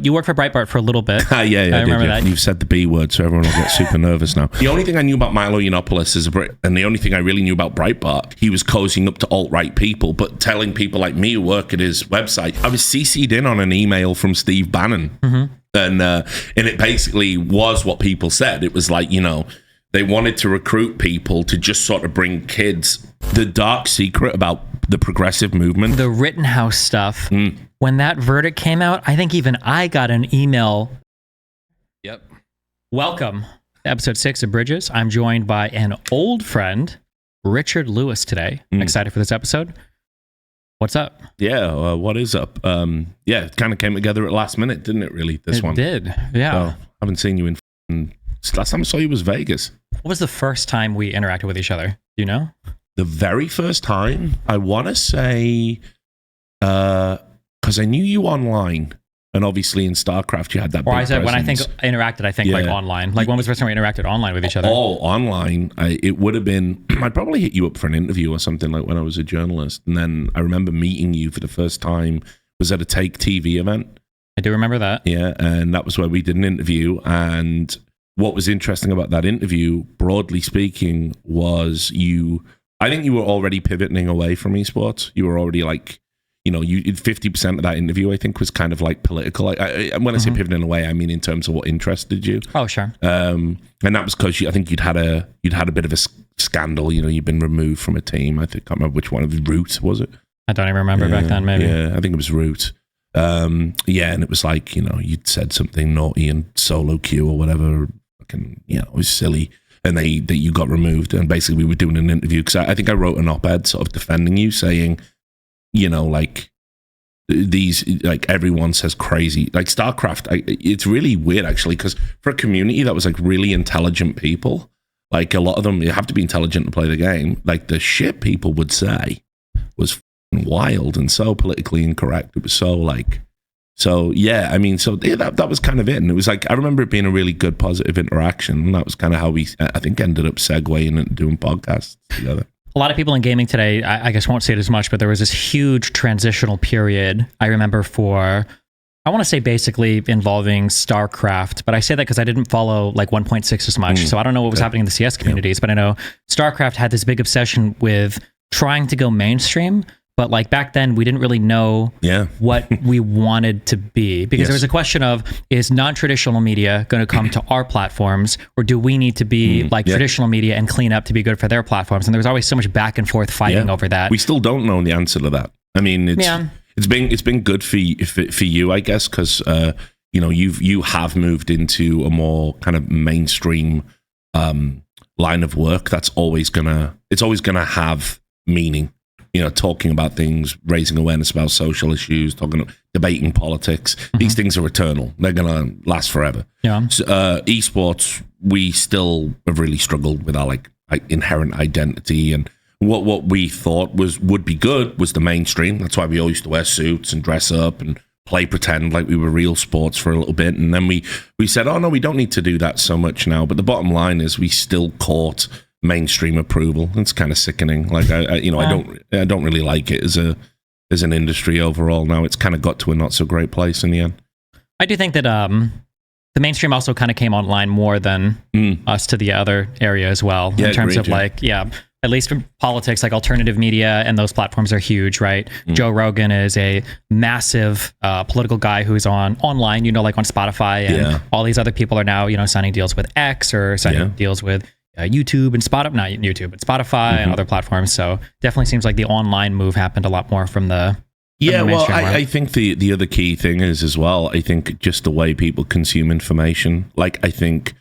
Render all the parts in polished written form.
you worked for Brietbart for a little bit. Yeah, I remember that. You've said the B word, so everyone will get super nervous now. The only thing I knew about Milo Yiannopoulos and the only thing I really knew about Brietbart, he was cozying up to alt-right people, but telling people like me who work at his website. I was CC'd in on an email from Steve Bannon, and it basically was what people said. It was like, they wanted to recruit people to just sort of bring kids the dark secret about the progressive movement. The Rittenhouse stuff. When that verdict came out, I think even I got an email. Yep. Welcome to episode 6 of Bridges. I'm joined by an old friend, Richard Lewis, today. Excited for this episode. What's up? Yeah, what is up? It kind of came together at last minute, didn't it, really, this one? It did, yeah. So, I haven't seen you in... Last time I saw you was Vegas. What was the first time we interacted with each other? Do you know? The very first time, I want to say... because I knew you online, and obviously in StarCraft you had that. Or I said, when I think interacted, like online. Like, when was the first time we interacted online with each other? Oh, online. It would have been, I'd probably hit you up for an interview or something, like when I was a journalist. And then I remember meeting you for the first time, was at a Take TV event. I do remember that. Yeah, and that was where we did an interview. And what was interesting about that interview, broadly speaking, was I think you were already pivoting away from esports. You were already like, you 50% of that interview, I think, was kind of like political. When I say pivoting away, I mean in terms of what interested you. Oh, sure. And that was because I think you'd had a bit of a scandal. You'd been removed from a team. I can't remember which one. It was Root, was it? I don't even remember back then. Maybe. Yeah, I think it was Root. And it was like you'd said something naughty and solo queue or whatever. It was silly. And that you got removed. And basically, we were doing an interview because I think I wrote an op-ed sort of defending you, saying, everyone says crazy, like StarCraft. It's really weird, actually, because for a community that was like really intelligent people, like a lot of them, you have to be intelligent to play the game. Like the shit people would say was wild and so politically incorrect. It was that was kind of it. And it was like, I remember it being a really good, positive interaction. And that was kind of how we, I think, ended up segueing and doing podcasts together. A lot of people in gaming today, I guess won't say it as much, but there was this huge transitional period, I remember, I want to say basically involving StarCraft, but I say that because I didn't follow like 1.6 as much, so I don't know what was happening in the CS communities, but I know StarCraft had this big obsession with trying to go mainstream, but like back then we didn't really know what we wanted to be, because there was a question of, is non-traditional media going to come to our platforms, or do we need to be like traditional media and clean up to be good for their platforms? And there was always so much back and forth fighting over that. We still don't know the answer to that. I mean, it's been good for you, I guess, because you have moved into a more kind of mainstream line of work that's always gonna have meaning. Talking about things, raising awareness about social issues, debating politics. These things are eternal. They're going to last forever. Yeah. So, esports, we still have really struggled with our like inherent identity, and what we thought would be good was the mainstream. That's why we all used to wear suits and dress up and play pretend like we were real sports for a little bit. And then we said, oh no, we don't need to do that so much now. But the bottom line is we still caught mainstream approval. It's kind of sickening. Like I don't really like it as an industry overall. Now it's kind of got to a not so great place in the end. I do think that the mainstream also kind of came online more than us to the other area as well, in terms of at least for politics, like alternative media and those platforms are huge, right? Joe Rogan is a massive political guy who's online, like on Spotify, and all these other people are now, signing deals with X or signing deals with YouTube and Spotify and other platforms. So definitely seems like the online move happened a lot more from the I think the other key thing is as well, I think just the way people consume information. Like I think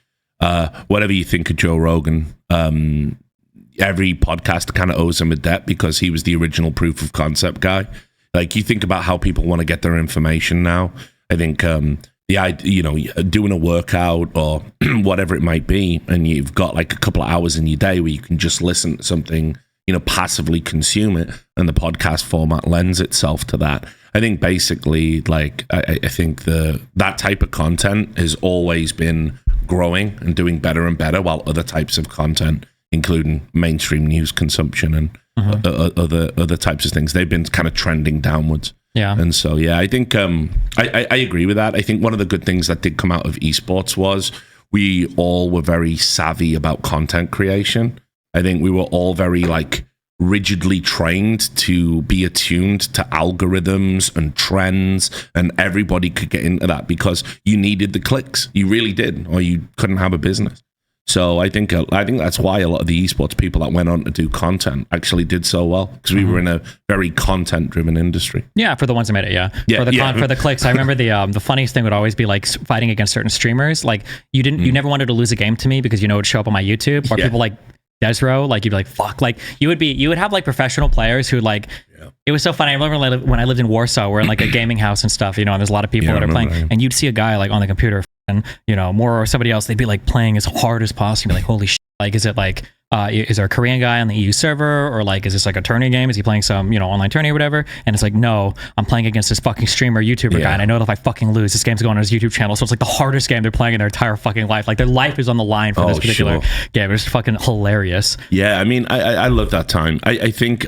whatever you think of Joe Rogan, every podcast kind of owes him a debt because he was the original proof of concept guy. Like you think about how people want to get their information now. I think doing a workout or whatever it might be, and you've got like a couple of hours in your day where you can just listen to something, passively consume it, and the podcast format lends itself to that. I think basically, like, I think that type of content has always been growing and doing better and better, while other types of content, including mainstream news consumption and other types of things, they've been kind of trending downwards. Yeah. And so, yeah, I think I agree with that. I think one of the good things that did come out of esports was we all were very savvy about content creation. I think we were all very like rigidly trained to be attuned to algorithms and trends, and everybody could get into that because you needed the clicks. You really did, or you couldn't have a business. So I think that's why a lot of the esports people that went on to do content actually did so well, because we were in a very content-driven industry. Yeah, for the ones that made it, yeah. For the clicks, I remember the funniest thing would always be like fighting against certain streamers. Like you never wanted to lose a game to me because it would show up on my YouTube, or people like Dexerto, like you'd be like, fuck, like you would have like professional players who like, it was so funny. I remember when I lived in Warsaw, we're in like a gaming house and stuff, and there's a lot of people that are playing, and you'd see a guy like on the computer, and more or somebody else, they'd be like playing as hard as possible. You'd be like, holy shit, like is it like is there a Korean guy on the EU server, or like is this like a tourney game? Is he playing some online tourney or whatever? And it's like, no, I'm playing against this fucking streamer YouTuber guy, and I know that if I fucking lose, this game's going on his YouTube channel, so it's like the hardest game they're playing in their entire fucking life. Like their life is on the line for this particular game. It's fucking hilarious. Yeah, I mean, I love that time. I think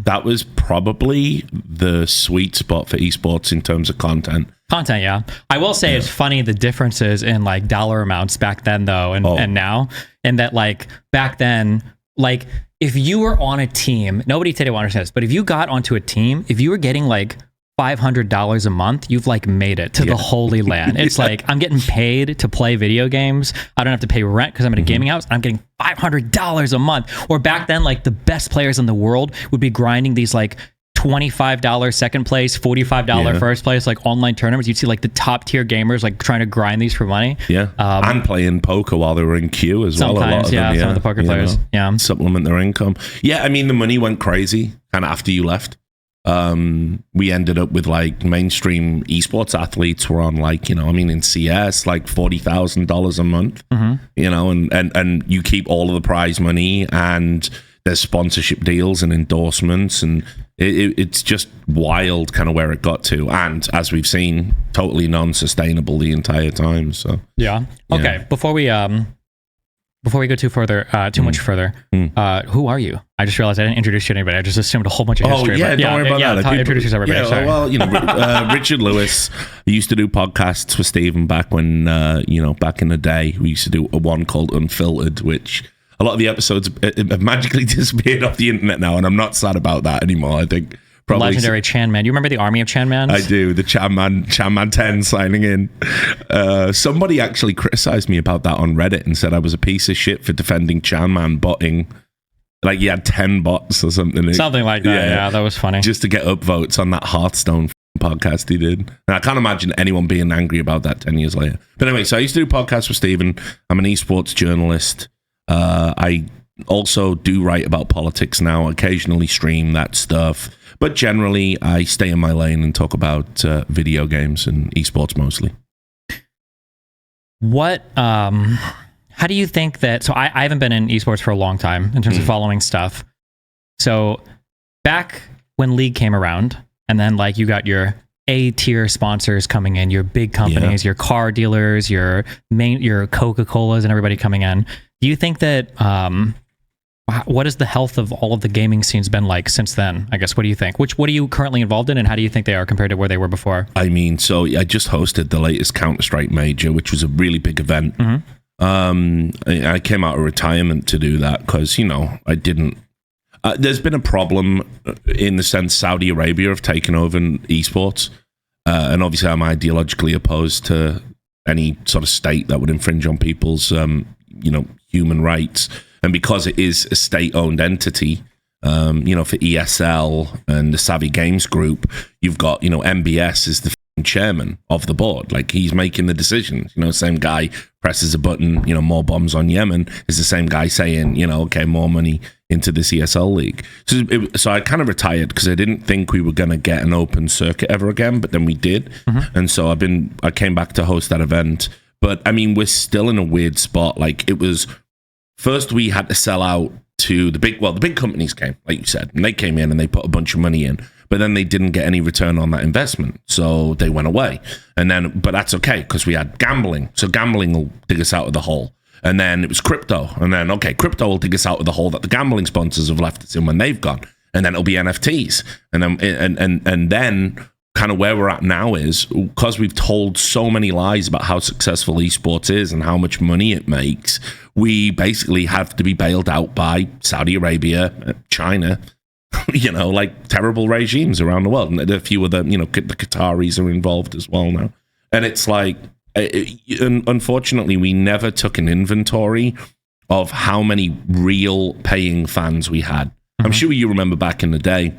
that was probably the sweet spot for esports in terms of content. Yeah. I will say it's funny the differences in like dollar amounts back then though and now, and that like back then, like if you were on a team, nobody today will understand this, but if you got onto a team, if you were getting like $500 a month, you've like made it to the Holy Land. It's like, I'm getting paid to play video games. I don't have to pay rent because I'm in a gaming house. I'm getting $500 a month. Or back then, like the best players in the world would be grinding these like $25 second place, $45 first place, like online tournaments. You'd see like the top tier gamers like trying to grind these for money. And playing poker while they were in queue as well. A lot of them, some of the poker players. Supplement their income. I mean, the money went crazy kind of after you left. We ended up with like mainstream esports athletes were on like, in CS, like $40,000 a month, and you keep all of the prize money, and there's sponsorship deals and endorsements, and it's just wild kind of where it got to. And as we've seen, totally non-sustainable the entire time. So okay. Before we go too much further, who are you? I just realized I didn't introduce you to anybody. I just assumed a whole bunch of history. Don't worry about that. Introduce everybody. Well, Richard Lewis. I used to do podcasts for Stephen back when, back in the day. We used to do one called Unfiltered, which a lot of the episodes have magically disappeared off the internet now, and I'm not sad about that anymore. I think probably legendary Chan Man. You remember the army of Chan Mans? I do. The Chan Man 10 signing in. Somebody actually criticized me about that on Reddit and said I was a piece of shit for defending Chan Man botting. Like he had 10 bots or something. Something like that. Yeah, that was funny. Just to get upvotes on that Hearthstone podcast he did. And I can't imagine anyone being angry about that 10 years later. But anyway, so I used to do podcasts with Stephen. I'm an esports journalist. I also do write about politics now, occasionally stream that stuff. But generally, I stay in my lane and talk about video games and esports mostly. How do you think that, so I haven't been in esports for a long time in terms of following stuff. So back when League came around, and then like you got your A-tier sponsors coming in, your big companies, your car dealers, your Coca-Colas and everybody coming in. Do you think that, what has the health of all of the gaming scenes been like since then? I guess, what do you think? What are you currently involved in, and how do you think they are compared to where they were before? I mean, so I just hosted the latest Counter-Strike major, which was a really big event. I came out of retirement to do that because, I didn't... there's been a problem in the sense Saudi Arabia have taken over in esports. And obviously I'm ideologically opposed to any sort of state that would infringe on people's, human rights. And because it is a state-owned entity, for ESL and the Savvy Games Group, you've got, MBS is the chairman of the board. Like, he's making the decisions. Same guy presses a button, more bombs on Yemen, is the same guy saying, okay, more money into this ESL league. So I kind of retired because I didn't think we were going to get an open circuit ever again, but then we did. And so I came back to host that event. But I mean, we're still in a weird spot. Like, it was, first we had to sell out to the big companies came, like you said, and they came in and they put a bunch of money in, but then they didn't get any return on that investment. So they went away. But that's okay, because we had gambling. So gambling will dig us out of the hole. And then it was crypto. And then, okay, crypto will dig us out of the hole that the gambling sponsors have left us in when they've gone. And then it'll be NFTs. And then kind of where we're at now is because we've told so many lies about how successful esports is and how much money it makes, we basically have to be bailed out by Saudi Arabia, China, like terrible regimes around the world. And a few of the, the Qataris are involved as well now. And it's like, unfortunately, we never took an inventory of how many real paying fans we had. Mm-hmm. I'm sure you remember back in the day,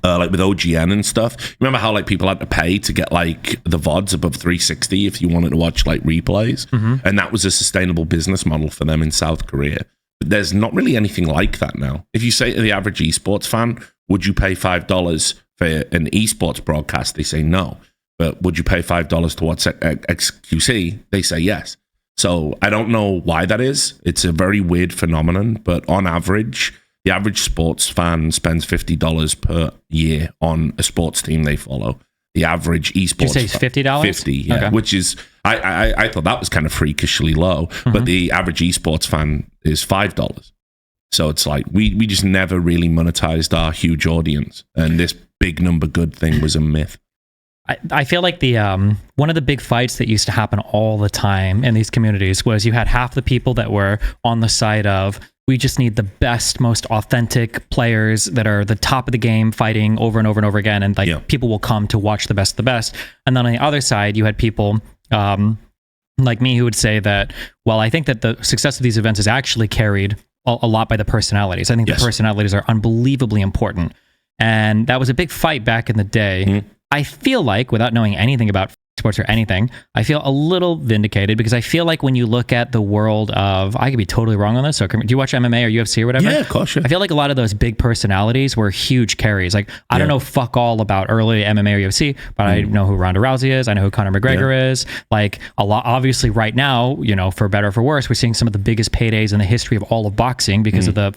like with OGN and stuff. Remember how like people had to pay to get like the VODs above 360 if you wanted to watch like replays? Mm-hmm. And that was a sustainable business model for them in South Korea. But there's not really anything like that now. If you say to the average esports fan, would you pay $5 for an esports broadcast? They say no. But would you pay $5 to watch XQC? They say yes. So I don't know why that is. It's a very weird phenomenon, but on average, the average sports fan spends $50 per year on a sports team they follow. The average esports... Did you say $50? 50, yeah. Okay. Which is... I thought that was kind of freakishly low, but the average esports fan is $5. So it's like, we just never really monetized our huge audience. And this big number good thing was a myth. I feel like the one of the big fights that used to happen all the time in these communities was you had half the people that were on the side of, we just need the best, most authentic players that are the top of the game fighting over and over and over again. And people will come to watch the best of the best. And then on the other side, you had people like me who would say that, well, I think that the success of these events is actually carried a lot by the personalities. I think the personalities are unbelievably important. And that was a big fight back in the day. Mm-hmm. I feel like, without knowing anything about sports or anything, I feel a little vindicated because I feel like when you look at the world of, I could be totally wrong on this, so do you watch MMA or UFC or whatever? Yeah, of course. Yeah. I feel like a lot of those big personalities were huge carries. Like, I don't know fuck all about early MMA or UFC, but I know who Ronda Rousey is. I know who Conor McGregor is. Like, a lot, obviously right now, for better or for worse, we're seeing some of the biggest paydays in the history of all of boxing because of the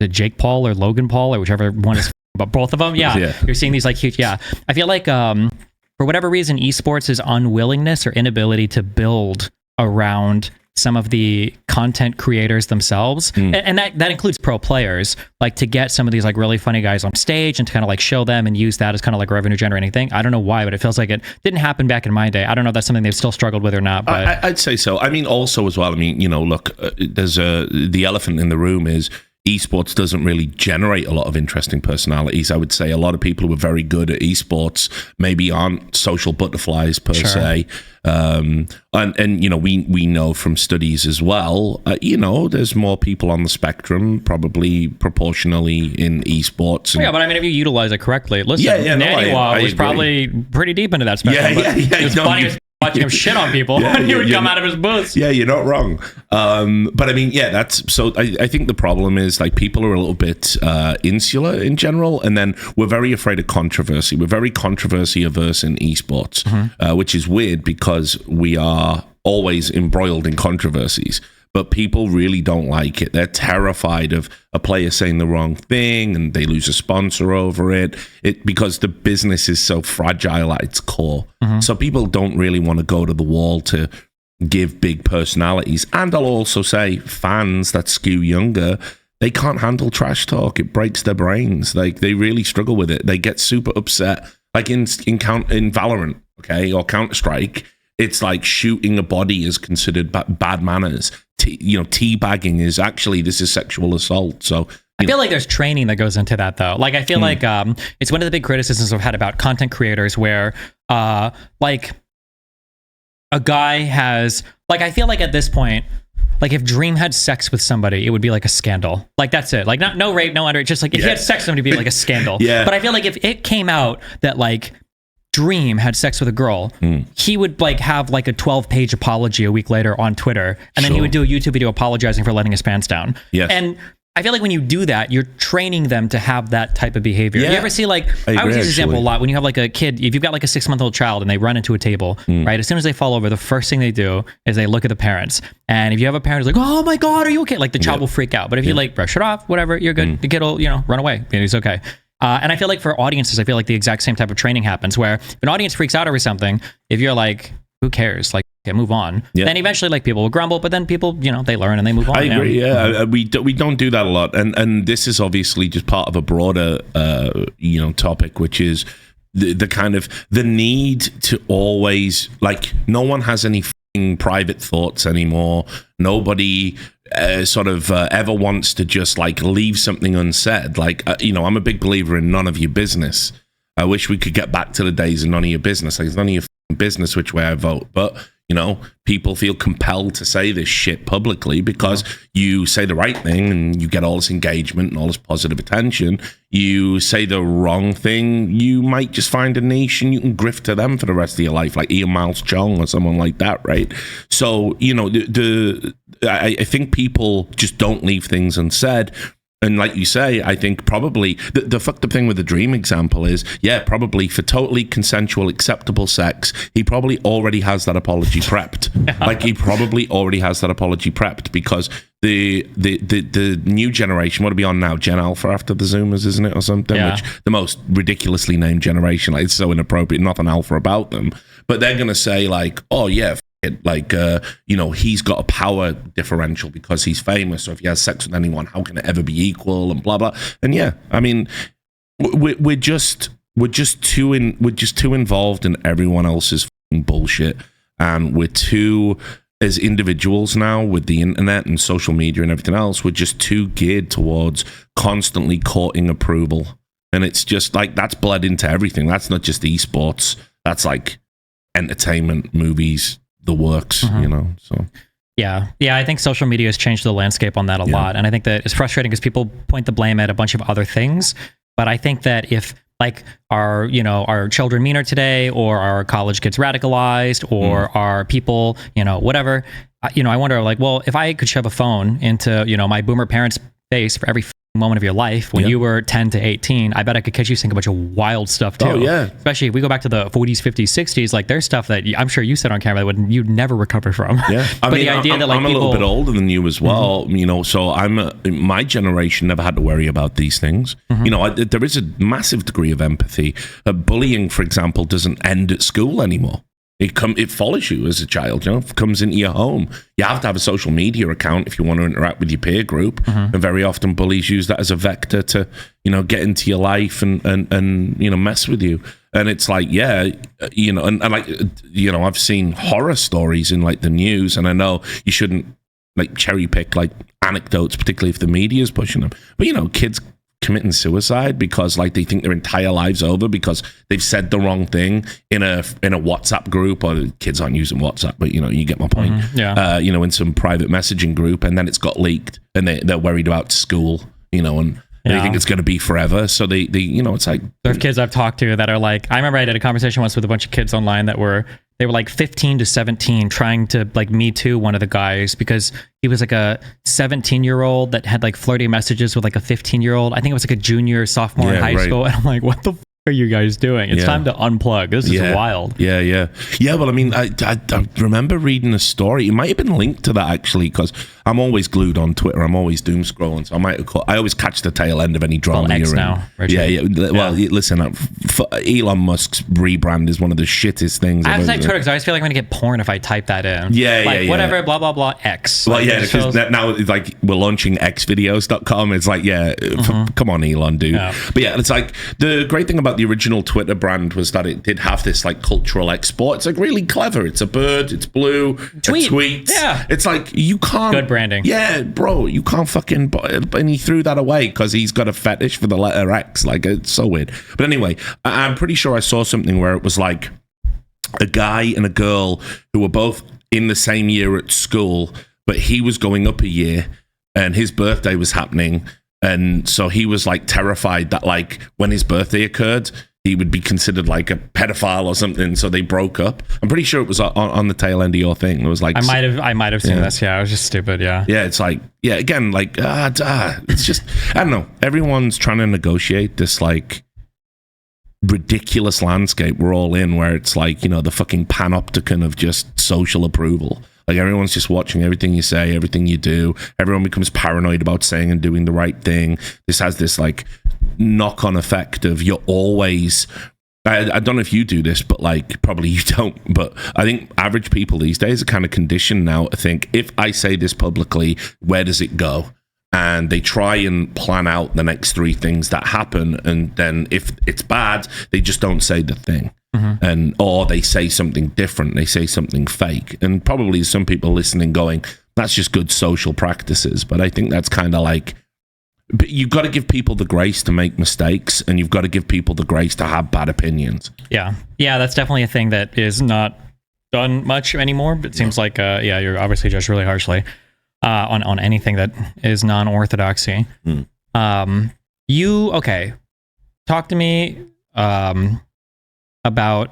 Jake Paul or Logan Paul or whichever one is. But both of them, you're seeing these like huge. I feel like for whatever reason, esports' unwillingness or inability to build around some of the content creators themselves, and that includes pro players, like to get some of these like really funny guys on stage and to kind of like show them and use that as kind of like a revenue generating thing. I don't know why, but it feels like it didn't happen back in my day. I don't know if that's something they've still struggled with or not. But I'd say so. I mean, also as well. I mean, look, there's the elephant in the room is, esports doesn't really generate a lot of interesting personalities. I would say a lot of people who are very good at esports maybe aren't social butterflies per se. And we know from studies as well, there's more people on the spectrum, probably proportionally in esports. But I mean, if you utilize it correctly, listen, Naniwa was probably pretty deep into that spectrum. It was funny watching him shit on people when he would come out of his booth. Yeah, you're not wrong. But I mean, that's so. I think the problem is like people are a little bit insular in general, and then we're very afraid of controversy. We're very controversy averse in esports, which is weird because we are always embroiled in controversies. But people really don't like it. They're terrified of a player saying the wrong thing and they lose a sponsor over it because the business is so fragile at its core. So people don't really want to go to the wall to give big personalities. And I'll also say fans that skew younger, they can't handle trash talk. It breaks their brains. Like they really struggle with it. They get super upset. Like in Valorant, or Counter-Strike, it's like shooting a body is considered bad manners. Teabagging is actually, this is sexual assault. So I feel like there's training that goes into that though. Like I feel like it's one of the big criticisms I've had about content creators where like a guy has, like, I feel like at this point, like if Dream had sex with somebody, it would be like a scandal. Like that's it. Like no rape, no underage, just like if he had sex with somebody, it'd be like a scandal. But I feel like if it came out that like Dream had sex with a girl, he would like have like a 12-page apology a week later on Twitter, and then he would do a YouTube video apologizing for letting his pants down. And I feel like when you do that, you're training them to have that type of behavior. You ever see like, I always use this example a lot, when you have like a kid, if you've got like a 6-month-old child and they run into a table, right? As soon as they fall over, the first thing they do is they look at the parents. And if you have a parent who's like, oh my God, are you okay? Like the child will freak out. But if you like brush it off, whatever, you're good. The kid will, run away. He's okay. And I feel like for audiences, I feel like the exact same type of training happens where if an audience freaks out over something, if you're like, who cares? Like, okay, move on. Then eventually like people will grumble, but then people, they learn and they move on. I agree. We don't do that a lot. And this is obviously just part of a broader, topic, which is the kind of the need to always, like, no one has any private thoughts anymore. Nobody ever wants to just like leave something unsaid. Like, I'm a big believer in none of your business. I wish we could get back to the days of none of your business. Like, it's none of your business which way I vote. But people feel compelled to say this shit publicly because you say the right thing and you get all this engagement and all this positive attention. You say the wrong thing, you might just find a niche and you can grift to them for the rest of your life, like Ian Miles Chong or someone like that, right? So, I think people just don't leave things unsaid. And like you say, I think probably the fucked up thing with the Dream example is, probably for totally consensual, acceptable sex, he probably already has that apology prepped. Like, he probably already has that apology prepped because the new generation, what are we on now? Gen Alpha after the Zoomers, isn't it, or something? Yeah. Which the most ridiculously named generation, like, it's so inappropriate, nothing alpha about them. But they're gonna say like, oh yeah, like he's got a power differential because he's famous, or if he has sex with anyone, how can it ever be equal, and blah blah. And I mean, we're just too involved in everyone else's bullshit, and we're too, as individuals now with the internet and social media and everything else, we're just too geared towards constantly courting approval. And it's just like, that's bled into everything. That's not just esports, that's like entertainment, movies, the works, so yeah, I think social media has changed the landscape on that a lot, and I think that it's frustrating because people point the blame at a bunch of other things. But I think that if like our children meaner today, or our college kids radicalized, or our people whatever, I wonder, like, well, if I could shove a phone into my boomer parents' face for every moment of your life when you were 10 to 18, I bet I could catch you saying a bunch of wild stuff too. Oh yeah, especially if we go back to the 40s, 50s, 60s. Like, there's stuff that I'm sure you said on camera that you'd never recover from. Yeah, but the idea that, like, I'm a little bit older than you as well, so my generation never had to worry about these things. There is a massive degree of empathy. Bullying, for example, doesn't end at school anymore. It follows you as a child, it comes into your home. You have to have a social media account if you want to interact with your peer group. And very often bullies use that as a vector to, get into your life and mess with you. And it's like, I've seen horror stories in like the news, and I know you shouldn't like cherry pick like anecdotes, particularly if the media is pushing them. But, kids committing suicide because like they think their entire lives over because they've said the wrong thing in a WhatsApp group, or kids aren't using WhatsApp, but you get my point. In some private messaging group, and then it's got leaked, and they're worried about school, and they think it's going to be forever. So they it's like, there's kids I've talked to that are like, I remember I did a conversation once with a bunch of kids online that were like 15 to 17 trying to like Me Too one of the guys because he was like a 17-year-old that had like flirty messages with like a 15-year-old. I think it was like a junior, sophomore in high school. And I'm like, what the are you guys doing? It's time to unplug. This is wild. Yeah. Well, I mean, I remember reading a story. It might have been linked to that actually, because I'm always glued on Twitter. I'm always doom scrolling, so I always catch the tail end of any drama you're in. Now, Well, listen, Elon Musk's rebrand is one of the shittest things. I have to type Twitter because I always feel like I'm going to get porn if I type that in. Whatever, blah blah blah X. Well, because now it's like we're launching xvideos.com. It's like, come on, Elon, dude. But it's like the great thing about the original Twitter brand was that it did have this like cultural export. It's like really clever. It's a bird, it's blue, tweet. Yeah. It's like, you can't. Good branding. Yeah, bro, you can't fucking. And he threw that away because he's got a fetish for the letter X. Like, it's so weird. But anyway, I'm pretty sure I saw something where it was like a guy and a girl who were both in the same year at school, but he was going up a year and his birthday was happening. And so he was like terrified that like when his birthday occurred, he would be considered like a pedophile or something. So they broke up. I'm pretty sure it was on the tail end of your thing. It was like, I might have seen this. Yeah, I was just stupid. Yeah. Yeah. It's like, again, like, it's just, I don't know. Everyone's trying to negotiate this like ridiculous landscape we're all in, where it's like, the fucking panopticon of just social approval. Like, everyone's just watching everything you say, everything you do. Everyone becomes paranoid about saying and doing the right thing. This has this like knock-on effect of you're always, I don't know if you do this, but like probably you don't, but I think average people these days are kind of conditioned now to think, if I say this publicly, where does it go? and they try and plan out the next 3 things that happen, and then if it's bad, they just don't say the thing. And or they say something different, they say something fake. And probably some people listening going, that's just good social practices. But I think that's kind of like, but you've got to give people the grace to make mistakes, and you've got to give people the grace to have bad opinions. Yeah, that's definitely a thing that is not done much anymore. But it seems like, you're obviously judged really harshly on anything that is non-orthodoxy. Talk to me about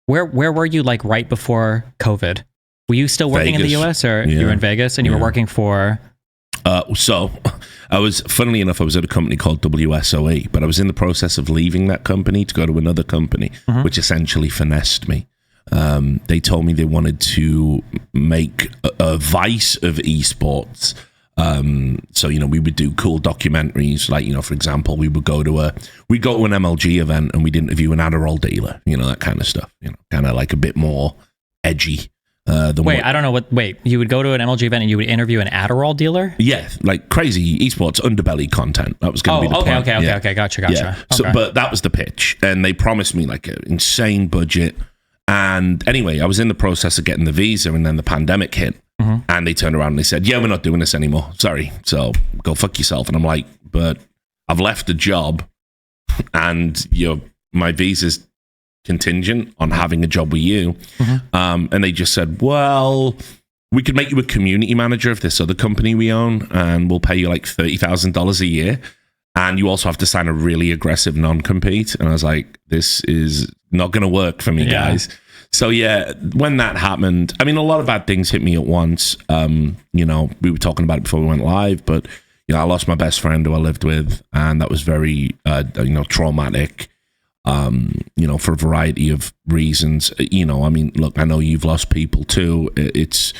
where were you like right before COVID? Were you still working in the US, or you were in Vegas, and you were working for? So I was, funnily enough, I was at a company called WSOE, but I was in the process of leaving that company to go to another company, which essentially finessed me. They told me they wanted to make a Vice of esports. So, we would do cool documentaries. Like, for example, we would go to an MLG event and we'd interview an Adderall dealer, that kind of stuff, kind of like a bit more edgy. You would go to an MLG event and you would interview an Adderall dealer? Yeah, like crazy esports underbelly content. That was going to be the point. Okay, gotcha. Yeah. So, but that was the pitch, and they promised me like an insane budget. And anyway, I was in the process of getting the visa, and then the pandemic hit. And they turned around and they said, yeah, we're not doing this anymore. Sorry. So go fuck yourself. And I'm like, but I've left the job, and my visa's contingent on having a job with you. And they just said, well, we could make you a community manager of this other company we own, and we'll pay you like $30,000 a year. And you also have to sign a really aggressive non-compete. And I was like, this is not going to work for me, guys. So when that happened, I mean, a lot of bad things hit me at once. We were talking about it before we went live, but I lost my best friend who I lived with, and that was very traumatic. For a variety of reasons. I mean, look, I know you've lost people too. It's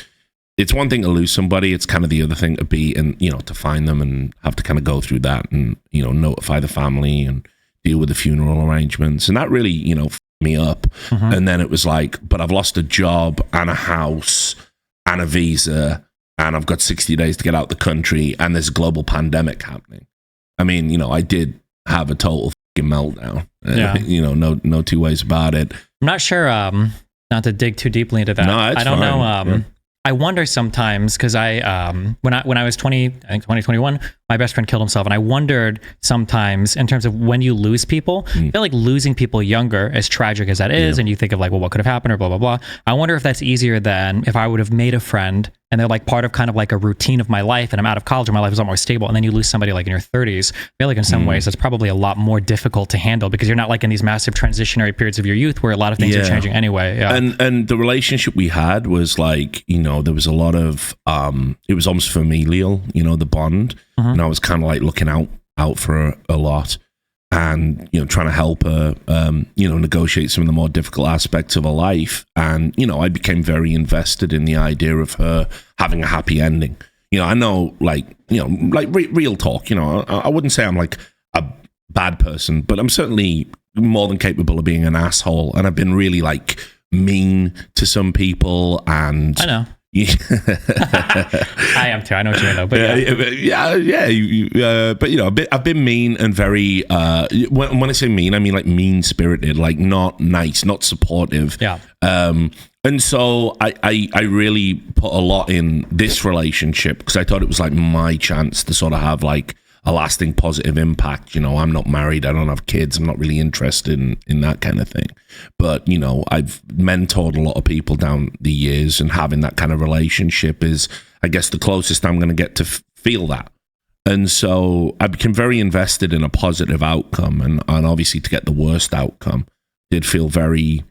one thing to lose somebody. It's kind of the other thing to be, and to find them and have to kind of go through that and notify the family and deal with the funeral arrangements, and that really me up. And then it was like, but I've lost a job and a house and a visa, and I've got 60 days to get out the country, and there's a global pandemic happening. I mean, I did have a total meltdown. No two ways about it. I'm not sure, not to dig too deeply into that. No, I don't know. I wonder sometimes, because when I was 20, I think 2021, my best friend killed himself, and I wondered sometimes in terms of when you lose people, I feel like losing people younger, as tragic as that is, and you think of like, well, what could have happened, or blah, blah, blah. I wonder if that's easier than if I would have made a friend and they're like part of kind of like a routine of my life, and I'm out of college and my life is a lot more stable, and then you lose somebody like in your 30s. I feel like in some ways that's probably a lot more difficult to handle, because you're not like in these massive transitionary periods of your youth where a lot of things are changing anyway. And the relationship we had was like, there was a lot of it was almost familial, the bond. And I was kind of like looking out for her a lot, and trying to help her negotiate some of the more difficult aspects of her life. And I became very invested in the idea of her having a happy ending. I know, like real talk, I wouldn't say I'm like a bad person, but I'm certainly more than capable of being an asshole, and I've been really like mean to some people. And I know. I am too. I know what you mean, though. But I've been mean and very. When I say mean, I mean like mean spirited, like not nice, not supportive. Yeah. And so I really put a lot in this relationship, because I thought it was like my chance to sort of have like a lasting positive impact. I'm not married, I don't have kids, I'm not really interested in that kind of thing. But I've mentored a lot of people down the years, and having that kind of relationship is, I guess, the closest I'm going to get to feel that. And so I became very invested in a positive outcome, and obviously to get the worst outcome did feel very,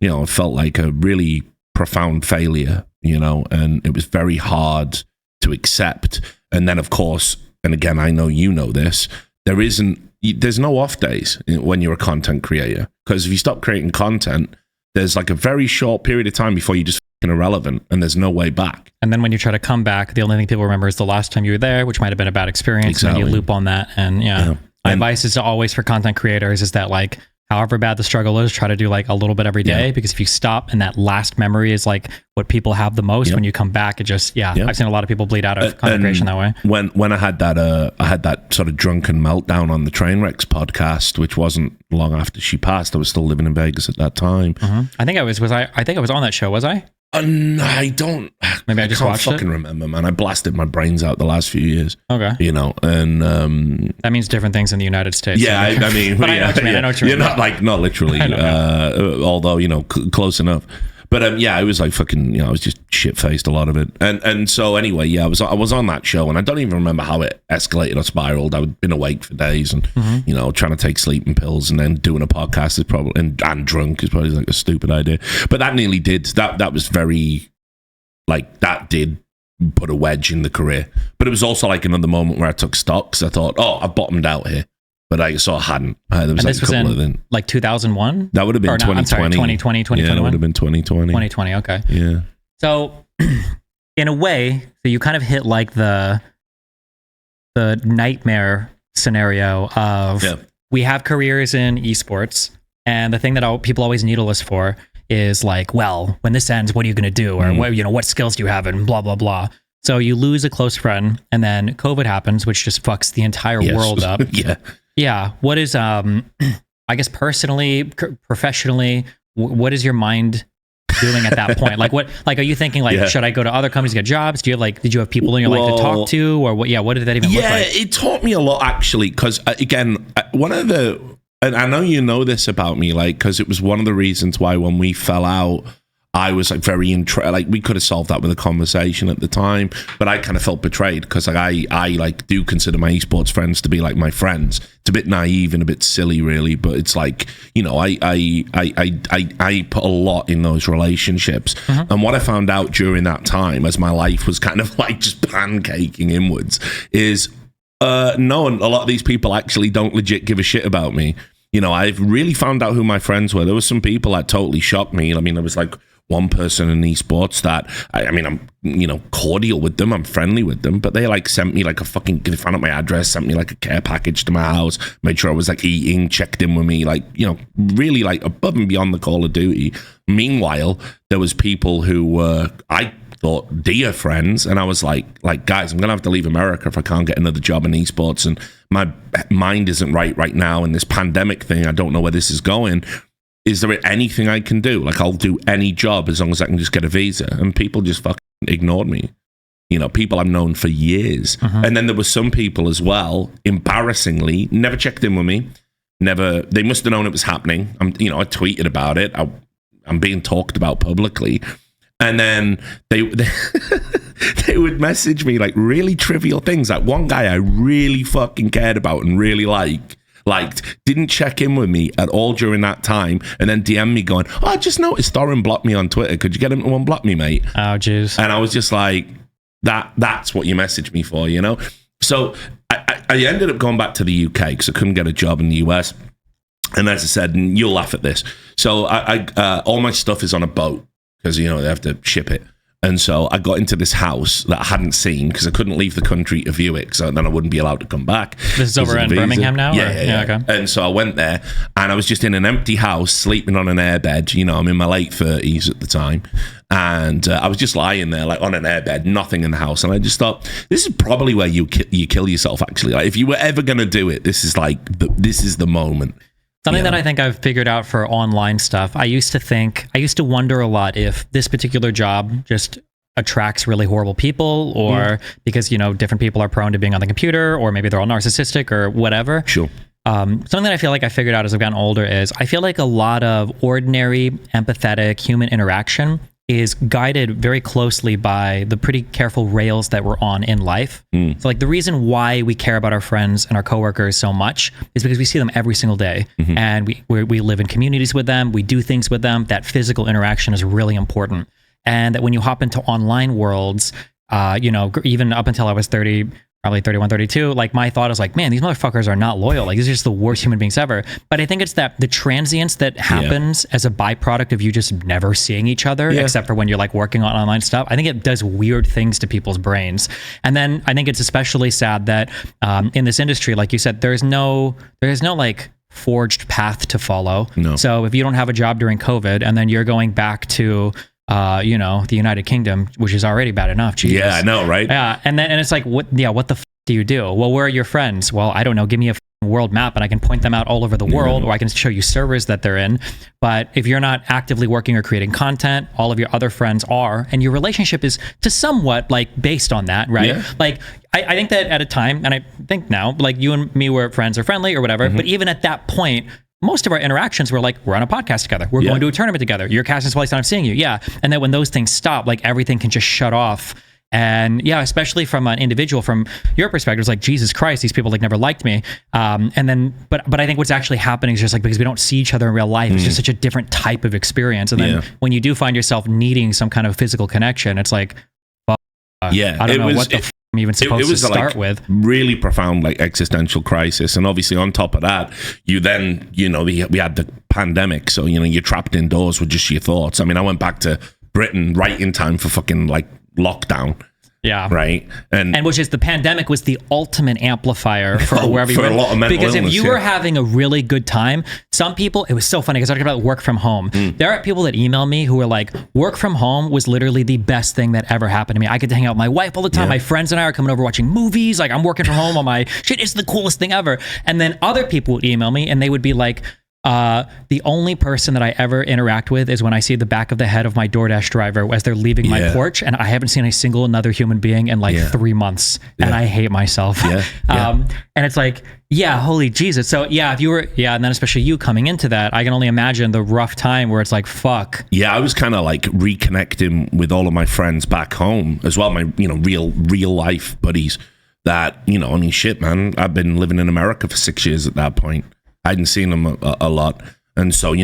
it felt like a really profound failure, and it was very hard to accept. And then, of course, and again, I know this, there's no off days when you're a content creator, because if you stop creating content, there's like a very short period of time before you just fucking irrelevant, and there's no way back. And then when you try to come back, the only thing people remember is the last time you were there, which might have been a bad experience. Exactly. And then you loop on that. And my advice is to always, for content creators, is that like, however bad the struggle is, try to do like a little bit every day, because if you stop and that last memory is like what people have the most, when you come back, it just, I've seen a lot of people bleed out of content creation that way. When I had that sort of drunken meltdown on the Trainwrecks podcast, which wasn't long after she passed, I was still living in Vegas at that time. I think I was on that show, was I? I don't. Maybe I just can't watched fucking it. remember, man. I blasted my brains out the last few years. Okay, and that means different things in the United States. Yeah, so I mean, but I know what you mean. I know what you mean. You're not like not literally, although close enough. But I was like fucking, I was just shit faced a lot of it, and so anyway, I was on that show, and I don't even remember how it escalated or spiraled. I'd been awake for days, and trying to take sleeping pills, and then doing a podcast is probably and drunk is probably like a stupid idea. But that nearly did. That was very, like, that did put a wedge in the career. But it was also like another moment where I took stock, because I thought, oh, I've bottomed out here. But I saw I hadn't. There was, and like, this was in like 2001? That would have been 2020. 2020, 2021? Yeah, that would have been 2020. 2020, okay. Yeah. So, in a way, so you kind of hit like the nightmare scenario of we have careers in esports, and the thing that people always needle us for is like, well, when this ends, what are you going to do? Or what skills do you have? And blah, blah, blah. So you lose a close friend, and then COVID happens, which just fucks the entire world up. Yeah. What is, I guess personally, professionally, what is your mind doing at that point? Like are you thinking like, should I go to other companies to get jobs? Do you have did you have people in your life to talk to, or what? Yeah. What did that even look like? Yeah, it taught me a lot, actually. Cause again, one of the, and I know you know this about me, like, cause it was one of the reasons why when we fell out, I was like very we could have solved that with a conversation at the time, but I kind of felt betrayed, because I like do consider my esports friends to be like my friends. It's a bit naive and a bit silly, really, but it's like, I put a lot in those relationships. And what I found out during that time, as my life was kind of like just pancaking inwards, is no, a lot of these people actually don't legit give a shit about me. I've really found out who my friends were. There were some people that totally shocked me. I mean, there was like one person in esports that I'm cordial with them, I'm friendly with them, but they like sent me like they found out my address, sent me like a care package to my house, made sure I was like eating, checked in with me, like, really like above and beyond the Call of Duty. Meanwhile, there was people who were, I thought, dear friends, and I was like guys, I'm gonna have to leave America if I can't get another job in esports, and my mind isn't right now, and this pandemic thing, I don't know where this is going. Is there anything I can do? Like, I'll do any job as long as I can just get a visa. And people just fucking ignored me. People I've known for years. And then there were some people as well, embarrassingly, never checked in with me. They must have known it was happening. I tweeted about it. I'm being talked about publicly. And then they would message me like really trivial things. Like one guy I really fucking cared about and really liked, didn't check in with me at all during that time, and then DM me going, oh, I just noticed Thorin blocked me on Twitter. Could you get him to unblock me, mate? Oh, jeez. And I was just like, that's what you messaged me for, So I ended up going back to the UK because I couldn't get a job in the US. And as I said, and you'll laugh at this, so I all my stuff is on a boat, because, they have to ship it. And so I got into this house that I hadn't seen, because I couldn't leave the country to view it, because then I wouldn't be allowed to come back. This is over in Birmingham now? Yeah. Okay. And so I went there, and I was just in an empty house, sleeping on an airbed. I'm in my late 30s at the time. And I was just lying there, like on an airbed, nothing in the house. And I just thought, this is probably where you kill yourself, actually. Like, if you were ever going to do it, this is the moment. Something that I think I've figured out for online stuff, I used to wonder a lot if this particular job just attracts really horrible people, or because, different people are prone to being on the computer, or maybe they're all narcissistic or whatever. Sure. Something that I feel like I figured out as I've gotten older is I feel like a lot of ordinary, empathetic human interaction is guided very closely by the pretty careful rails that we're on in life. So like the reason why we care about our friends and our coworkers so much is because we see them every single day, and we live in communities with them, we do things with them. That physical interaction is really important. And that when you hop into online worlds, even up until I was 30, probably 31, 32, like my thought is like, man, these motherfuckers are not loyal. Like, these are just the worst human beings ever. But I think it's that the transience that happens as a byproduct of you just never seeing each other, except for when you're like working on online stuff. I think it does weird things to people's brains. And then I think it's especially sad that in this industry, like you said, there's no like forged path to follow. No. So if you don't have a job during COVID and then you're going back to the United Kingdom, which is already bad enough. Jesus. Yeah, I know, right? Yeah, and it's like, what the f do you do? Well, where are your friends? Well, I don't know. Give me a world map and I can point them out all over the world, or I can show you servers that they're in. But if you're not actively working or creating content, all of your other friends are, and your relationship is to somewhat like based on that, right? Yeah. Like I think that at a time, and I think now, like you and me were friends or friendly or whatever, but even at that point, most of our interactions were like, we're on a podcast together. We're going to a tournament together. You're casting Splice and I'm seeing you. Yeah. And then when those things stop, like everything can just shut off. And yeah, especially from an individual, from your perspective, it's like, Jesus Christ, these people like never liked me. And then, but I think what's actually happening is just like, because we don't see each other in real life, it's just such a different type of experience. And then when you do find yourself needing some kind of physical connection, it's like, I don't know what the I'm even supposed to start with. Really profound, like existential crisis. And obviously on top of that, you then, we had the pandemic. So, you're trapped indoors with just your thoughts. I mean, I went back to Britain right in time for fucking like lockdown. Yeah. Right. And which is the pandemic was the ultimate amplifier for wherever you were. A lot of mental because illness, if you were having a really good time, some people, it was so funny because I talked about work from home. There are people that email me who are like, work from home was literally the best thing that ever happened to me. I get to hang out with my wife all the time. My friends and I are coming over watching movies. Like I'm working from home on my shit. It's the coolest thing ever. And then other people would email me and they would be like, the only person that I ever interact with is when I see the back of the head of my DoorDash driver as they're leaving my porch, and I haven't seen a single another human being in like 3 months, and I hate myself. And it's like, holy Jesus. So if you were, and then especially you coming into that, I can only imagine the rough time where it's like, fuck. Yeah, I was kind of like reconnecting with all of my friends back home as well, my real life buddies that, I mean, shit, man, I've been living in America for 6 years at that point. I hadn't seen them a lot. And so,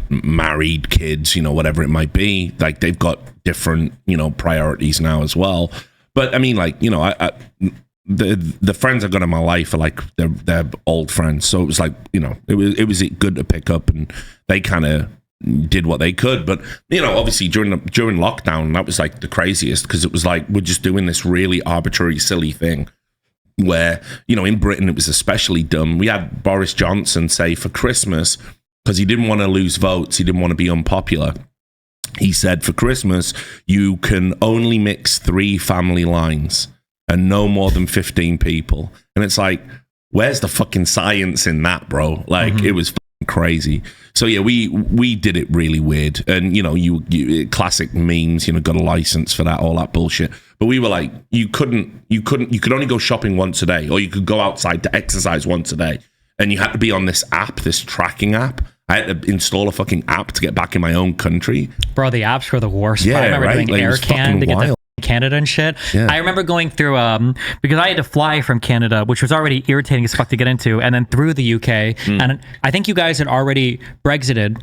married, kids, whatever it might be, like they've got different, priorities now as well. But I mean, like, the friends I've got in my life are like, they're old friends. So it was like, it was good to pick up and they kind of did what they could. But, obviously during lockdown, that was like the craziest because it was like, we're just doing this really arbitrary, silly thing. Where, in Britain, it was especially dumb. We had Boris Johnson say for Christmas, because he didn't want to lose votes, he didn't want to be unpopular. He said for Christmas, you can only mix 3 family lines and no more than 15 people. And it's like, where's the fucking science in that, bro? Like, it was crazy. So yeah, we did it really weird. And, you classic memes, got a license for that, all that bullshit. But we were like, you could only go shopping once a day, or you could go outside to exercise once a day. And you had to be on this app, this tracking app. I had to install a fucking app to get back in my own country. Bro, the apps were the worst. Yeah, I remember doing like, AirCan to get to Canada and shit. Yeah. I remember going through, because I had to fly from Canada, which was already irritating as fuck to get into, and then through the UK. And I think you guys had already Brexited.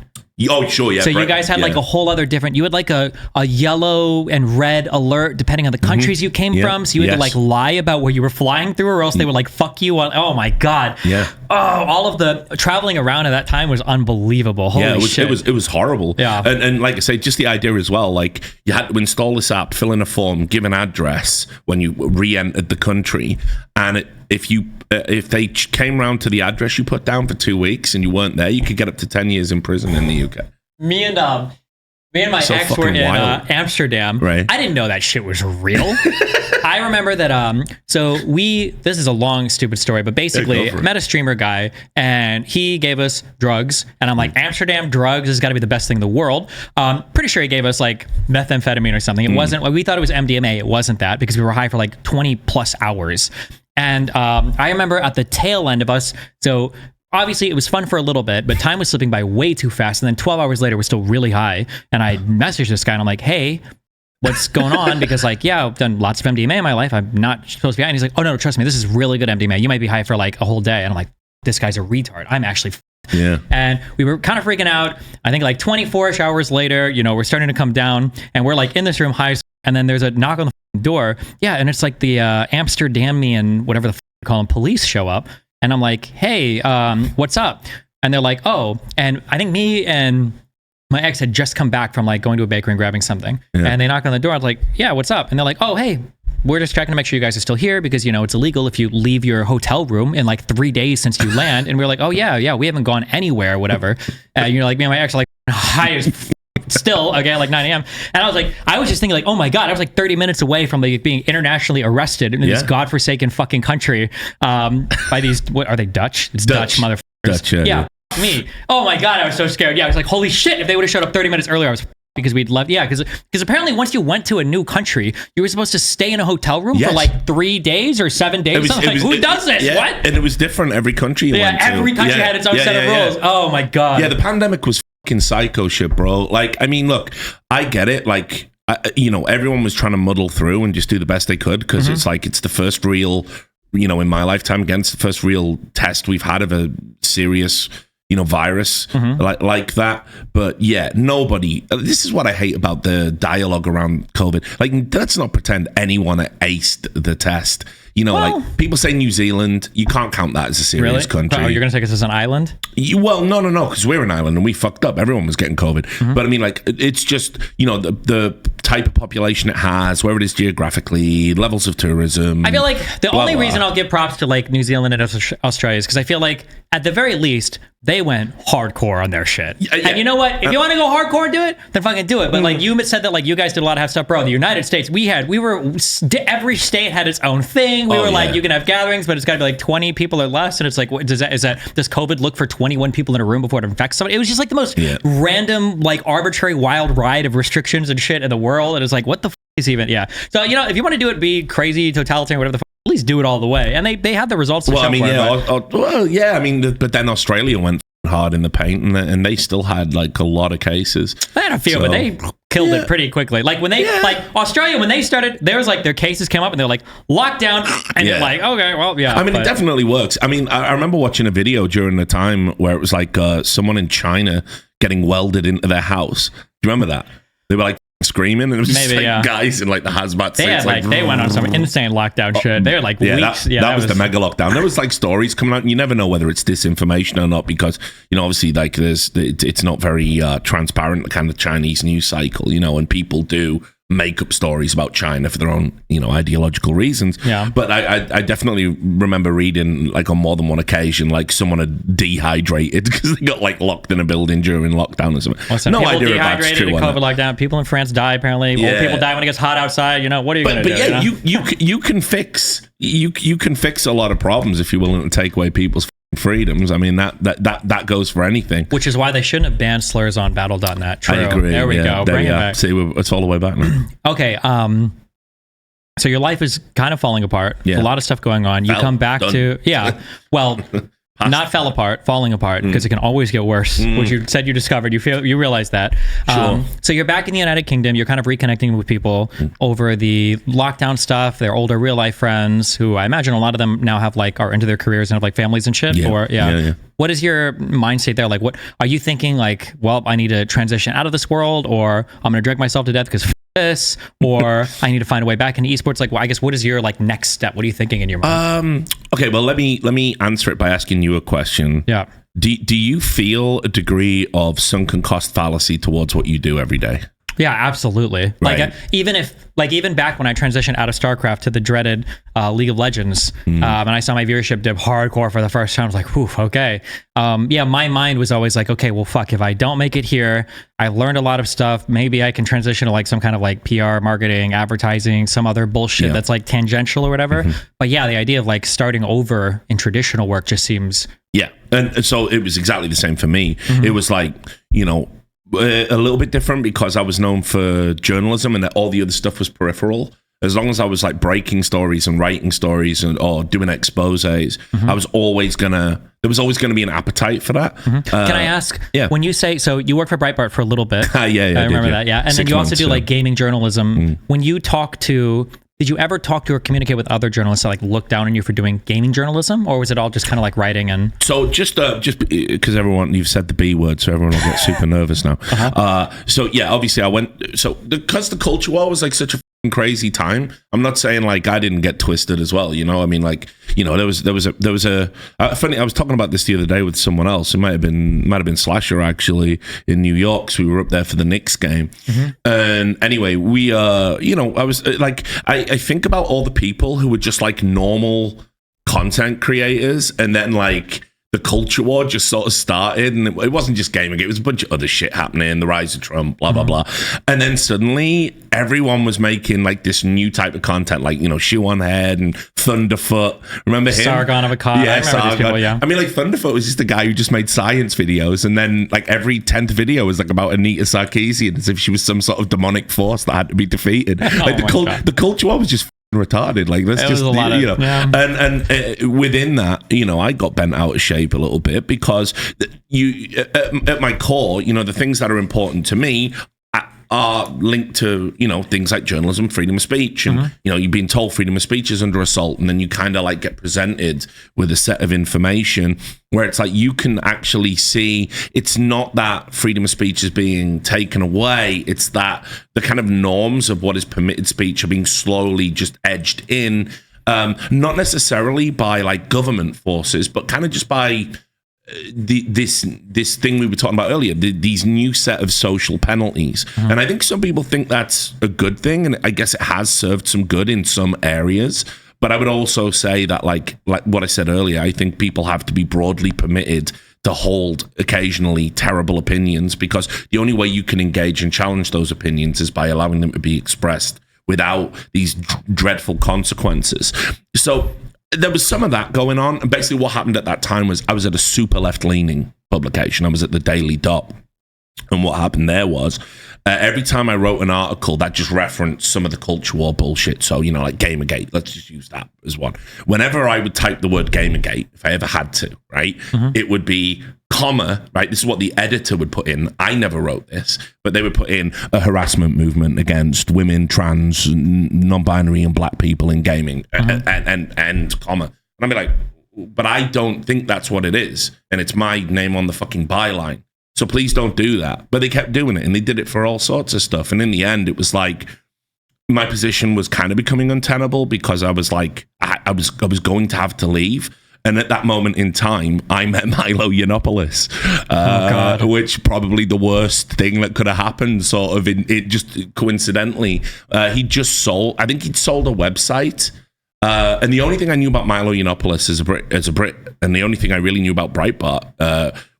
Oh, sure, yeah. So you guys had like a whole other different, you had like a yellow and red alert depending on the countries you came from. So you had to like lie about where you were flying through, or else they would like fuck you. Oh my God. Yeah. Oh, all of the traveling around at that time was unbelievable. Holy shit. It was horrible. Yeah. And like I say, just the idea as well, like you had to install this app, fill in a form, give an address when you re-entered the country. And if they came round to the address you put down for 2 weeks and you weren't there, you could get up to 10 years in prison in the UK. Me and my ex were in Amsterdam. Right. I didn't know that shit was real. I remember that, this is a long, stupid story, but basically I met a streamer guy and he gave us drugs and I'm like, Amsterdam drugs has got to be the best thing in the world. Pretty sure he gave us like methamphetamine or something. It wasn't, we thought it was MDMA. It wasn't that because we were high for like 20 plus hours. And I remember at the tail end of us, so obviously it was fun for a little bit, but time was slipping by way too fast. And then 12 hours later, we're still really high. And I messaged this guy and I'm like, hey, what's going on? Because like, yeah, I've done lots of MDMA in my life. I'm not supposed to be high. And he's like, oh no, trust me, this is really good MDMA. You might be high for like a whole day. And I'm like, this guy's a retard. I'm actually yeah. And we were kind of freaking out. I think like 24-ish hours later, we're starting to come down and we're like in this room high. And then there's a knock on the door. Yeah. And it's like the Amsterdamian, whatever the you call them, police show up. And I'm like, hey, what's up? And they're like, oh, and I think me and my ex had just come back from like going to a bakery and grabbing something. Yeah. And they knock on the door. I was like, yeah, what's up? And they're like, oh, hey, we're just checking to make sure you guys are still here because, it's illegal if you leave your hotel room in like 3 days since you land. And we're like, oh, yeah, we haven't gone anywhere, whatever. And you're like, man, my ex are like high as still, again, like 9 a.m. And I was just thinking like, oh my God, I was like 30 minutes away from like being internationally arrested in this godforsaken fucking country by these, what are they, Dutch? It's Dutch motherfuckers. Dutch, yeah. Me. Oh my God, I was so scared. Yeah, I was like, holy shit, if they would have showed up 30 minutes earlier, I was because we'd left. Yeah, because apparently once you went to a new country, you were supposed to stay in a hotel room for like 3 days or 7 days. Who does this? Yeah, what? And it was different every country you went to. Every country had its own set of rules. Oh my God. Yeah, the pandemic was fucking psycho shit, bro. Like, I mean, look, I get it. Like, everyone was trying to muddle through and just do the best they could because it's like, it's the first real, in my lifetime, again, it's the first real test we've had of a serious virus like that. But yeah, nobody, this is what I hate about the dialogue around COVID. Like, let's not pretend anyone aced the test. Like people say New Zealand, you can't count that as a serious country. Oh, you're going to take us as an island? Well, no, because we're an island and we fucked up. Everyone was getting COVID. But I mean, like, it's just, the type of population it has, where it is geographically, levels of tourism. I feel like the only reason I'll give props to like New Zealand and Australia is because I feel like at the very least, they went hardcore on their shit. Yeah. And you know what? If you want to go hardcore and do it, then fucking do it. But like you said that like you guys did a lot of stuff, bro. The United States, every state had its own thing. We were like, you can have gatherings, but it's got to be like 20 people or less. And it's like, does COVID look for 21 people in a room before it infects somebody? It was just like the most random, like arbitrary wild ride of restrictions and shit in the world. And it's like, what the is even? Yeah. So, if you want to do it, be crazy, totalitarian, whatever the at least do it all the way. And they had the results to show for it. But then Australia went hard in the paint and they still had like a lot of cases. They had a few, but they killed it pretty quickly. Like when they like Australia, when they started, there was like their cases came up and they're like lockdown and you're like, okay, well, yeah. I mean, it definitely works. I mean, I remember watching a video during the time where it was like someone in China getting welded into their house. Do you remember that? They were like screaming and it was just guys in like the hazmat suits. They went on some insane lockdown shit. They were like weeks. That was the mega lockdown. There was like stories coming out and you never know whether it's disinformation or not because obviously like it's not very transparent, the kind of Chinese news cycle, and people do make up stories about China for their own ideological reasons. But I definitely remember reading like on more than one occasion like someone had dehydrated because they got like locked in a building during lockdown or something. No idea if that's true. COVID lockdown. People in France die apparently. Old people die when it gets hot outside. What are you going to do? But yeah, you can fix a lot of problems if you're willing to take away people's freedoms. I mean that goes for anything. Which is why they shouldn't have banned slurs on battle.net. True. I agree. There we go. Bring it back. See, it's all the way back now. Okay. So your life is kind of falling apart. A lot of stuff going on. You come back to well. Not fell apart, falling apart, because it can always get worse, which you said you discovered. You realized that. Sure. So you're back in the United Kingdom. You're kind of reconnecting with people over the lockdown stuff. They're older real life friends who I imagine a lot of them now have are into their careers and have like families and shit. Yeah. What is your mindset there? Like, what are you thinking? Like, well, I need to transition out of this world, or I'm going to drink myself to death because this, or I need to find a way back into esports. Like, well, I guess what is your next step? What are you thinking in your mind? Okay, well, let me answer it by asking you a question. Yeah. Do you feel a degree of sunken cost fallacy towards what you do every day? Yeah, absolutely. Right. Even back when I transitioned out of StarCraft to the dreaded League of Legends, and I saw my viewership dip hardcore for the first time, I was like, whew, okay. My mind was always like, okay, well, fuck, if I don't make it here, I learned a lot of stuff. Maybe I can transition to some kind of PR, marketing, advertising, some other bullshit that's tangential or whatever. But yeah, the idea of starting over in traditional work just seems... Yeah, and so it was exactly the same for me. It was a little bit different because I was known for journalism and that all the other stuff was peripheral. As long as I was breaking stories and writing stories or doing exposés, I was always there was always gonna be an appetite for that. Can I ask? Yeah. When you say you work for Brietbart for a little bit? I remember that. Yeah, and then you also do gaming journalism. When you talk to. Did you ever talk to or communicate with other journalists that look down on you for doing gaming journalism, or was it all just kind of writing and? So just because you've said the B word, so everyone will get super nervous now. So yeah, obviously I went. So because the culture war was such a crazy time. I'm not saying like I didn't get twisted as well, you know. I mean, like, you know, there was a funny. I was talking about this the other day with someone else. It might have been Slasher actually in New York. So we were up there for the Knicks game, and anyway, we you know, I was like, I think about all the people who were just like normal content creators, and then like the culture war just sort of started, and it wasn't just gaming, it was a bunch of other shit happening, the rise of Trump, blah blah blah, and then suddenly everyone was making like this new type of content, like, you know, Shoe on Head and Thunderfoot. Remember him? Sargon of Akkad. Yeah, Sargon. People, yeah. I mean, like, Thunderfoot was just a guy who just made science videos, and then like every 10th video was like about Anita Sarkeesian, as if she was some sort of demonic force that had to be defeated. Like the culture war was just retarded. Like, that's just, you know, and within that, you know, I got bent out of shape a little bit because you at my core, you know, the things that are important to me are linked to, you know, things like journalism, freedom of speech, and you know, you're being told freedom of speech is under assault, and then you kind of like get presented with a set of information where it's like you can actually see it's not that freedom of speech is being taken away, it's that the kind of norms of what is permitted speech are being slowly just edged in, not necessarily by like government forces, but kind of just by this thing we were talking about earlier, these new set of social penalties. And I think some people think that's a good thing, and I guess it has served some good in some areas, but I would also say that like what I said earlier, I think people have to be broadly permitted to hold occasionally terrible opinions, because the only way you can engage and challenge those opinions is by allowing them to be expressed without these dreadful consequences. So there was some of that going on, and basically what happened at that time was I was at a super left-leaning publication. I was at the Daily Dot, and what happened there was every time I wrote an article that just referenced some of the culture war bullshit, so, you know, like Gamergate, let's just use that as one. Whenever I would type the word Gamergate, if I ever had to, right, it would be comma, right, this is what the editor would put in. I never wrote this, but they would put in a harassment movement against women, trans, non-binary, and black people in gaming, and comma. And I'd be like, but I don't think that's what it is, and it's my name on the fucking byline. So please don't do that. But they kept doing it, and they did it for all sorts of stuff. And in the end, it was like my position was kind of becoming untenable, because I was like, I was going to have to leave. And at that moment in time, I met Milo Yiannopoulos, which probably the worst thing that could have happened, sort of, it just coincidentally. He just sold, I think he'd sold a website. And the only thing I knew about Milo Yiannopoulos as a Brit, and the only thing I really knew about Brietbart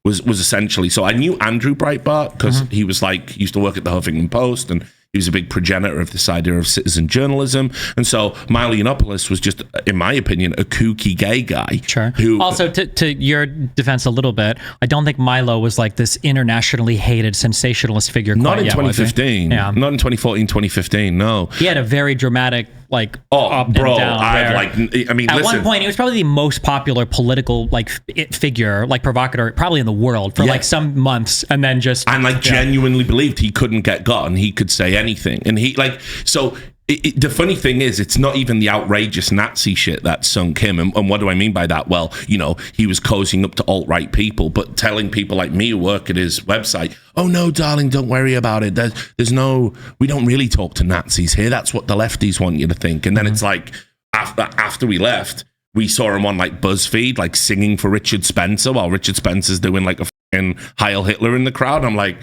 was essentially, so I knew Andrew Brietbart because he was like, he used to work at the Huffington Post, and he was a big progenitor of this idea of citizen journalism. And so Milo Yiannopoulos was just, in my opinion, a kooky gay guy. Sure. Who, also, to your defense a little bit, I don't think Milo was like this internationally hated sensationalist figure. Not in 2015. Yeah. Not in 2014, 2015, no. He had a very dramatic, like, up and down. I mean, at one point, he was probably the most popular political, like, figure, like, provocateur, probably in the world for, like, some months, and then just... And, like, genuinely believed he couldn't get got, and he could say anything. And he, like, so... the funny thing is, it's not even the outrageous Nazi shit that sunk him. And what do I mean by that? Well, you know, he was cozying up to alt-right people, but telling people like me who work at his website, oh, no, darling, don't worry about it. There's no, we don't really talk to Nazis here. That's what the lefties want you to think. And then it's like, after we left, we saw him on like BuzzFeed, like singing for Richard Spencer while Richard Spencer's doing like a fucking Heil Hitler in the crowd. I'm like,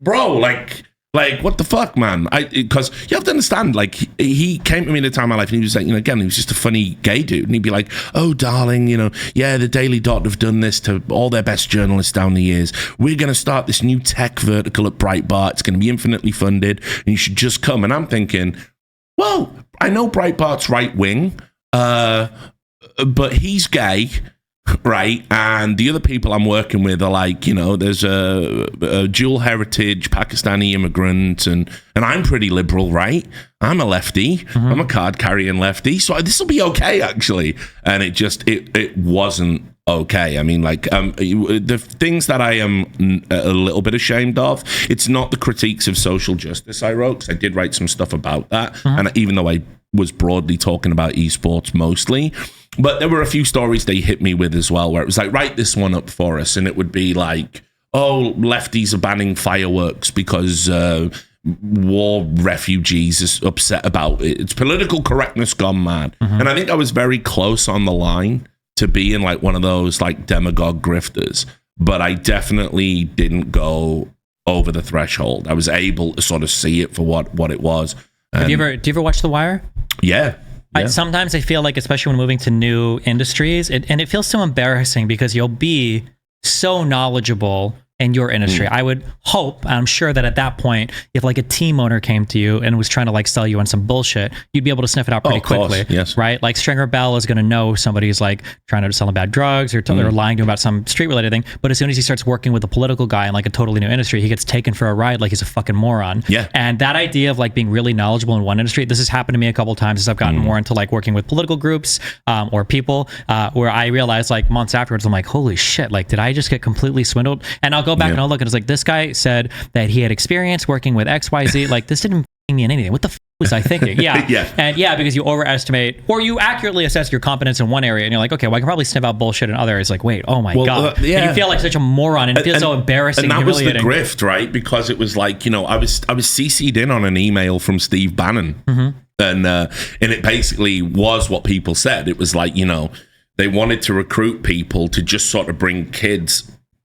bro, like, what the fuck, man? Because you have to understand, like, he came to me at a time in my life, and he was like, you know, again, he was just a funny gay dude, and he'd be like, oh, darling, you know, yeah, the Daily Dot have done this to all their best journalists down the years. We're going to start this new tech vertical at Brietbart. It's going to be infinitely funded, and you should just come. And I'm thinking, well, I know Breitbart's right wing, but he's gay, right? And the other people I'm working with are like, you know, there's a dual heritage Pakistani immigrant, and I'm pretty liberal, right? I'm a lefty. I'm a card carrying lefty, so this will be okay, actually. And it wasn't okay. I mean, like, the things that I am a little bit ashamed of, it's not the critiques of social justice I wrote, because I did write some stuff about that, and even though I was broadly talking about esports mostly, but there were a few stories they hit me with as well, where it was like, write this one up for us, and it would be like, oh, lefties are banning fireworks because war refugees is upset about it. It's political correctness gone mad. And I think I was very close on the line to being like one of those like demagogue grifters, but I definitely didn't go over the threshold. I was able to sort of see it for what it was. And do you ever watch The Wire? Yeah. Sometimes I feel like, especially when moving to new industries, and it feels so embarrassing because you'll be so knowledgeable in your industry. I would hope, I'm sure that at that point, if like a team owner came to you and was trying to like sell you on some bullshit, you'd be able to sniff it out pretty quickly. Yes. Right? Like Stringer Bell is going to know somebody's like trying to sell him bad drugs or they're lying to him about some street related thing. But as soon as he starts working with a political guy in like a totally new industry, he gets taken for a ride like he's a fucking moron. Yeah. And that idea of like being really knowledgeable in one industry, this has happened to me a couple of times as I've gotten more into like working with political groups or people where I realized like months afterwards, I'm like, holy shit, like did I just get completely swindled? And I'll go back and I'll look and it's like, this guy said that he had experience working with XYZ. Like, this didn't mean anything. What the f was I thinking? Yeah. And because you overestimate or you accurately assess your competence in one area and you're like, okay, well, I can probably sniff out bullshit in other areas. Like, wait, oh my God. And you feel like such a moron and it feels so embarrassing. And that was the humiliating. grift, right? Because it was like, I was CC'd in on an email from Steve Bannon. And it basically was what people said. It was like, they wanted to recruit people to just sort of bring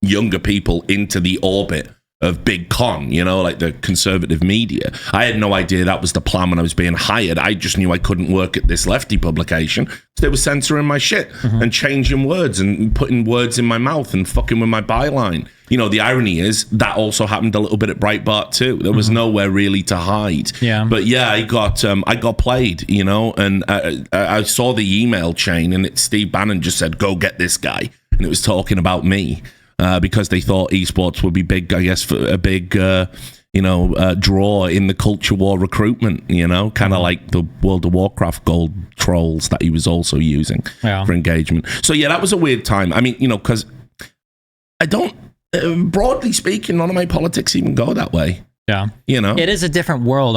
younger people into the orbit of Big Con, like the conservative media. I had no idea that was the plan when I was being hired. I just knew I couldn't work at this lefty publication. So they were censoring my shit and changing words and putting words in my mouth and fucking with my byline. The irony is that also happened a little bit at Brietbart too. There was nowhere really to hide. Yeah. But yeah, I got played, and I saw the email chain and Steve Bannon just said, go get this guy. And it was talking about me. Because they thought esports would be big, I guess, for a big, draw in the culture war recruitment, kind of like the World of Warcraft gold trolls that he was also using for engagement. So, yeah, that was a weird time. I mean, because I don't, broadly speaking, none of my politics even go that way. Yeah. It is a different world.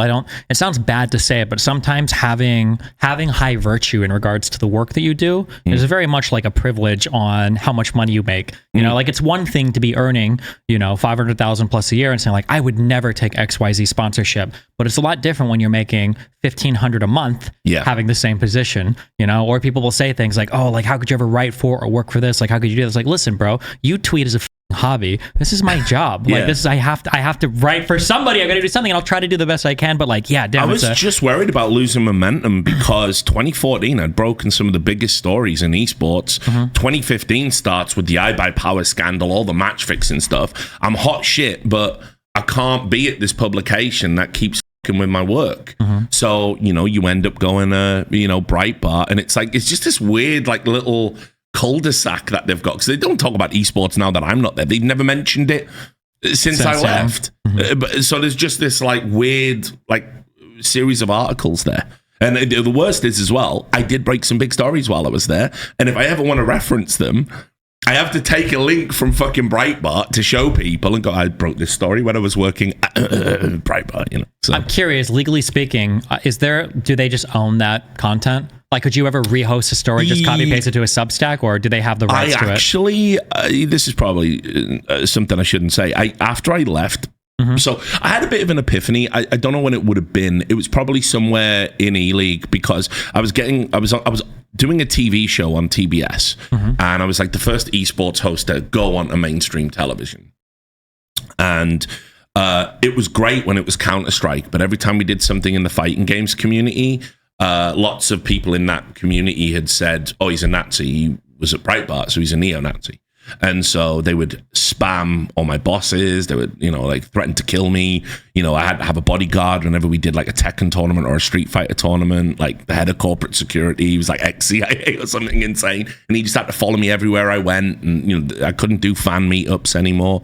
It sounds bad to say it, but sometimes having high virtue in regards to the work that you do is very much like a privilege on how much money you make. Like it's one thing to be earning, 500,000 plus a year and saying like, I would never take XYZ sponsorship, but it's a lot different when you're making 1,500 a month, having the same position, or people will say things like, oh, like, how could you ever write for or work for this? Like, how could you do this? Like, listen, bro, you tweet as a hobby. This is my job. Like this is, I have to write for somebody. I'm going to do something and I'll try to do the best I can. But like, damn, I was just worried about losing momentum because 2014 had broken some of the biggest stories in esports. 2015 starts with the iBuyPower scandal, all the match fixing stuff. I'm hot shit, but I can't be at this publication that keeps with my work. So, you end up going, Brietbart, and it's like, it's just this weird, like little cul-de-sac that they've got, because they don't talk about esports now that I'm not there. They've never mentioned it since I left. But so there's just this like weird like series of articles there. And the worst is as well, I did break some big stories while I was there. And if I ever want to reference them, I have to take a link from fucking Brietbart to show people and go, I broke this story when I was working at Brietbart, So. I'm curious, legally speaking, do they just own that content? Like, could you ever rehost a story, just copy paste it to a Substack, or do they have the rights to it? Actually, this is probably something I shouldn't say. After I left, so I had a bit of an epiphany. I don't know when it would have been. It was probably somewhere in E-League because I was doing a TV show on TBS, and I was like the first esports host to go on to mainstream television. And it was great when it was Counter-Strike, but every time we did something in the fighting games community, lots of people in that community had said, oh, he's a Nazi. He was at Brietbart, so he's a neo-Nazi. And so they would spam all my bosses. They would, like threaten to kill me. I had to have a bodyguard whenever we did like a Tekken tournament or a Street Fighter tournament. Like the head of corporate security, he was like ex-CIA or something insane. And he just had to follow me everywhere I went. And, I couldn't do fan meetups anymore.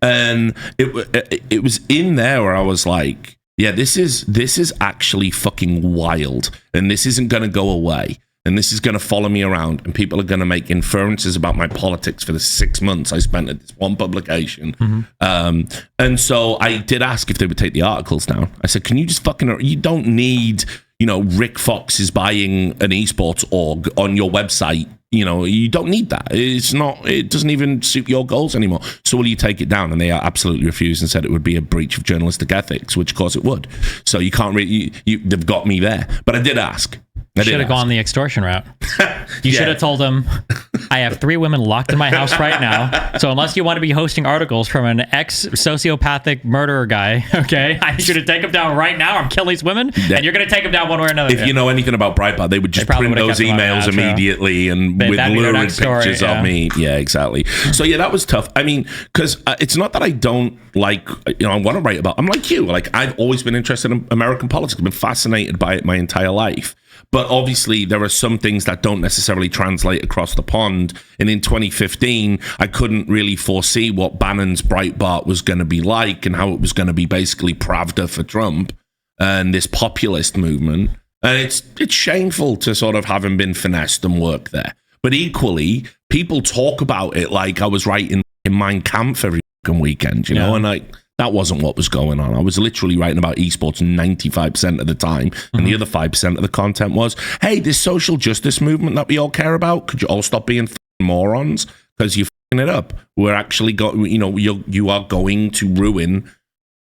And it was in there where I was like, yeah, this is actually fucking wild. And this isn't going to go away. And this is going to follow me around, and people are going to make inferences about my politics for the 6 months I spent at this one publication. And so I did ask if they would take the articles down. I said, can you just you don't need, Rick Fox is buying an esports org on your website, you don't need that. It doesn't even suit your goals anymore. So will you take it down? And they absolutely refused and said it would be a breach of journalistic ethics, which of course it would. So you can't really, they've got me there. But I did ask. Should have gone the extortion route. You should have told them, I have 3 women locked in my house right now. So unless you want to be hosting articles from an ex-sociopathic murderer guy, okay, I should have take them down right now. I'm killing these women, and you're going to take them down one way or another. If you know anything about Breitbart, they would just print those emails immediately and with lurid pictures of me. Yeah, exactly. So yeah, that was tough. I mean, because it's not that I don't like, I want to write about, I'm like you. Like, I've always been interested in American politics. I've been fascinated by it my entire life. But obviously, there are some things that don't necessarily translate across the pond. And in 2015, I couldn't really foresee what Bannon's Breitbart was going to be like and how it was going to be basically Pravda for Trump and this populist movement. And it's shameful to sort of having been finessed and work there. But equally, people talk about it like I was writing in Mein Kampf every weekend, you know, and that wasn't what was going on. I was literally writing about esports 95% of the time, and the other 5% of the content was, hey, this social justice movement that we all care about, could you all stop being morons? Because you're it up. We're actually you are going to ruin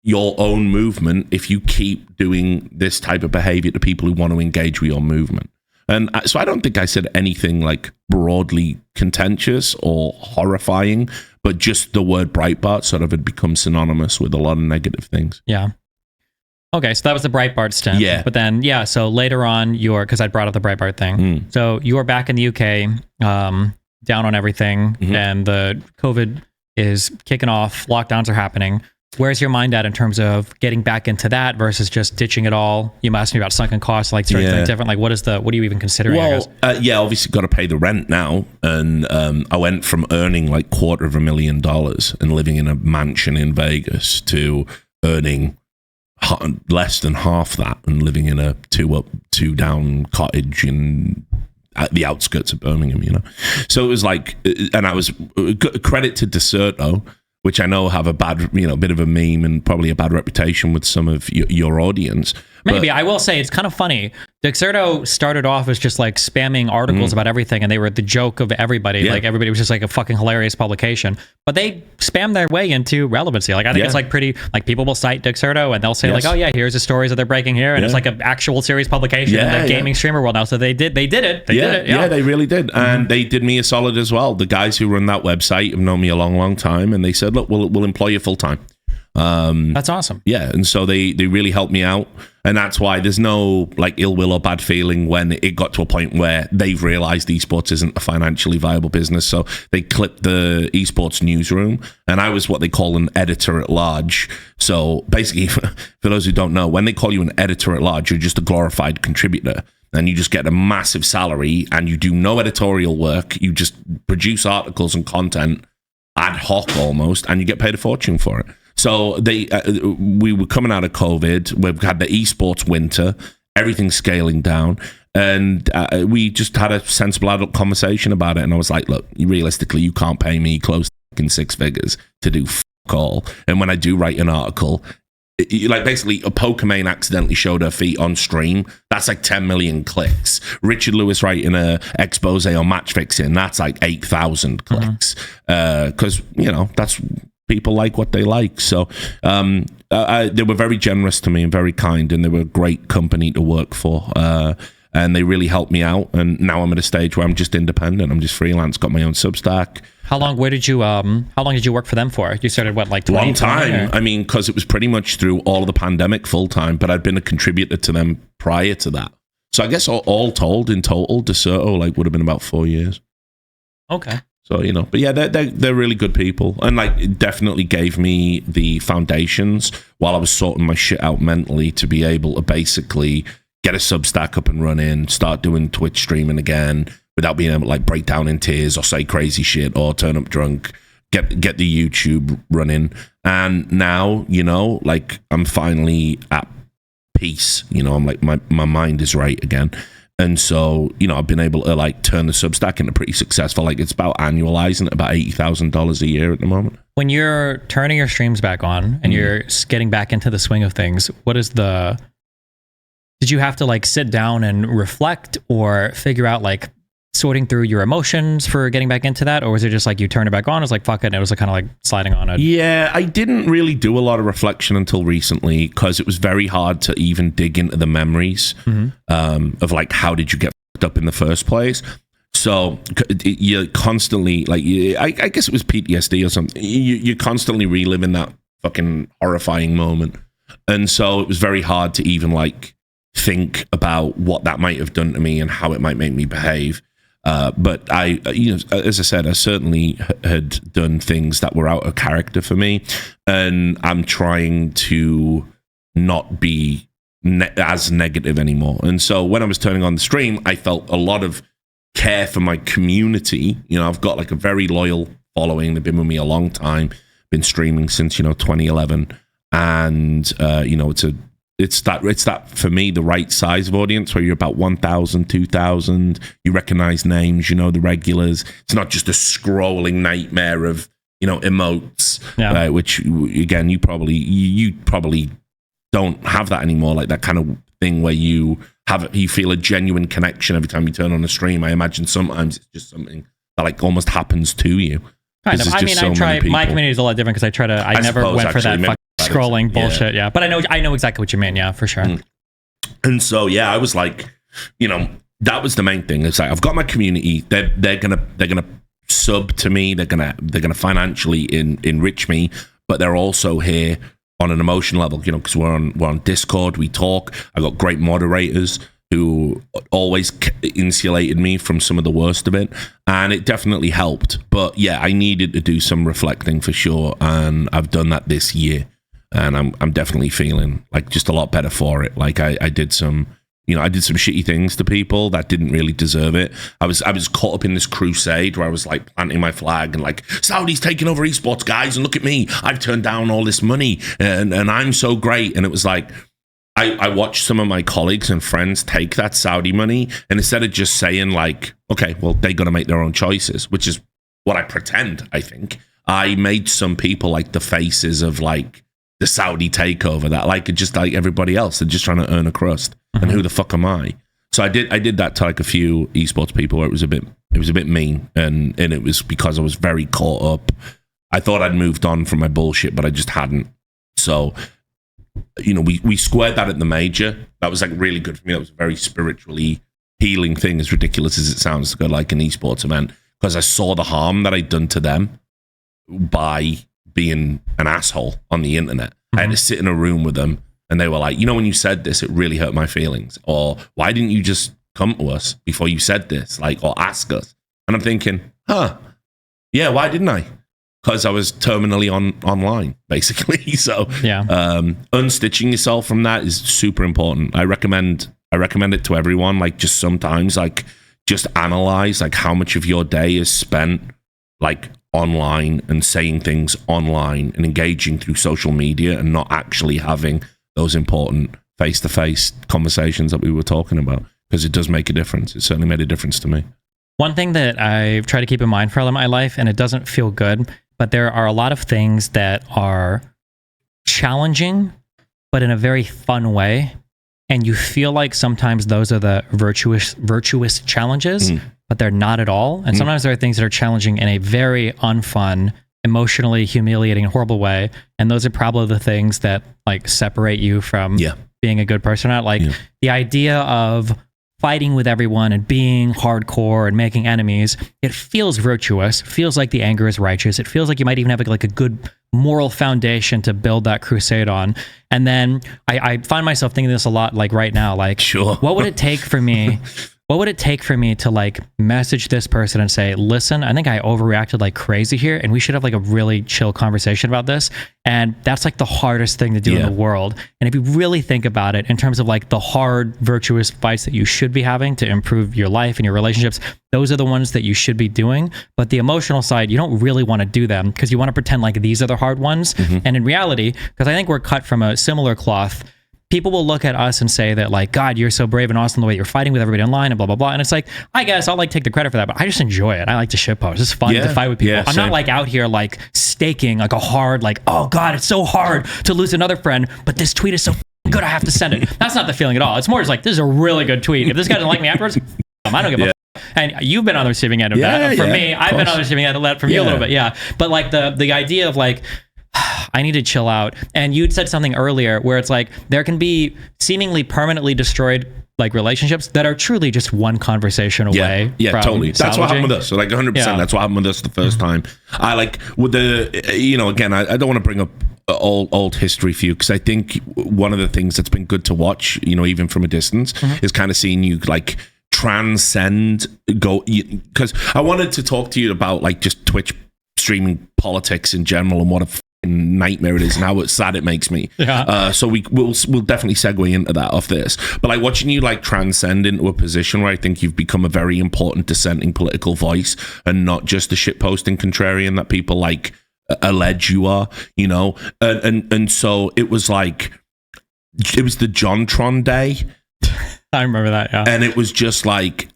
your own movement if you keep doing this type of behavior to people who want to engage with your movement. And so I don't think I said anything like broadly contentious or horrifying, but just the word Breitbart sort of had become synonymous with a lot of negative things. Yeah. Okay, so that was the Breitbart stint. Yeah. But then, so later on, because I brought up the Breitbart thing. So you were back in the UK, down on everything, and the COVID is kicking off, lockdowns are happening. Where's your mind at in terms of getting back into that versus just ditching it all? You asked me about sunken costs, like something different. Like, what are you even considering? Well, obviously got to pay the rent now. And I went from earning like $250,000 and living in a mansion in Vegas to earning less than half that and living in a 2-up, 2-down cottage at the outskirts of Birmingham, So it was like, and I was credit to Dexerto, which I know have a bad, bit of a meme and probably a bad reputation with some of your audience. Maybe. I will say it's kind of funny. Dexerto started off as just like spamming articles about everything, and they were the joke of everybody. Yeah. Like everybody was just like a fucking hilarious publication. But they spam their way into relevancy. Like I think it's like pretty, like people will cite Dexerto and they'll say like, oh yeah, here's the stories that they're breaking here. And it's like an actual serious publication in the gaming streamer world now. So they did it. They did it. Yeah, they really did. And they did me a solid as well. The guys who run that website have known me a long, long time. And they said, look, we'll employ you full time. That's awesome. Yeah, and so they really helped me out, and that's why there's no like ill will or bad feeling when it got to a point where they've realized esports isn't a financially viable business. So they clipped the esports newsroom, and I was what they call an editor at large. So basically, for those who don't know, when they call you an editor at large, you're just a glorified contributor. And you just get a massive salary, and you do no editorial work. You just produce articles and content ad hoc almost, and you get paid a fortune for it. So we were coming out of COVID. We've had the esports winter. Everything's scaling down. And we just had a sensible adult conversation about it. And I was like, look, realistically, you can't pay me close to 6 figures to do fuck all. And when I do write an article, like basically a Pokimane accidentally showed her feet on stream. That's like 10 million clicks. Richard Lewis writing a expose on match fixing. That's like 8,000 clicks. Because, that's... people like what they like. So they were very generous to me and very kind, and they were a great company to work for. And they really helped me out. And now I'm at a stage where I'm just independent. I'm just freelance, got my own Substack. How long did you work for them for? You started like 20? Long time. I mean, because it was pretty much through all of the pandemic full time, but I'd been a contributor to them prior to that. So I guess all told, in total, Dexerto would have been about 4 years. Okay. So, but yeah, they're really good people, and it definitely gave me the foundations while I was sorting my shit out mentally to be able to basically get a Substack up and running, start doing Twitch streaming again without being able to break down in tears or say crazy shit or turn up drunk, get the YouTube running. And now, I'm finally at peace, I'm like, my mind is right again. And so, I've been able to turn the Substack into pretty successful. It's about annualizing at about $80,000 a year at the moment. When you're turning your streams back on and you're getting back into the swing of things, did you have to sit down and reflect or figure out sorting through your emotions for getting back into that, or was it just like you turned it back on? It was like fuck it, and it was like kind of like sliding on it. Yeah, I didn't really do a lot of reflection until recently because it was very hard to even dig into the memories of like how did you get fucked up in the first place. So you're constantly like, I guess it was PTSD or something. You're constantly reliving that fucking horrifying moment, and so it was very hard to even like think about what that might have done to me and how it might make me behave. But I, as I said, I certainly had done things that were out of character for me, and I'm trying to not be as negative anymore. And so when I was turning on the stream, I felt a lot of care for my community. I've got like a very loyal following. They've been with me a long time, been streaming since 2011, and it's that for me, the right size of audience where you're about 1,000, 2,000. You recognize names, the regulars. It's not just a scrolling nightmare of emotes, which again you probably don't have that anymore. Like that kind of thing where you feel a genuine connection every time you turn on a stream. I imagine sometimes it's just something that like almost happens to you. Kind of. I mean, I try. My community is a lot different because I never went for that fucking scrolling bullshit. Yeah, but I know exactly what you mean. Yeah, for sure. And so I was like, that was the main thing. It's like I've got my community. They're gonna sub to me. They're gonna financially enrich me, but they're also here on an emotional level. Because we're on Discord. We talk. I got great moderators who always insulated me from some of the worst of it, and it definitely helped. But I needed to do some reflecting for sure, and I've done that this year, and I'm definitely feeling like just a lot better for it. Like I did some shitty things to people that didn't really deserve it. I was caught up in this crusade where I was like planting my flag and like, Saudi's taking over esports, guys, and look at me, I've turned down all this money and I'm so great. And it was like, I watched some of my colleagues and friends take that Saudi money, and instead of just saying like, okay, well, they're going to make their own choices, which is what I pretend, I think, I made some people like the faces of like the Saudi takeover, that like just like everybody else, they're just trying to earn a crust. And who the fuck am I? So I did that to like a few esports people where it was a bit mean, and it was because I was very caught up. I thought I'd moved on from my bullshit, but I just hadn't. So we squared that at the major. That was like really good for me. That was a very spiritually healing thing, as ridiculous as it sounds to go like an esports event, because I saw the harm that I'd done to them by being an asshole on the internet. I had to sit in a room with them, and they were like, when you said this, it really hurt my feelings. Or why didn't you just come to us before you said this, like, or ask us? And I'm thinking, yeah, why didn't I? Because I was terminally online, basically. So unstitching yourself from that is super important. I recommend it to everyone. Like just sometimes, like just analyze like how much of your day is spent like online and saying things online and engaging through social media and not actually having those important face-to-face conversations that we were talking about, because it does make a difference. It certainly made a difference to me. One thing that I try to keep in mind for all of my life, and it doesn't feel good, but there are a lot of things that are challenging, but in a very fun way. And you feel like sometimes those are the virtuous challenges, but they're not at all. And sometimes there are things that are challenging in a very unfun, emotionally humiliating, horrible way. And those are probably the things that like separate you from being a good person. The idea of fighting with everyone and being hardcore and making enemies, it feels virtuous, feels like the anger is righteous. It feels like you might even have like a good moral foundation to build that crusade on. And then I find myself thinking this a lot, like right now, like, what would it take for me? What would it take for me to like message this person and say, listen, I think I overreacted like crazy here, and we should have like a really chill conversation about this. And that's like the hardest thing to do in the world. And if you really think about it in terms of like the hard, virtuous fights that you should be having to improve your life and your relationships, those are the ones that you should be doing. But the emotional side, you don't really want to do them because you want to pretend like these are the hard ones. And in reality, because I think we're cut from a similar cloth, people will look at us and say that like, God, you're so brave and awesome the way you're fighting with everybody online and blah, blah, blah. And it's like, I guess I'll like take the credit for that, but I just enjoy it. I like to shitpost. It's fun to fight with people. I'm not like out here like staking like a hard, like, oh God, it's so hard to lose another friend, but this tweet is so good, I have to send it. That's not the feeling at all. It's more just like, this is a really good tweet. If this guy doesn't like me afterwards, I don't give a And you've been on the receiving end of that. For me, I've been on the receiving end of that from you a little bit. Yeah. But like the idea of like, I need to chill out. And you'd said something earlier where it's like, there can be seemingly permanently destroyed like relationships that are truly just one conversation away. Yeah, totally. That's what happened with us. So like 100%. That's what happened with us the first time. I like with the, you know, again, I don't want to bring up old history for you, because I think one of the things that's been good to watch, you know, even from a distance, is kind of seeing you like transcend, because I wanted to talk to you about like just Twitch streaming politics in general and what a nightmare it is and how sad it makes me. So we'll definitely segue into that off this, but like watching you like transcend into a position where I think you've become a very important dissenting political voice and not just a shitposting contrarian that people like allege you are, you know, and so it was like, it was the JonTron day. I remember that. Yeah. And it was just like,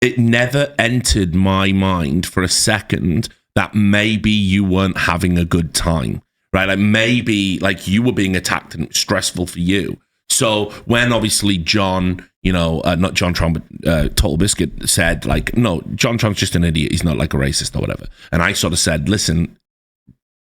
it never entered my mind for a second that maybe you weren't having a good time, right? Like maybe like you were being attacked and it was stressful for you. So when obviously John, you know, not JonTron, but Total Biscuit said like, no, JonTron's just an idiot. He's not like a racist or whatever. And I sort of said, listen,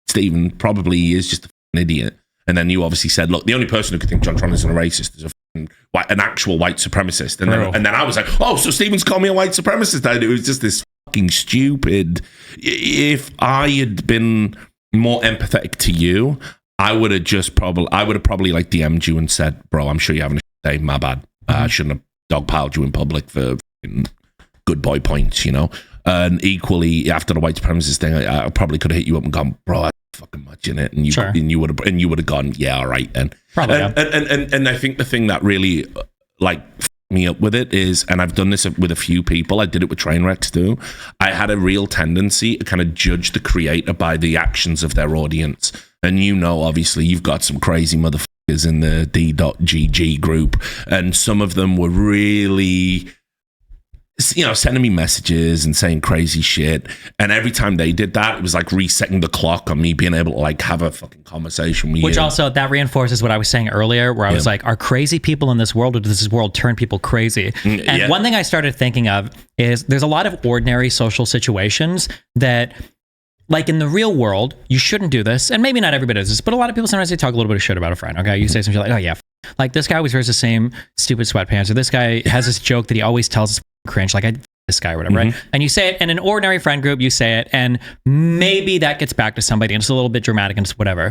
Stephen, probably he is just an idiot. And then you obviously said, look, the only person who could think JonTron isn't a racist is an actual white supremacist. And then I was like, oh, so Stephen's called me a white supremacist. It was just this fucking stupid. If I had been more empathetic to you, I would have probably like DM'd you and said, bro, I'm sure you're having a day. My bad. I shouldn't have dogpiled you in public for good boy points, you know? And equally, after the white supremacist thing, I probably could have hit you up and gone, bro, that's fucking much in it. And you would have gone, yeah, all right then. Probably, and I think the thing that really like me up with it is, and I've done this with a few people, I did it with Trainwrecks too, I had a real tendency to kind of judge the creator by the actions of their audience. And you know, obviously, you've got some crazy motherfuckers in the D.GG group, and some of them were really, you know, sending me messages and saying crazy shit. And every time they did that, it was like resetting the clock on me being able to like have a fucking conversation with you. Which also, that reinforces what I was saying earlier, where I was like, are crazy people in this world, or does this world turn people crazy? And one thing I started thinking of is there's a lot of ordinary social situations that, like in the real world, you shouldn't do this. And maybe not everybody does this, but a lot of people sometimes they talk a little bit of shit about a friend. Okay. You say something like, oh yeah, like this guy always wears the same stupid sweatpants, or this guy has this joke that he always tells us cringe, like this guy or whatever, right? And you say it in an ordinary friend group, you say it, and maybe that gets back to somebody and it's a little bit dramatic and it's whatever.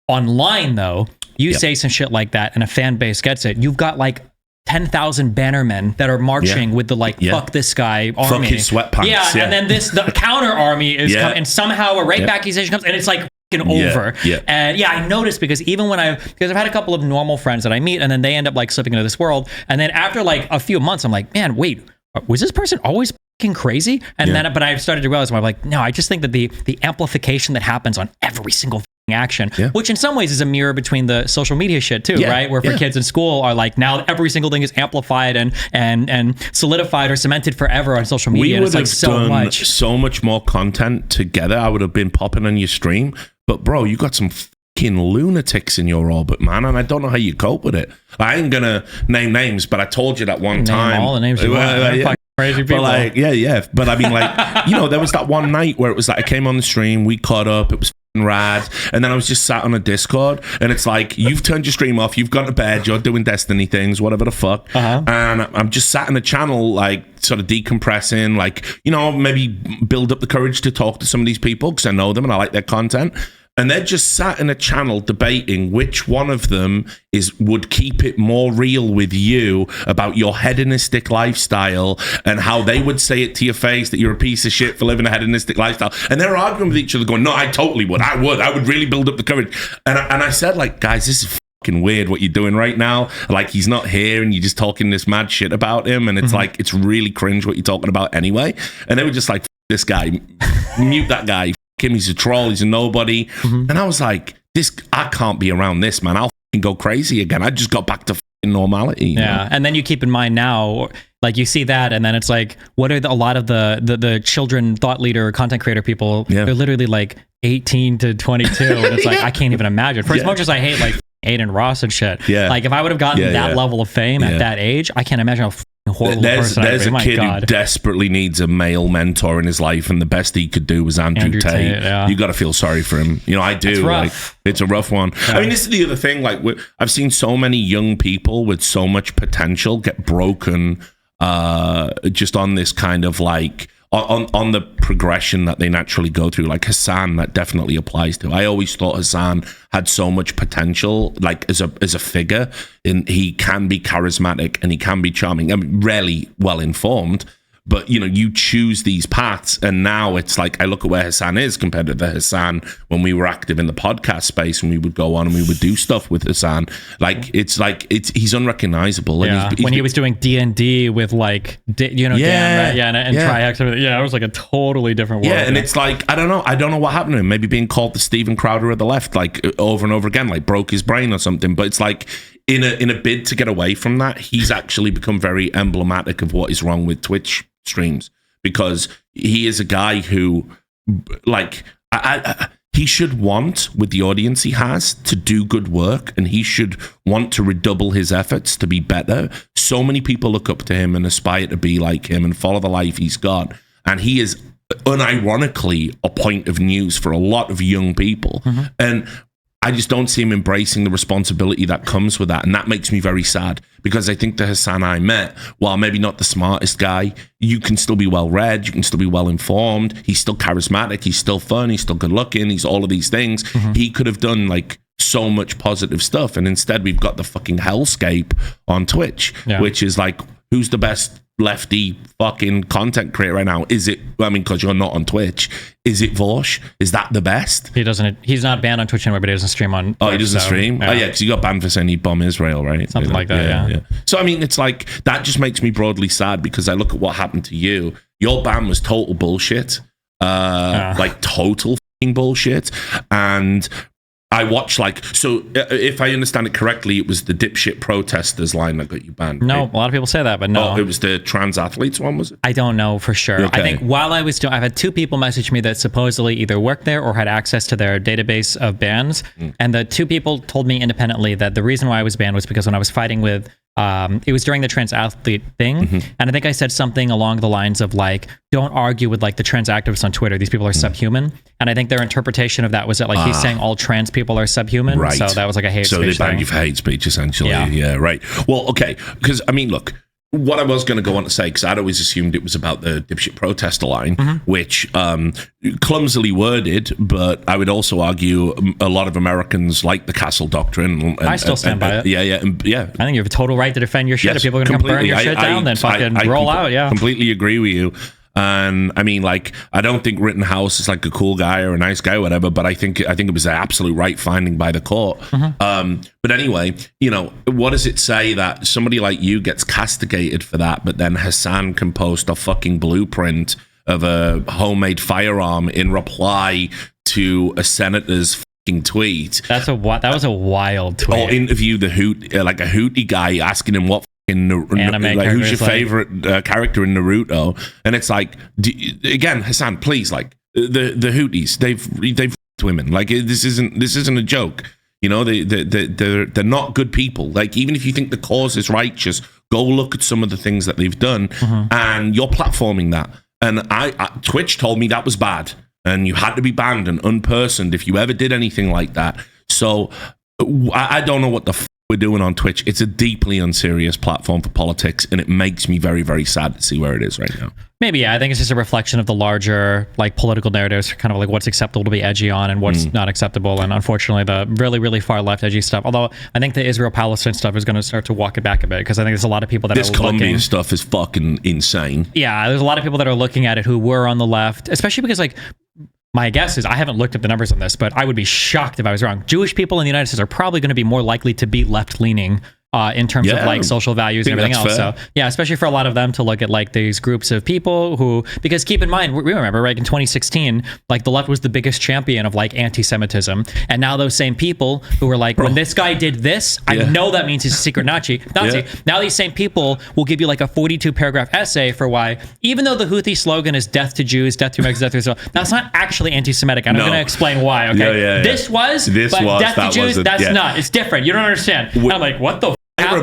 Online though, you say some shit like that and a fan base gets it. You've got like 10,000 bannermen that are marching with the like, fuck this guy army. Fuck his sweatpants. And then the counter army is coming, and somehow a rape accusation comes, and it's like over. And I noticed because even because I've had a couple of normal friends that I meet, and then they end up like slipping into this world, and then after like a few months, I'm like, man, wait, was this person always fucking crazy? And then, but I started to realize, I'm like, no, I just think that the amplification that happens on every single action, which in some ways is a mirror between the social media shit too, right? Where for kids in school are like, now every single thing is amplified and solidified or cemented forever on social media. We would have done so much more content together. I would have been popping on your stream, but bro, you got some fucking lunatics in your orbit, man, and I don't know how you cope with it. I ain't gonna name names, but I told you that one time. All the names you want. Crazy people. But like, but I mean, like, you know, there was that one night where it was like I came on the stream, we caught up, it was rad, and then I was just sat on a Discord, and it's like, you've turned your stream off, you've gone to bed, you're doing Destiny things, whatever the fuck, and I'm just sat in the channel, like, sort of decompressing, like, you know, maybe build up the courage to talk to some of these people, because I know them and I like their content. And they're just sat in a channel debating which one of them would keep it more real with you about your hedonistic lifestyle, and how they would say it to your face that you're a piece of shit for living a hedonistic lifestyle. And they're arguing with each other going, no, I totally would. I would really build up the courage. And I said, like, guys, this is fucking weird what you're doing right now. Like, he's not here and you're just talking this mad shit about him. And it's like, it's really cringe what you're talking about anyway. And they were just like, F this guy, mute that guy. Him, he's a troll, he's a nobody. And I was like, I can't be around this, man. I'll fucking go crazy again. I just got back to fucking normality. You know? And then you keep in mind now, like, you see that, and then it's like, what are a lot of the children thought leader, content creator people, they're literally like 18 to 22, and it's like, I can't even imagine. For as much as I hate like Aiden Ross and shit, like if I would have gotten that level of fame at that age, I can't imagine how horrible there's person. a kid who desperately needs a male mentor in his life, and the best he could do was Andrew Tate. Yeah. You got to feel sorry for him. You know, I do. It's rough. Like, it's a rough one. Yeah. I mean, this is the other thing. Like, I've seen so many young people with so much potential get broken just on this kind of like on the progression that they naturally go through. Like Hasan, that definitely applies to. I always thought Hasan had so much potential, like as a figure, and he can be charismatic and he can be charming. I mean, rarely well informed, but you know, you choose these paths, and now it's like I look at where Hasan is compared to the Hasan when we were active in the podcast space, and we would go on and we would do stuff with Hasan. He's unrecognizable. Yeah, and he's when he was doing D&D with like Dan, right? and Trihex, it was like a totally different world. Yeah, and it's like I don't know what happened to him. Maybe being called the Steven Crowder of the left, like over and over again, like broke his brain or something. But it's like in a bid to get away from that, he's actually become very emblematic of what is wrong with Twitch streams, because he is a guy who, like, he should want, with the audience he has, to do good work, and he should want to redouble his efforts to be better. So many people look up to him and aspire to be like him and follow the life he's got, and he is unironically a point of news for a lot of young people. And I just don't see him embracing the responsibility that comes with that. And that makes me very sad, because I think the Hasan I met, while maybe not the smartest guy, you can still be well read, you can still be well informed. He's still charismatic, he's still fun, he's still good looking, he's all of these things. He could have done like so much positive stuff. And instead we've got the fucking hellscape on Twitch, which is like, who's the best lefty fucking content creator right now? Is it, I mean, because you're not on Twitch, is it Vosh? Is that the best? He's not banned on Twitch anymore, but he doesn't stream on Twitch. Oh, he doesn't stream? Yeah. Oh yeah, because he got banned for saying he'd bomb Israel, right? Something like that, yeah. So I mean, it's like, that just makes me broadly sad, because I look at what happened to you. Your ban was total bullshit. Like total fucking bullshit. And I watched, like, so if I understand it correctly, it was the dipshit protesters line that got you banned. No, right? A lot of people say that, but no. Oh, it was the trans athletes one, was it? I don't know for sure. Okay. I think while I was doing, I've had two people message me that supposedly either worked there or had access to their database of bans. And the two people told me independently that the reason why I was banned was because when I was fighting with, it was during the trans athlete thing. And I think I said something along the lines of like, don't argue with like the trans activists on Twitter. These people are subhuman. And I think their interpretation of that was that like he's saying all trans people are subhuman. Right. So that was like a hate speech. So they banned you for hate speech, essentially. Yeah, right. Well, okay. Because I mean, look, what I was going to go on to say, because I'd always assumed it was about the dipshit protester line, which clumsily worded, but I would also argue a lot of Americans like the Castle Doctrine. I still stand by it. Yeah. I think you have a total right to defend your shit. Yes, if people are going to come burn your shit down, then fucking roll out. Yeah, completely agree with you. And I mean, like, I don't think Rittenhouse is like a cool guy or a nice guy or whatever, but I think it was an absolute right finding by the court. But anyway, you know, what does it say that somebody like you gets castigated for that, but then Hasan can post a fucking blueprint of a homemade firearm in reply to a senator's fucking tweet? That was a wild tweet. Or interview the like a Houthi guy asking him what like, who's your favorite character in Naruto, and it's like, again, Hasan, please, like the Houthis, they've women, like this isn't a joke, you know, they're not good people. Like, even if you think the cause is righteous, go look at some of the things that they've done, and you're platforming that. And Twitch told me that was bad, and you had to be banned and unpersoned if you ever did anything like that. So I don't know what the we're doing on Twitch. It's a deeply unserious platform for politics, and it makes me very, very sad to see where it is right now. Maybe, yeah. I think it's just a reflection of the larger like political narratives, kind of like what's acceptable to be edgy on and what's not acceptable. And unfortunately, the really, really far left edgy stuff. Although I think the Israel-Palestine stuff is going to start to walk it back a bit, because I think there's a lot of people that this Colombian stuff is fucking insane. Yeah, there's a lot of people that are looking at it who were on the left, especially because like, my guess is, I haven't looked at the numbers on this, but I would be shocked if I was wrong. Jewish people in the United States are probably going to be more likely to be left-leaning in terms of like social values and everything else. Fair. So yeah, especially for a lot of them to look at like these groups of people who, because keep in mind, we remember, right, in 2016, like the left was the biggest champion of like anti-Semitism. And now those same people who were like, when this guy did this, I know that means he's a secret Nazi. Now these same people will give you like a 42 paragraph essay for why, even though the Houthi slogan is death to Jews, death to Mexicans, death to Israel, that's not actually anti-Semitic. And I'm going to explain why, okay? This was, but death to Jews, that's not. It's different. You don't understand. I'm like, what the I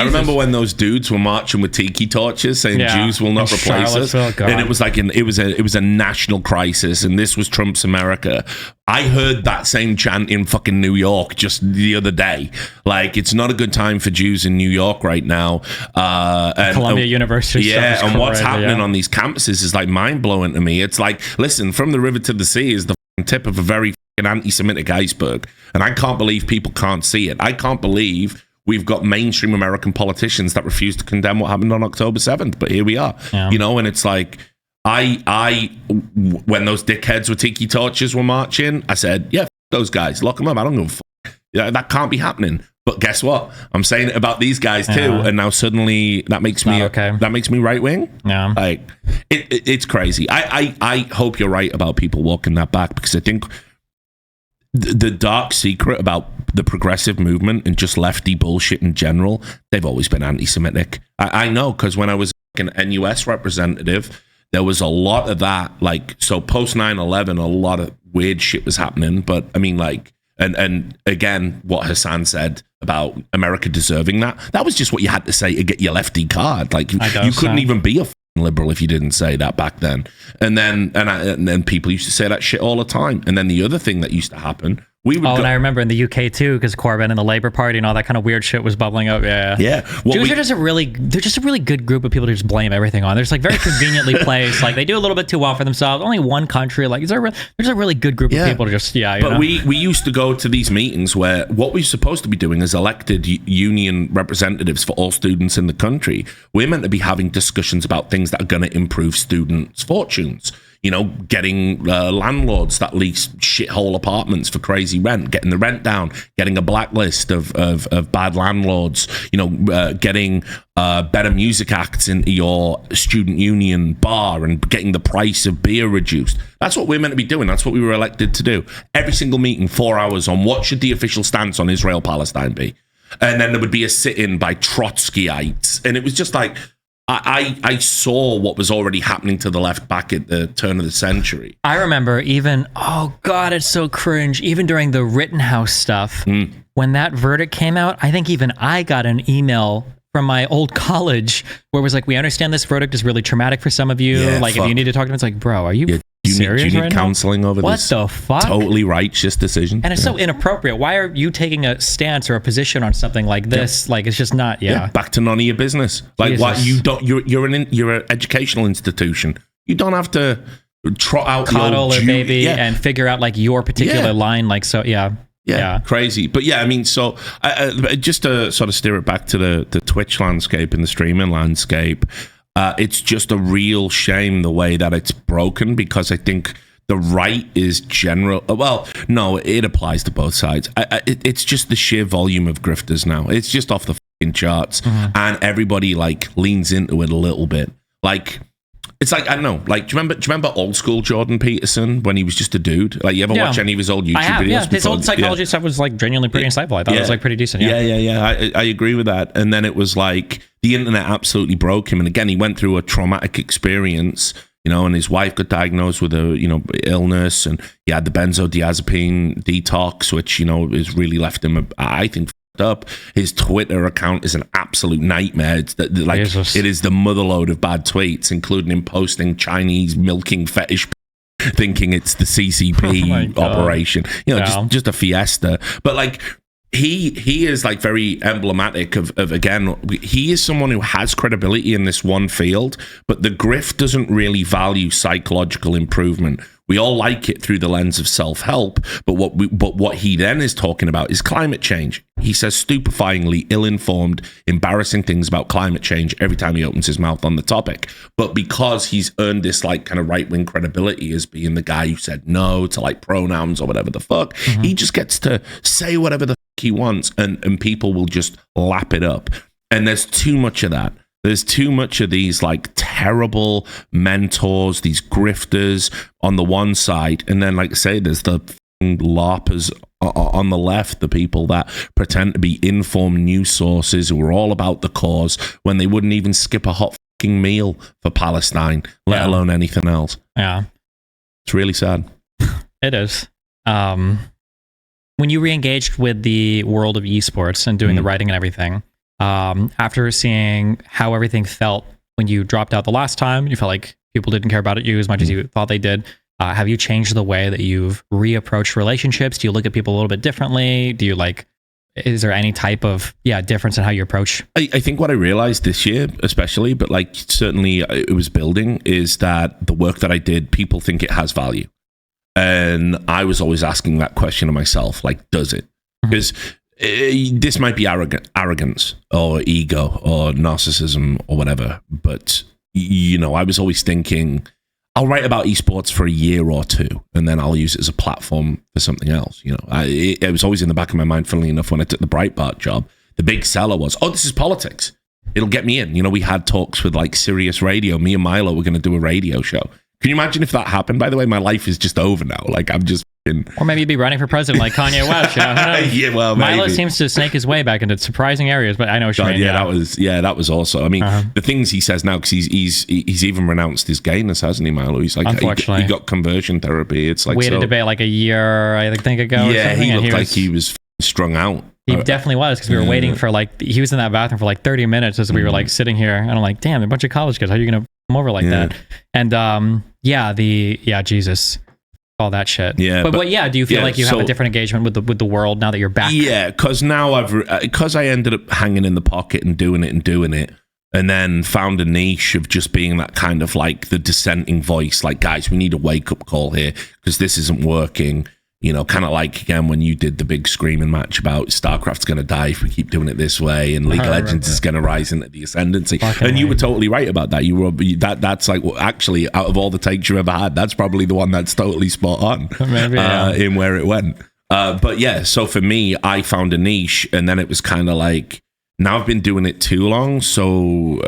remember when those dudes were marching with tiki torches saying Jews will not replace us, and it was like it was a national crisis, and this was Trump's America. I heard that same chant in fucking New York just the other day. Like, it's not a good time for Jews in New York right now. And Columbia University. Yeah, and what's happening on these campuses is like mind blowing to me. It's like, listen, from the river to the sea is the tip of a very anti-Semitic iceberg, and I can't believe people can't see it. I can't believe we've got mainstream American politicians that refuse to condemn what happened on October 7th, but here we are. You know, and it's like, when those dickheads with tiki torches were marching, I said, yeah, those guys, lock them up. I don't give a fuck. That can't be happening. But guess what? I'm saying it about these guys too, and now suddenly that makes me right wing. Yeah, like it's crazy. I hope you're right about people walking that back, because I think the dark secret about the progressive movement and just lefty bullshit in general, they've always been anti-Semitic. I know, because when I was an NUS representative, there was a lot of that. Like, so post 9/11, a lot of weird shit was happening. But I mean, like, and again, what Hasan said about America deserving that was just what you had to say to get your lefty card. Like, you couldn't even be a liberal if you didn't say that back then. And then people used to say that shit all the time. And then the other thing that used to happen, and I remember in the UK too, because Corbyn and the Labour Party and all that kind of weird shit was bubbling up. Yeah. Jews are just a really good group of people to just blame everything on. They're just like very conveniently placed. Like, they do a little bit too well for themselves. Only one country. Like, there's a really good group of people to just But we used to go to these meetings where what we're supposed to be doing is elected union representatives for all students in the country. We're meant to be having discussions about things that are going to improve students' fortunes. You know, getting landlords that lease shithole apartments for crazy rent, getting the rent down, getting a blacklist of bad landlords, you know, getting better music acts into your student union bar, and getting the price of beer reduced. That's what we're meant to be doing. That's what we were elected to do. Every single meeting, 4 hours on what should the official stance on Israel-Palestine be. And then there would be a sit-in by Trotskyites. And it was just like, I saw what was already happening to the left back at the turn of the century. I remember even, oh God, it's so cringe. Even during the Rittenhouse stuff, when that verdict came out, I think even I got an email from my old college where it was like, we understand this verdict is really traumatic for some of you. If you need to talk to them, it's like, bro, are you serious? You need counseling over what this the fuck? Totally righteous decision. And it's so inappropriate. Why are you taking a stance or a position on something like this? Like, it's just not, back to none of your business. Like, Jesus. What you don't, you're an educational institution. You don't have to trot out coddle or baby and figure out like your particular line. Like, so, crazy. But yeah, I mean, so just to sort of steer it back to the Twitch landscape and the streaming landscape, it's just a real shame the way that it's broken, because I think the right is general. Well, no, it applies to both sides. It's just the sheer volume of grifters now. It's just off the fucking charts, and everybody like leans into it a little bit. Like, it's like, I don't know, like, do you remember old school Jordan Peterson when he was just a dude? Like, you ever watch any of his old YouTube videos? Yeah, his old psychology stuff was like genuinely pretty insightful. I thought it was like pretty decent. I agree with that. And then it was like the internet absolutely broke him. And again, he went through a traumatic experience, you know, and his wife got diagnosed with a, you know, illness, and he had the benzodiazepine detox, which, you know, has really left him, I think, up. His Twitter account is an absolute nightmare. It's like Jesus. It is the motherload of bad tweets, including him posting Chinese milking fetish, thinking it's the CCP operation. You know, just a fiesta. But like, he is like very emblematic of again, he is someone who has credibility in this one field, but the grift doesn't really value psychological improvement. We all like it through the lens of self-help, but what he then is talking about is climate change. He says stupefyingly ill-informed, embarrassing things about climate change every time he opens his mouth on the topic. But because he's earned this like kind of right-wing credibility as being the guy who said no to like pronouns or whatever the fuck, he just gets to say whatever the fuck he wants, and people will just lap it up. And there's too much of that. There's too much of these like terrible mentors, these grifters on the one side, and then, like I say, there's the LARPers on the left, the people that pretend to be informed news sources who are all about the cause when they wouldn't even skip a hot fucking meal for Palestine, let alone anything else. Yeah, it's really sad. It is. when you re-engaged with the world of esports and doing the writing and everything, after seeing how everything felt when you dropped out the last time, you felt like people didn't care about you as much as you thought they did. Have you changed the way that you've reapproached relationships? Do you look at people a little bit differently? Do you is there any type of difference in how you approach? I think what I realized this year, especially, but like certainly it was building, is that the work that I did, people think it has value. And I was always asking that question to myself, like, does it? Because this might be arrogance or ego or narcissism or whatever. But, I was always thinking, I'll write about esports for a year or two, and then I'll use it as a platform for something else. It was always in the back of my mind, funnily enough, when I took the Brietbart job. The big seller was, this is politics. It'll get me in. We had talks with like Sirius Radio. Me and Milo were going to do a radio show. Can you imagine if that happened? By the way, my life is just over now. Like, I'm just... Or maybe you'd be running for president like Kanye West. Yeah, well, Milo maybe. Seems to snake his way back into surprising areas, but I know what you mean. That was also... I mean, the things he says now, because he's even renounced his gayness, hasn't he, Milo? He's like... Unfortunately. He got conversion therapy. It's like... We had a debate like a year, I think, ago. Yeah, he looked like he was strung out. He definitely was, because we were waiting for he was in that bathroom for like 30 minutes as we were like sitting here, and I'm like, damn, a bunch of college kids, how are you going to come over like that? And Jesus, all that shit. Yeah, but do you feel like you have a different engagement with the world now that you're back? Yeah, because now because I ended up hanging in the pocket and doing it, and then found a niche of just being that kind of like the dissenting voice, like, guys, we need a wake up call here because this isn't working. Kind of like, again, when you did the big screaming match about StarCraft's going to die if we keep doing it this way, and League of Legends is going to rise into the ascendancy. And you were totally right about that. That's like, actually, out of all the takes you ever had, that's probably the one that's totally spot on. Maybe, in where it went. But yeah, so for me, I found a niche, and then it was kind of like, now I've been doing it too long, so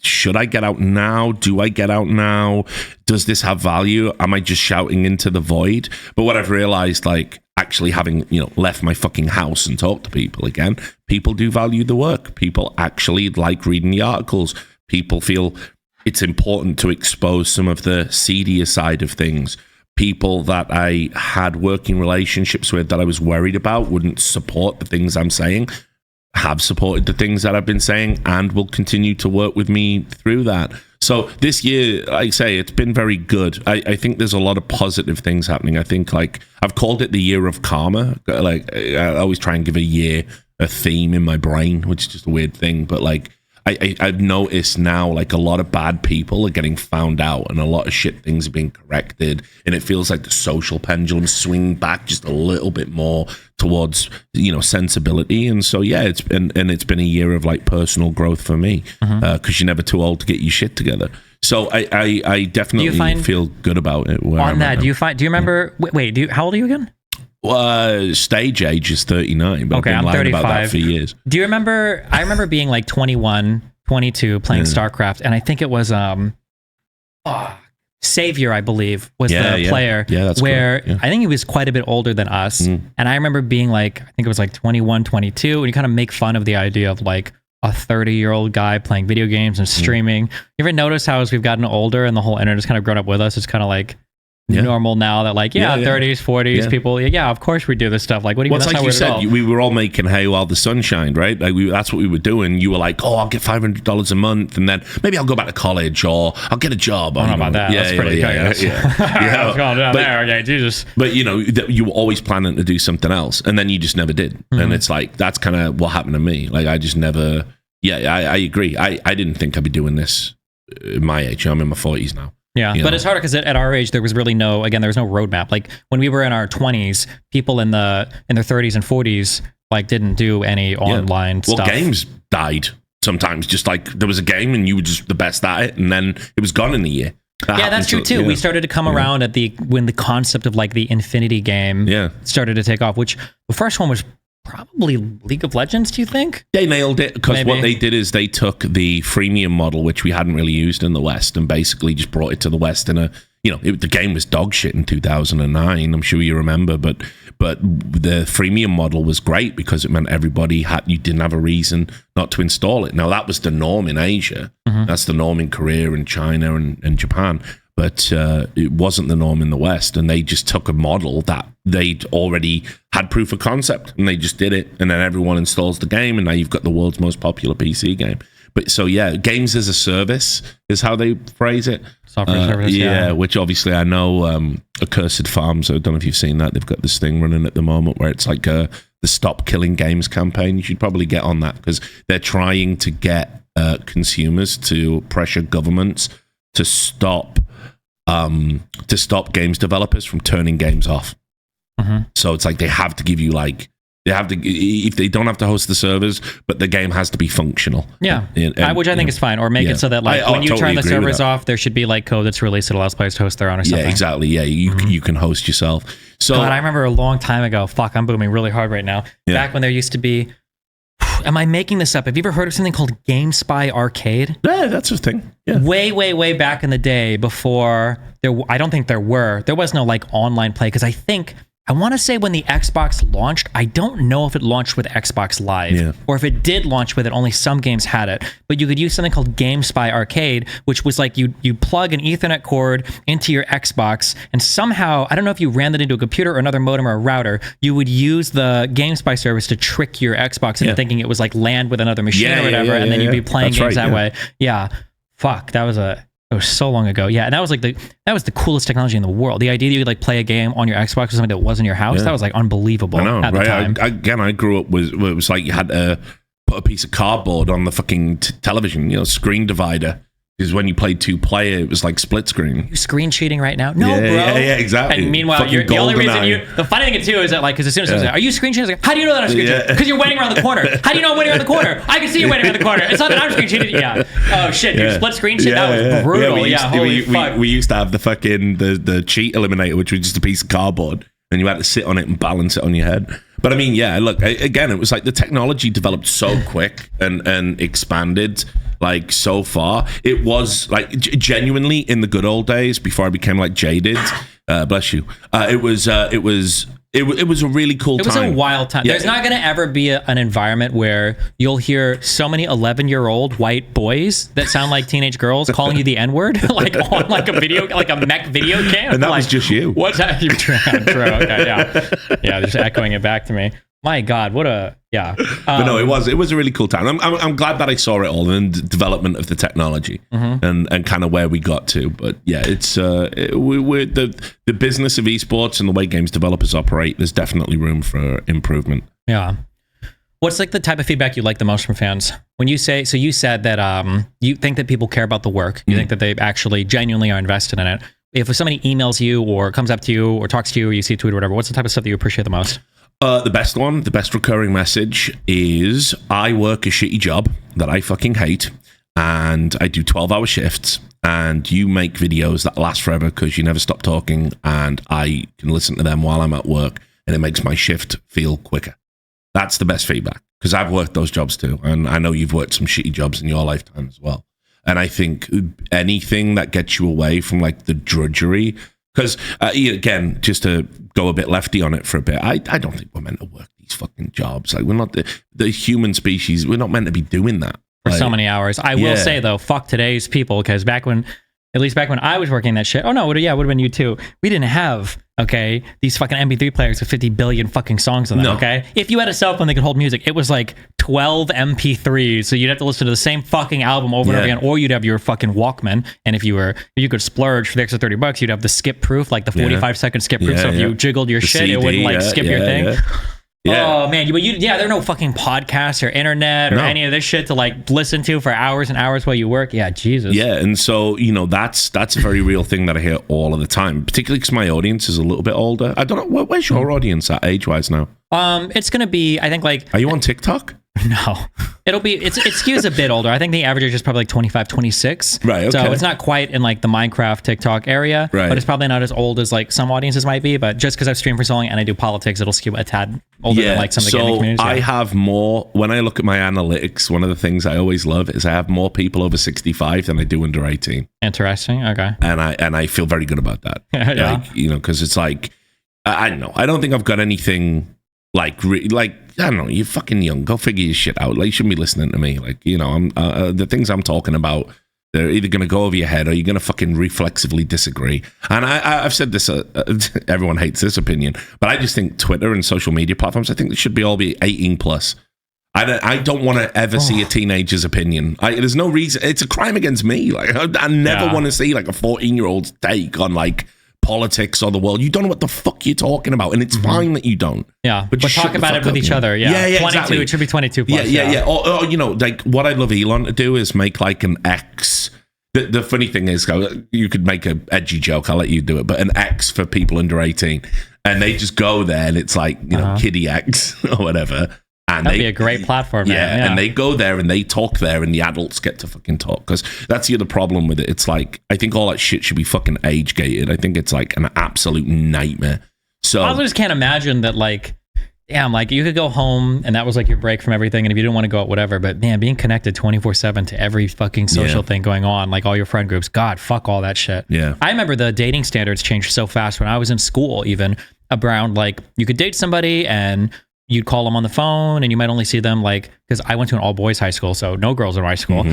should I get out now? Do I get out now? Does this have value? Am I just shouting into the void? But what I've realized, like, actually having, left my fucking house and talked to people again, people do value the work. People actually like reading the articles. People feel it's important to expose some of the seedier side of things. People that I had working relationships with that I was worried about wouldn't support the things I'm saying, have supported the things that I've been saying, and will continue to work with me through that. So this year, like I say, it's been very good. I think there's a lot of positive things happening. I think, like, I've called it the year of karma. Like, I always try and give a year a theme in my brain, which is just a weird thing. But like, I've noticed now, like, a lot of bad people are getting found out, and a lot of shit things are being corrected, and it feels like the social pendulum swing back just a little bit more towards, sensibility. And so it's been a year of like personal growth for me, because you're never too old to get your shit together. So I definitely feel good about it. On that, do you remember? Wait, how old are you again? Stage age is 39, but okay, I've been lying 35. About that for years. Do you remember? I remember being like 21, 22, playing StarCraft, and I think it was Savior, I believe, was the player. Yeah, that's where I think he was quite a bit older than us, and I remember being like, I think it was like 21, 22, and you kind of make fun of the idea of like a 30-year-old guy playing video games and streaming. You ever notice how as we've gotten older and the whole internet's kind of grown up with us, it's kind of like normal now that like 30s 40s people of course we do this stuff. Like, what do you mean? Like you said, we were all making hay while the sun shined, right? Like, that's what we were doing. You were like, I'll get $500 a month, and then maybe I'll go back to college, or I'll get a job. I don't know about that. That's pretty what's going on there? Okay, Jesus. But you were always planning to do something else, and then you just never did. And it's like, that's kind of what happened to me. Like, I just never I agree. I didn't think I'd be doing this at my age. I'm in my 40s now. Yeah, but it's harder because at our age, there was really there was no roadmap. Like, when we were in our 20s, people in their 30s and 40s, like, didn't do any online stuff. Well, games died sometimes. Just like, there was a game and you were just the best at it, and then it was gone in a year. That's true too. We started to come around at when the concept of like the Infinity game started to take off, which the first one was probably League of Legends, do you think? They nailed it, because what they did is they took the freemium model, which we hadn't really used in the West, and basically just brought it to the West in the game was dog shit in 2009. I'm sure you remember, but the freemium model was great because it meant you didn't have a reason not to install it. Now, that was the norm in Asia. That's the norm in Korea and China and Japan. but it wasn't the norm in the West, and they just took a model that they'd already had proof of concept, and they just did it, and then everyone installs the game, and now you've got the world's most popular PC game. But so yeah, games as a service is how they phrase it. Software service, yeah. Which obviously I know Accursed Farms, I don't know if you've seen that, they've got this thing running at the moment where it's like the Stop Killing Games campaign. You should probably get on that, because they're trying to get consumers to pressure governments to stop games developers from turning games off. So it's like they have to give you if they don't have to host the servers, but the game has to be functional. Yeah, which I think is fine. Or make it so that when you totally turn the servers off, there should be code that's released that allows players to host their own or something. Yeah, exactly. Yeah, you can host yourself. So God, I remember a long time ago. Fuck, I'm booming really hard right now. Yeah. Back when there used to be. Am I making this up? Have you ever heard of something called GameSpy Arcade? Yeah, that's a thing. Yeah. Way back in the day, before I don't think there was no online play, because I want to say when the Xbox launched, I don't know if it launched with Xbox Live, or if it did launch with it, only some games had it. But you could use something called GameSpy Arcade, which was like you plug an Ethernet cord into your Xbox, and somehow, I don't know if you ran that into a computer or another modem or a router, you would use the GameSpy service to trick your Xbox into thinking it was like land with another machine or whatever, and then you'd be playing games that way. Yeah. Fuck, it was so long ago. Yeah, and that was the coolest technology in the world. The idea that you could play a game on your Xbox with something that was in your house, that was unbelievable at the time. I grew up it was like you had to put a piece of cardboard on the fucking television, screen divider. Because when you played 2-player, it was like split screen. You screen cheating right now? No, bro. Yeah, exactly. And meanwhile, the only reason the funny thing too is that because as soon as I was like, are you screen cheating? I was like, how do you know that I'm screen cheating? Because you're waiting around the corner. How do you know I'm waiting around the corner? I can see you waiting around the corner. It's not that I'm screen cheating. Yeah. Oh shit, dude. Split screen shit? That was brutal. Holy fuck. We used to have the fucking the cheat eliminator, which was just a piece of cardboard, and you had to sit on it and balance it on your head. But I mean, look, again, it was like the technology developed so quick and expanded so far. It was genuinely in the good old days before I became jaded. Bless you. It was a really cool time. It was a wild time. There's not going to ever be an environment where you'll hear so many 11-year-old white boys that sound like teenage girls calling you the N-word, on a video, a mech video game. And that was just you. What's that? You're true. Okay, yeah, just echoing it back to me. My God, what a but no, it was a really cool time. I'm glad that I saw it all in the development of the technology and kind of where we got to. But yeah, it's we're the business of esports and the way games developers operate. There's definitely room for improvement. Yeah. What's the type of feedback you like the most from fans? When you say, so you said that you think that people care about the work. You think that they actually genuinely are invested in it. If somebody emails you or comes up to you or talks to you or you see a tweet or whatever, what's the type of stuff that you appreciate the most? The best recurring message is, I work a shitty job that I fucking hate, and I do 12-hour shifts, and you make videos that last forever because you never stop talking, and I can listen to them while I'm at work, and it makes my shift feel quicker. That's the best feedback, because I've worked those jobs too, and I know you've worked some shitty jobs in your lifetime as well. And I think anything that gets you away from the drudgery. Because, again, just to go a bit lefty on it for a bit, I don't think we're meant to work these fucking jobs. We're not the human species. We're not meant to be doing that. For so many hours. I will say, though, fuck today's people, because back when I was working that shit, it would have been you too. We didn't have, these fucking MP3 players with 50 billion fucking songs on them, If you had a cell phone that could hold music, it was 12 MP3s, so you'd have to listen to the same fucking album over and over again, or you'd have your fucking Walkman, and if you could splurge for the extra $30, you'd have the skip proof, the 45-second skip proof, so if you jiggled your shit, CD, it wouldn't skip your thing. Yeah. Oh man, there are no fucking podcasts or internet or any of this shit to listen to for hours and hours while you work. Yeah, Jesus. Yeah, and so that's a very real thing that I hear all of the time, particularly because my audience is a little bit older. I don't know, where's your audience at age-wise now? It's gonna be, I think Are you on TikTok? No, it skews a bit older. I think the average age is probably 25, 26. Right. Okay. So it's not quite in the Minecraft TikTok area, but it's probably not as old as some audiences might be. But just because I've streamed for so long and I do politics, it'll skew a tad older than some of the gaming communities. I have more. When I look at my analytics, one of the things I always love is I have more people over 65 than I do under 18. Interesting. Okay. And I feel very good about that. Because it's I don't know. I don't think I've got anything. I don't know, you're fucking young. Go figure your shit out. You shouldn't be listening to me. I'm the things I'm talking about. They're either going to go over your head or you're going to fucking reflexively disagree. And I've said this, everyone hates this opinion, but I just think Twitter and social media platforms, I think they should all be 18 plus. I don't want to ever see a teenager's opinion. There's no reason. It's a crime against me. Like I never want to see like a 14-year-old's take on like politics or the world. You don't know what the fuck you're talking about, and it's fine that you don't. Yeah, but talk about it with each other. Yeah, 22. Exactly. It should be 22 plus. Yeah. Or you know, like what I'd love Elon to do is make like an X. The funny thing is, you could make an edgy joke. I'll let you do it, but an X for people under 18, and they just go there, and it's like kiddie X or whatever. And that'd be a great platform. Yeah, and they go there and they talk there, and the adults get to fucking talk, because that's the other problem with it. It's like, I think all that shit should be fucking age gated. I think it's like an absolute nightmare. So I just can't imagine that. Like, damn, like you could go home and that was like your break from everything, and if you didn't want to go out, whatever. But man, being connected 24/7 to every fucking social thing going on, like all your friend groups, God, fuck all that shit. Yeah, I remember the dating standards changed so fast when I was in school. Even around like you could date somebody and you'd call them on the phone and you might only see them like, because I went to an all boys high school, so no girls in my school.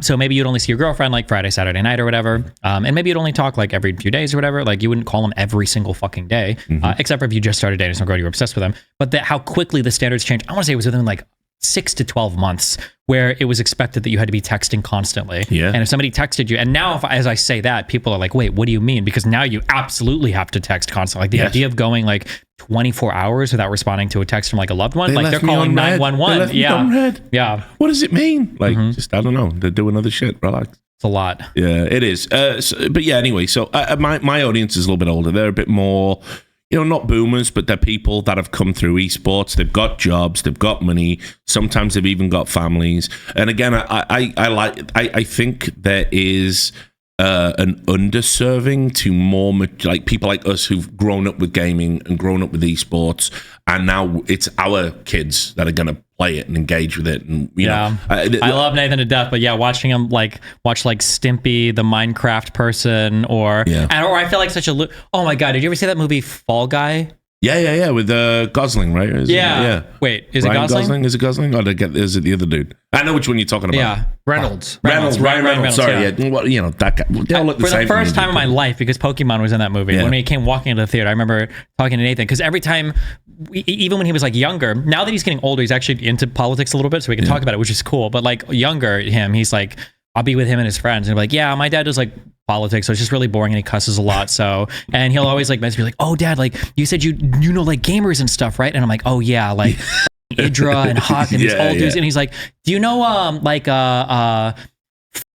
So maybe you'd only see your girlfriend like Friday, Saturday night or whatever. And maybe you'd only talk like every few days or whatever. Like you wouldn't call them every single fucking day, except for if you just started dating some girl you were obsessed with them. But how quickly the standards changed. I want to say it was within like 6 to 12 months where it was expected that you had to be texting constantly. Yeah. And if somebody texted you, and now as I say that, people are like, wait, what do you mean? Because now you absolutely have to text constantly. Like the idea of going like 24 hours without responding to a text from like a loved one, like they're calling 911. Yeah. What does it mean? Like, just, I don't know. They're doing other shit. Relax. It's a lot. Yeah, it is. But yeah, anyway, so my audience is a little bit older. They're a bit more, you know, not boomers, but they're people that have come through esports. They've got jobs, they've got money. Sometimes they've even got families. And again, I think there is an underserving to more like people like us who've grown up with gaming and grown up with esports, and now it's our kids that are going to play it and engage with it. And you know, I love Nathan to death, but watching him watch Stimpy, the Minecraft person, or I feel like such a oh my god, did you ever see that movie Fall Guy? Yeah, with Gosling, right? Wait, is Ryan it Gosling? Is it Gosling? Or is it the other dude? I know which one you're talking about. Yeah, Reynolds. Ryan Reynolds. Sorry, Well, you know, that guy. They all look the same. For the first time in my life, because Pokimane was in that movie. When he came walking into the theater, I remember talking to Nathan, because every time, even when he was like younger, now that he's getting older, he's actually into politics a little bit, so we can talk about it, which is cool. But like younger him, he's like, I'll be with him and his friends, and he'll be like, yeah, my dad does like politics, so it's just really boring and he cusses a lot. So, and he'll always like message me like, oh dad, like you said you know like gamers and stuff, right? And I'm like, oh yeah, like Idra and Hawk and these old dudes. And he's like, do you know I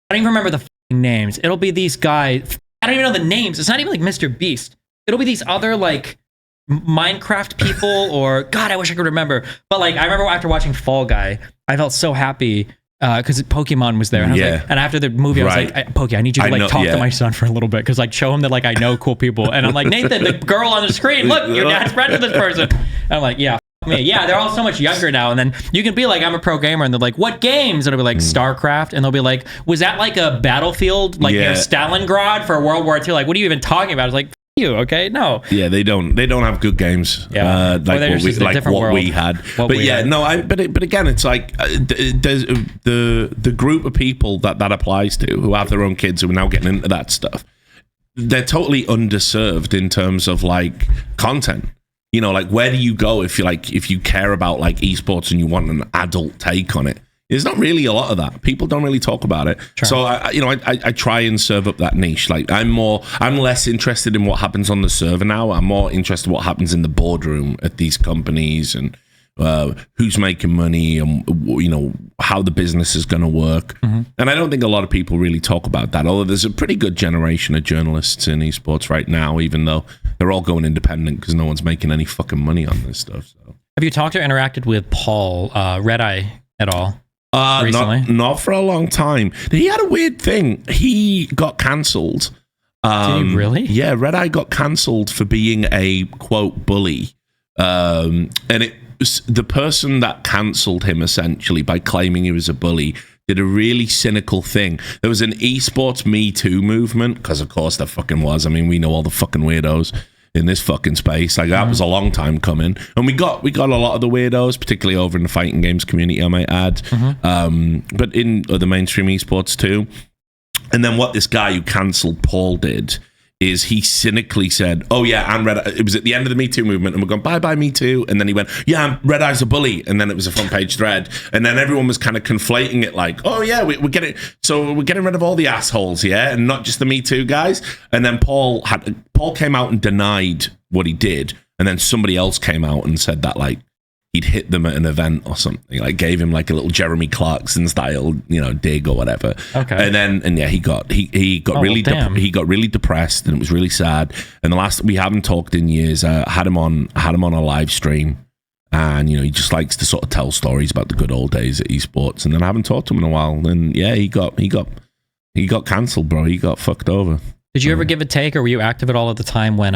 don't even remember the names. It'll be these guys. I don't even know the names. It's not even like Mr. Beast. It'll be these other like Minecraft people, or God, I wish I could remember. But like I remember after watching Fall Guy, I felt so happy because Pokimane was there, and I was like, and after the movie, I was like, Poki, I need you to like talk to my son for a little bit, because like show him that like I know cool people. And I'm like, Nathan, the girl on the screen, look, your dad's friends with this person. And I'm like, yeah, me. Yeah, they're all so much younger now. And then you can be like, I'm a pro gamer, and they're like, what games? And it'll be like StarCraft, and they'll be like, was that like a battlefield like near Stalingrad for World War II? Like, what are you even talking about? It's like, you okay? No. Yeah, they don't have good games. Yeah, like what we had. But again, it's like there's the group of people that applies to, who have their own kids who are now getting into that stuff. They're totally underserved in terms of like content. You know, like where do you go if you care about like esports and you want an adult take on it? There's not really a lot of that. People don't really talk about it. Sure. So I try and serve up that niche. Like I'm less interested in what happens on the server now. I'm more interested in what happens in the boardroom at these companies, and who's making money, and you know how the business is going to work. And I don't think a lot of people really talk about that. Although there's a pretty good generation of journalists in esports right now, even though they're all going independent because no one's making any fucking money on this stuff. So have you talked or interacted with Paul Redeye at all? Not for a long time. He had a weird thing. He got cancelled. Did he really? Yeah, Redeye got cancelled for being a quote bully, and it was the person that cancelled him essentially by claiming he was a bully did a really cynical thing. There was an esports Me Too movement, because of course there fucking was. I mean, we know all the fucking weirdos in this fucking space. Like that was a long time coming, and we got a lot of the weirdos, particularly over in the fighting games community, I might add, but in other mainstream esports too. And then what this guy who cancelled Paul did is he cynically said, oh yeah, and it was at the end of the Me Too movement, and we're going, bye Me Too, and then he went, yeah, Red Eye's a bully, and then it was a front page thread, and then everyone was kind of conflating it like, oh yeah, we're getting rid of all the assholes, yeah, and not just the Me Too guys. And then Paul came out and denied what he did, and then somebody else came out and said that like he'd hit them at an event or something, like gave him like a little Jeremy Clarkson style, dig or whatever. Okay. And yeah, he got really depressed, and it was really sad. And we haven't talked in years. Had him on a live stream, and he just likes to sort of tell stories about the good old days at Esports. And then I haven't talked to him in a while. And yeah, he got cancelled, bro. He got fucked over. Did you ever give a take, or were you active at all at the time when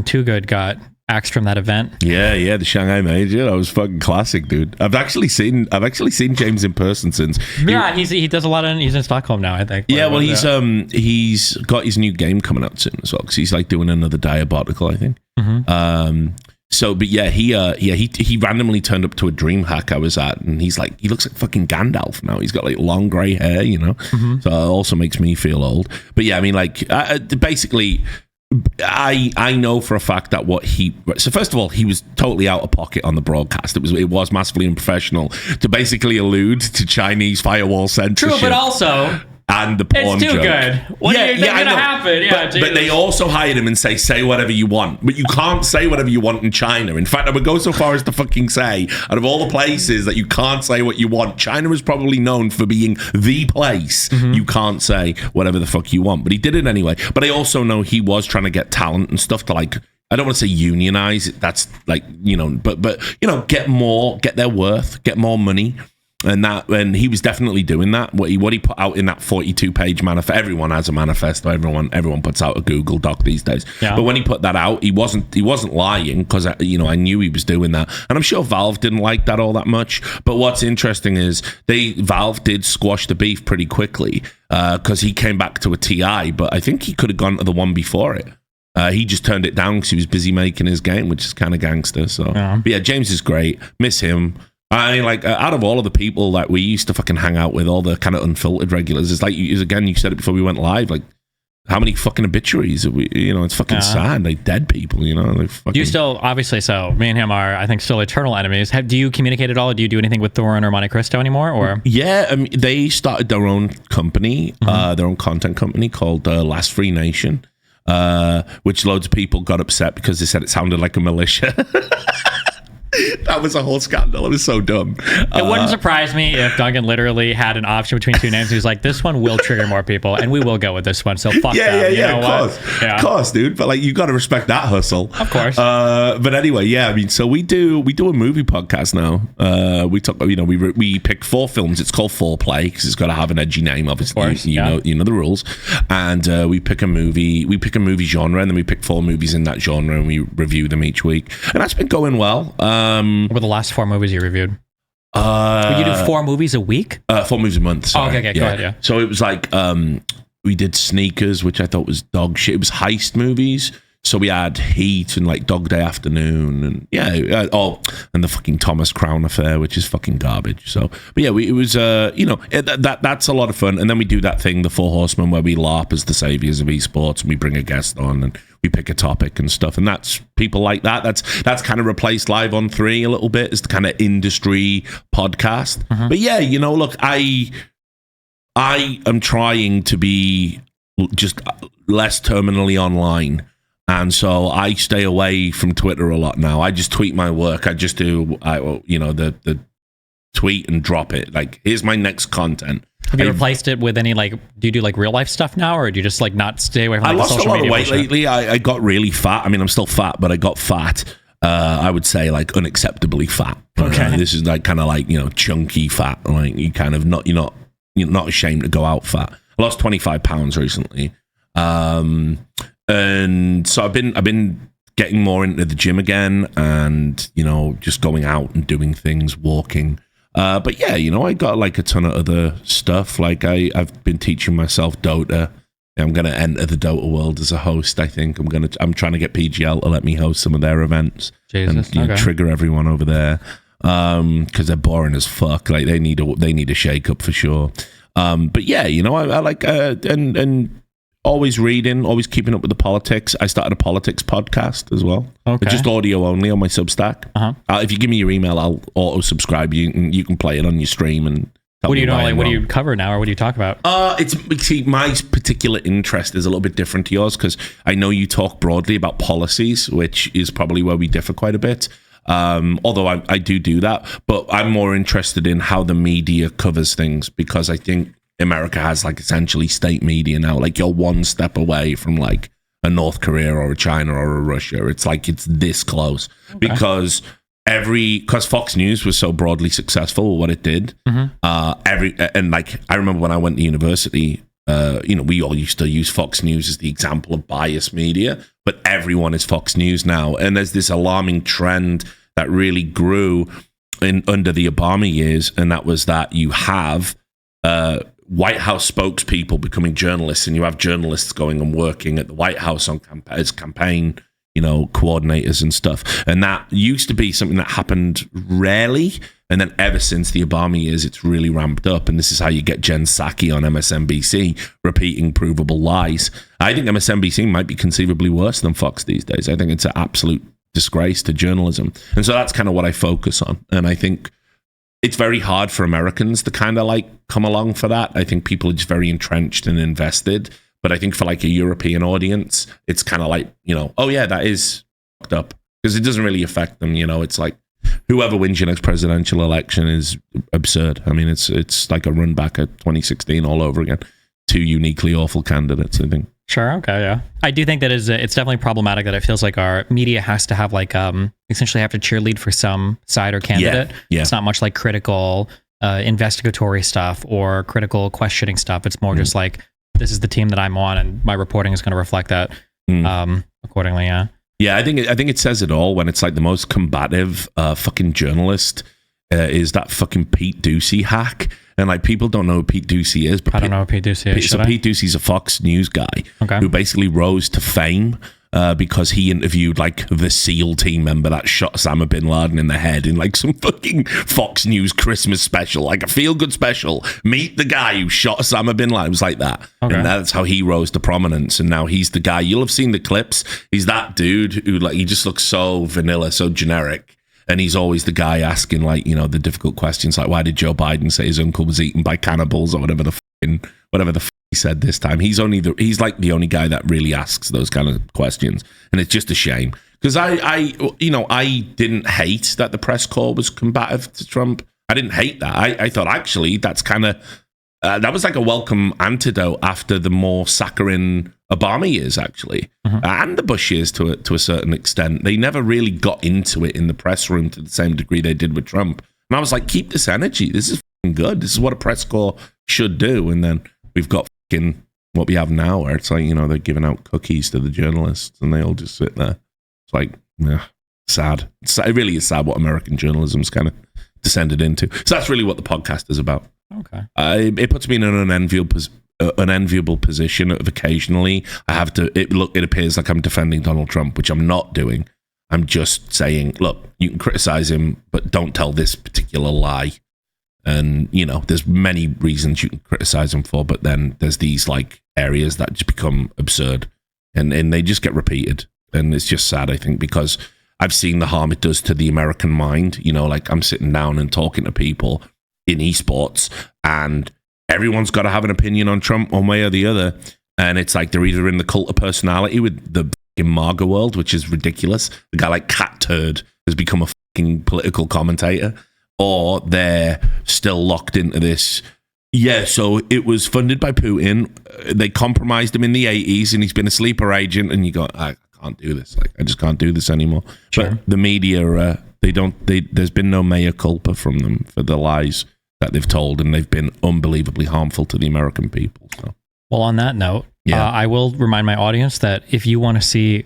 Too Good got axed from that event? Yeah, the Shanghai Major. That was fucking classic, dude. I've actually seen James in person since. Yeah, he does a lot he's in Stockholm now, I think. Yeah, well, he's got his new game coming out soon as well, because he's like doing another Diabotical, I think. Mm-hmm. But yeah, he randomly turned up to a DreamHack I was at, and he looks like fucking Gandalf now. He's got like long grey hair, Mm-hmm. So it also makes me feel old. But yeah, I mean, like basically, I know for a fact that so first of all, he was totally out of pocket on the broadcast. It was massively unprofessional to basically allude to Chinese firewall censorship. True, but also, and the porn it's too joke. Good. What do you think going to happen? Yeah, but they also hired him and say whatever you want. But you can't say whatever you want in China. In fact, I would go so far as to fucking say, out of all the places that you can't say what you want, China is probably known for being the place you can't say whatever the fuck you want. But he did it anyway. But I also know he was trying to get talent and stuff to like, I don't want to say unionize. That's like, but get their worth, get more money. And he was definitely doing that. What he put out in that 42-page manifesto. Everyone has a manifesto. Everyone puts out a Google Doc these days. Yeah. But when he put that out, he wasn't lying, because I knew he was doing that. And I'm sure Valve didn't like that all that much. But what's interesting is Valve did squash the beef pretty quickly, because he came back to a TI. But I think he could have gone to the one before it. He just turned it down because he was busy making his game, which is kind of gangster. So But yeah, James is great. Miss him. I mean, like, out of all of the people that we used to fucking hang out with, all the kind of unfiltered regulars, it's like, you said it before we went live, like, how many fucking obituaries are we, it's fucking sad, like, dead people, like fucking... You still, obviously, so me and him are, I think, still eternal enemies. Do you communicate at all? Do you do anything with Thorin or Monte Cristo anymore, or...? Yeah, they started their own company, their own content company called Last Free Nation, which loads of people got upset because they said it sounded like a militia. That was a whole scandal. It was so dumb. It wouldn't surprise me if Duncan literally had an option between two names. He was like, this one will trigger more people, and we will go with this one. So fuck them. Of course, dude. But like, you got to respect that hustle, of course. But anyway, yeah. I mean, so we do a movie podcast now. We talk. We pick 4 films. It's called Foreplay because it's got to have an edgy name. Obviously, you know the rules. And we pick a movie. We pick a movie genre, and then we pick 4 movies in that genre, and we review them each week. And that's been going well. What were the last 4 movies you reviewed? Would you do 4 movies a week? 4 movies a month. Sorry. Oh, okay, go ahead, yeah. So it was like, we did Sneakers, which I thought was dog shit. It was heist movies. So we had Heat and like Dog Day Afternoon, and and the fucking Thomas Crown Affair, which is fucking garbage. So, but yeah, it was that's a lot of fun. And then we do that thing, the 4 Horsemen, where we LARP as the saviors of esports, and we bring a guest on and we pick a topic and stuff. And that's people like that. That's kind of replaced Live on 3 a little bit as the kind of industry podcast. But yeah, look, I am trying to be just less terminally online. And so I stay away from Twitter a lot now. I just tweet my work. I just do, the tweet and drop it. Like, here's my next content. Have you replaced it with any, like, do you do like real life stuff now, or do you just like not stay away from like, social media? I lost a lot of weight lately. I got really fat. I mean, I'm still fat, but I got fat. I would say like unacceptably fat. Okay. This is like kind of like, chunky fat. Like you're not ashamed to go out fat. I lost 25 pounds recently. And so I've been getting more into the gym again, and just going out and doing things, walking. But yeah, I got like a ton of other stuff. Like I've been teaching myself Dota. I'm gonna enter the Dota world as a host. I think I'm trying to get PGL to let me host some of their events. Jesus, and trigger everyone over there because they're boring as fuck. Like they need a shake up for sure. But yeah, you know, I like and always reading, always keeping up with the politics. I started a politics podcast as well. Okay. Just audio only on my Substack. If you give me your email, I'll auto subscribe you, and you can play it on your stream. And what do you know? Like, what do you cover now, or what do you talk about? My particular interest is a little bit different to yours, because I know you talk broadly about policies, which is probably where we differ quite a bit. Although I do that, but I'm more interested in how the media covers things, because I think America has like essentially state media now. Like, you're one step away from like a North Korea or a China or a Russia. It's like it's this close. Okay. because Fox News was so broadly successful with what it did. And like, I remember when I went to university, you know, we all used to use Fox News as the example of biased media, but everyone is Fox News now. And there's this alarming trend that really grew under the Obama years, and that was that you have White House spokespeople becoming journalists, and you have journalists going and working at the White House on as campaign, you know, coordinators and stuff. And that used to be something that happened rarely. And then ever since the Obama years, it's really ramped up. And this is how you get Jen Psaki on MSNBC repeating provable lies. I think MSNBC might be conceivably worse than Fox these days. I think it's an absolute disgrace to journalism. And so that's kind of what I focus on. And I think it's very hard for Americans to kind of like come along for that. I think people are just very entrenched and invested. But I think for like a European audience, it's kind of like, you know, oh yeah, that is fucked up, because it doesn't really affect them. You know, it's like whoever wins your next presidential election is absurd. I mean, it's like a run back at 2016 all over again. Two uniquely awful candidates, I think. Sure. Okay. Yeah. I do think that it's definitely problematic that it feels like our media has to have like, essentially have to cheerlead for some side or candidate. Yeah. It's not much like critical, investigatory stuff or critical questioning stuff. It's more just like, this is the team that I'm on, and my reporting is going to reflect that accordingly. Yeah. Yeah. I think it says it all when it's like the most combative fucking journalist is that fucking Pete Ducey hack. And like, people don't know who Pete Ducey is. But I don't know who Pete Ducey is. So Pete Ducey's a Fox News guy who basically rose to fame because he interviewed like the SEAL team member that shot Osama bin Laden in the head in like some fucking Fox News Christmas special, like a feel-good special. Meet the guy who shot Osama bin Laden. It was like that. Okay. And that's how he rose to prominence. And now he's the guy. You'll have seen the clips. He's that dude who like, he just looks so vanilla, so generic. And he's always the guy asking, like, you know, the difficult questions, like, why did Joe Biden say his uncle was eaten by cannibals, or whatever the f he said this time. He's like the only guy that really asks those kind of questions, and it's just a shame, because I didn't hate that the press corps was combative to Trump. I didn't hate that. I thought actually that's kind of that was like a welcome antidote after the more saccharine Obama years, actually, and the Bush years to a certain extent. They never really got into it in the press room to the same degree they did with Trump. And I was like, keep this energy. This is good. This is what a press corps should do. And then we've got what we have now, where it's like, you know, they're giving out cookies to the journalists, and they all just sit there. It's like, yeah, sad. It really is sad what American journalism's kind of descended into. So that's really what the podcast is about. Okay. It puts me in an unenviable position of occasionally I have to. It appears like I'm defending Donald Trump, which I'm not doing. I'm just saying, look, you can criticize him, but don't tell this particular lie. And you know, there's many reasons you can criticize him for, but then there's these like areas that just become absurd, and they just get repeated, and it's just sad, I think, because I've seen the harm it does to the American mind. You know, like I'm sitting down and talking to people in esports, and everyone's got to have an opinion on Trump one way or the other. And it's like they're either in the cult of personality with the fucking MAGA world, which is ridiculous. A guy like Cat Turd has become a fucking political commentator, or they're still locked into this. Yeah, so it was funded by Putin. They compromised him in the 80s, and he's been a sleeper agent. And you go, I can't do this. Like, I just can't do this anymore. Sure. But the media, there's been no mea culpa from them for the lies that they've told, and they've been unbelievably harmful to the American people. So. Well, on that note, I will remind my audience that if you want to see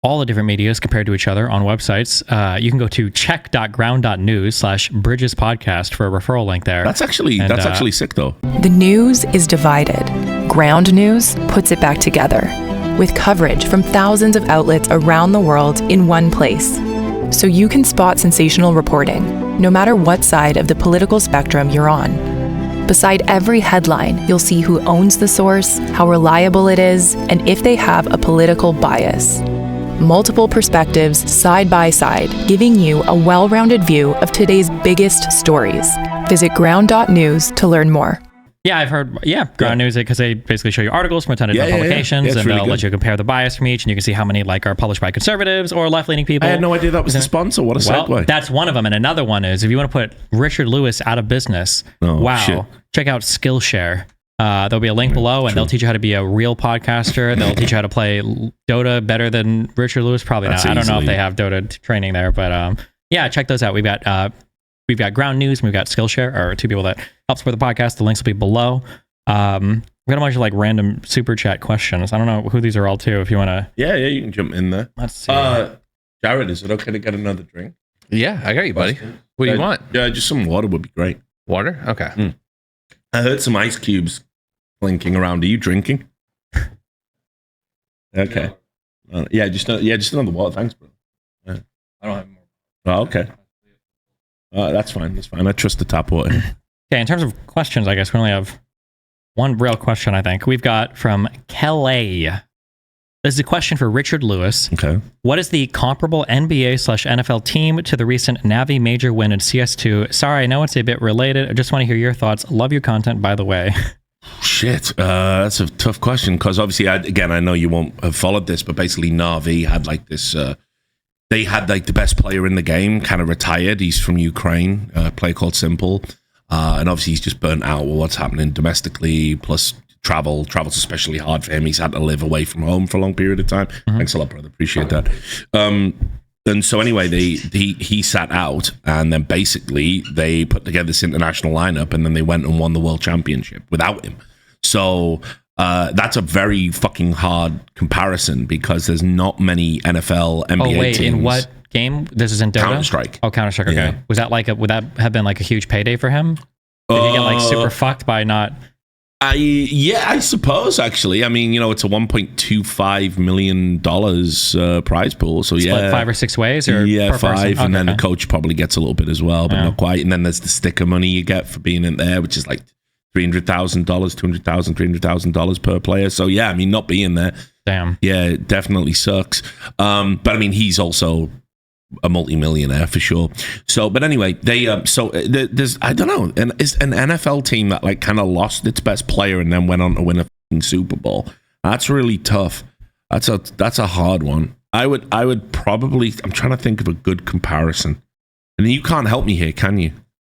all the different medias compared to each other on websites, you can go to check.ground.news/Bridges podcast for a referral link there. That's actually sick, though. The news is divided. Ground News puts it back together with coverage from thousands of outlets around the world in one place. So you can spot sensational reporting, no matter what side of the political spectrum you're on. Beside every headline, you'll see who owns the source, how reliable it is, and if they have a political bias. Multiple perspectives side by side, giving you a well-rounded view of today's biggest stories. Visit ground.news to learn more. Yeah, I've heard, Ground News, because they basically show you articles from a ton of different publications, and they'll let you compare the bias from each, and you can see how many like are published by conservatives or left-leaning people. I had no idea that was the sponsor. What a segue. That's one of them, and another one is, if you want to put Richard Lewis out of business, check out Skillshare. There'll be a link below, and they'll teach you how to be a real podcaster. They'll teach you how to play Dota better than Richard Lewis. Probably not. I don't know if they have Dota training there, but check those out. We've got Ground News, and we've got Skillshare, or two people that help support the podcast. The links will be below. We've got a bunch of like random super chat questions. I don't know who these are all to. If you want to, you can jump in there. Let's see. Jared, is it okay to get another drink? Yeah, I got you, buddy. What do you want? Yeah, just some water would be great. Water? Okay. I heard some ice cubes clinking around. Are you drinking? Okay. Just another water. Thanks, bro. Yeah. I don't have more. Oh, okay. That's fine. I trust the tap water. Okay, in terms of questions, I guess we only have one real question, I think. We've got from Kelly. This is a question for Richard Lewis. Okay. What is the comparable NBA/NFL team to the recent Navi major win in CS2? Sorry, I know it's a bit related. I just want to hear your thoughts. Love your content, by the way. Shit, that's a tough question, because obviously, I know you won't have followed this, but basically Navi had like this... they had like the best player in the game kind of retired. He's from Ukraine, a player called Simple. And obviously he's just burnt out with what's happening domestically, plus travel's especially hard for him. He's had to live away from home for a long period of time. Thanks a lot, brother. Appreciate that. And so anyway, he sat out, and then basically they put together this international lineup, and then they went and won the world championship without him. So that's a very fucking hard comparison, because there's not many NFL, NBA teams. In what game? This is in Dota? Counter-Strike. Oh, Counter-Strike, okay. Yeah. Was that would that have been like a huge payday for him? Did he get like super fucked by not... I suppose, actually. I mean, it's a $1.25 million prize pool. So, Split 5 or 6 ways? Or per 5, and then the coach probably gets a little bit as well, but not quite. And then there's the sticker money you get for being in there, which is like $300,000, $200,000, $300,000 per player. So, yeah, I mean, not being there. Damn. Yeah, it definitely sucks. But, I mean, he's also a multi-millionaire for sure. So, but anyway, there's, I don't know, is an NFL team that like kind of lost its best player and then went on to win a fucking Super Bowl. That's really tough. That's a hard one. I would probably, I'm trying to think of a good comparison. And you can't help me here, can you?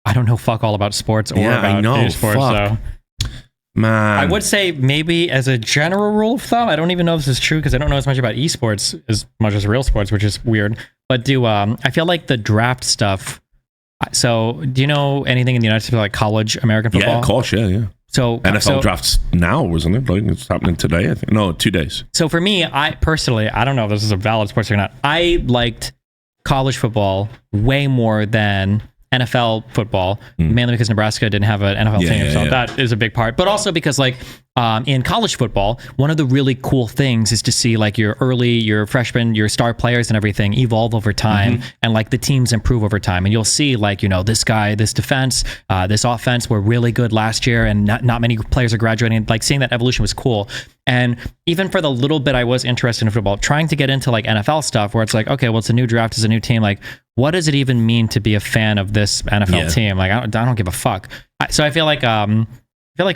I don't know fuck all about sports or about esports. So man, I would say maybe as a general rule of thumb, I don't even know if this is true because I don't know as much about esports as much as real sports, which is weird. But I feel like the draft stuff. So do you know anything in the United States about like college American football? Yeah, of course, yeah. So NFL drafts now, wasn't it? Like it's happening today, I think. No, 2 days. So for me, I personally, I don't know if this is a valid sports or not. I liked college football way more than NFL football, mainly because Nebraska didn't have an NFL team. So that is a big part. But also because like in college football, one of the really cool things is to see like your freshmen, your star players and everything evolve over time and like the teams improve over time. And you'll see like, this guy, this defense, this offense were really good last year and not many players are graduating. Like seeing that evolution was cool. And even for the little bit I was interested in football, trying to get into like NFL stuff where it's like, okay, well, it's a new draft, it's a new team. Like, what does it even mean to be a fan of this NFL team? Like, I don't give a fuck. So I feel like for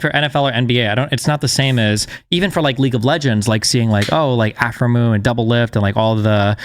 NFL or NBA, it's not the same as even for like League of Legends, like seeing like, oh, like Afromoo and Double Lift and like all the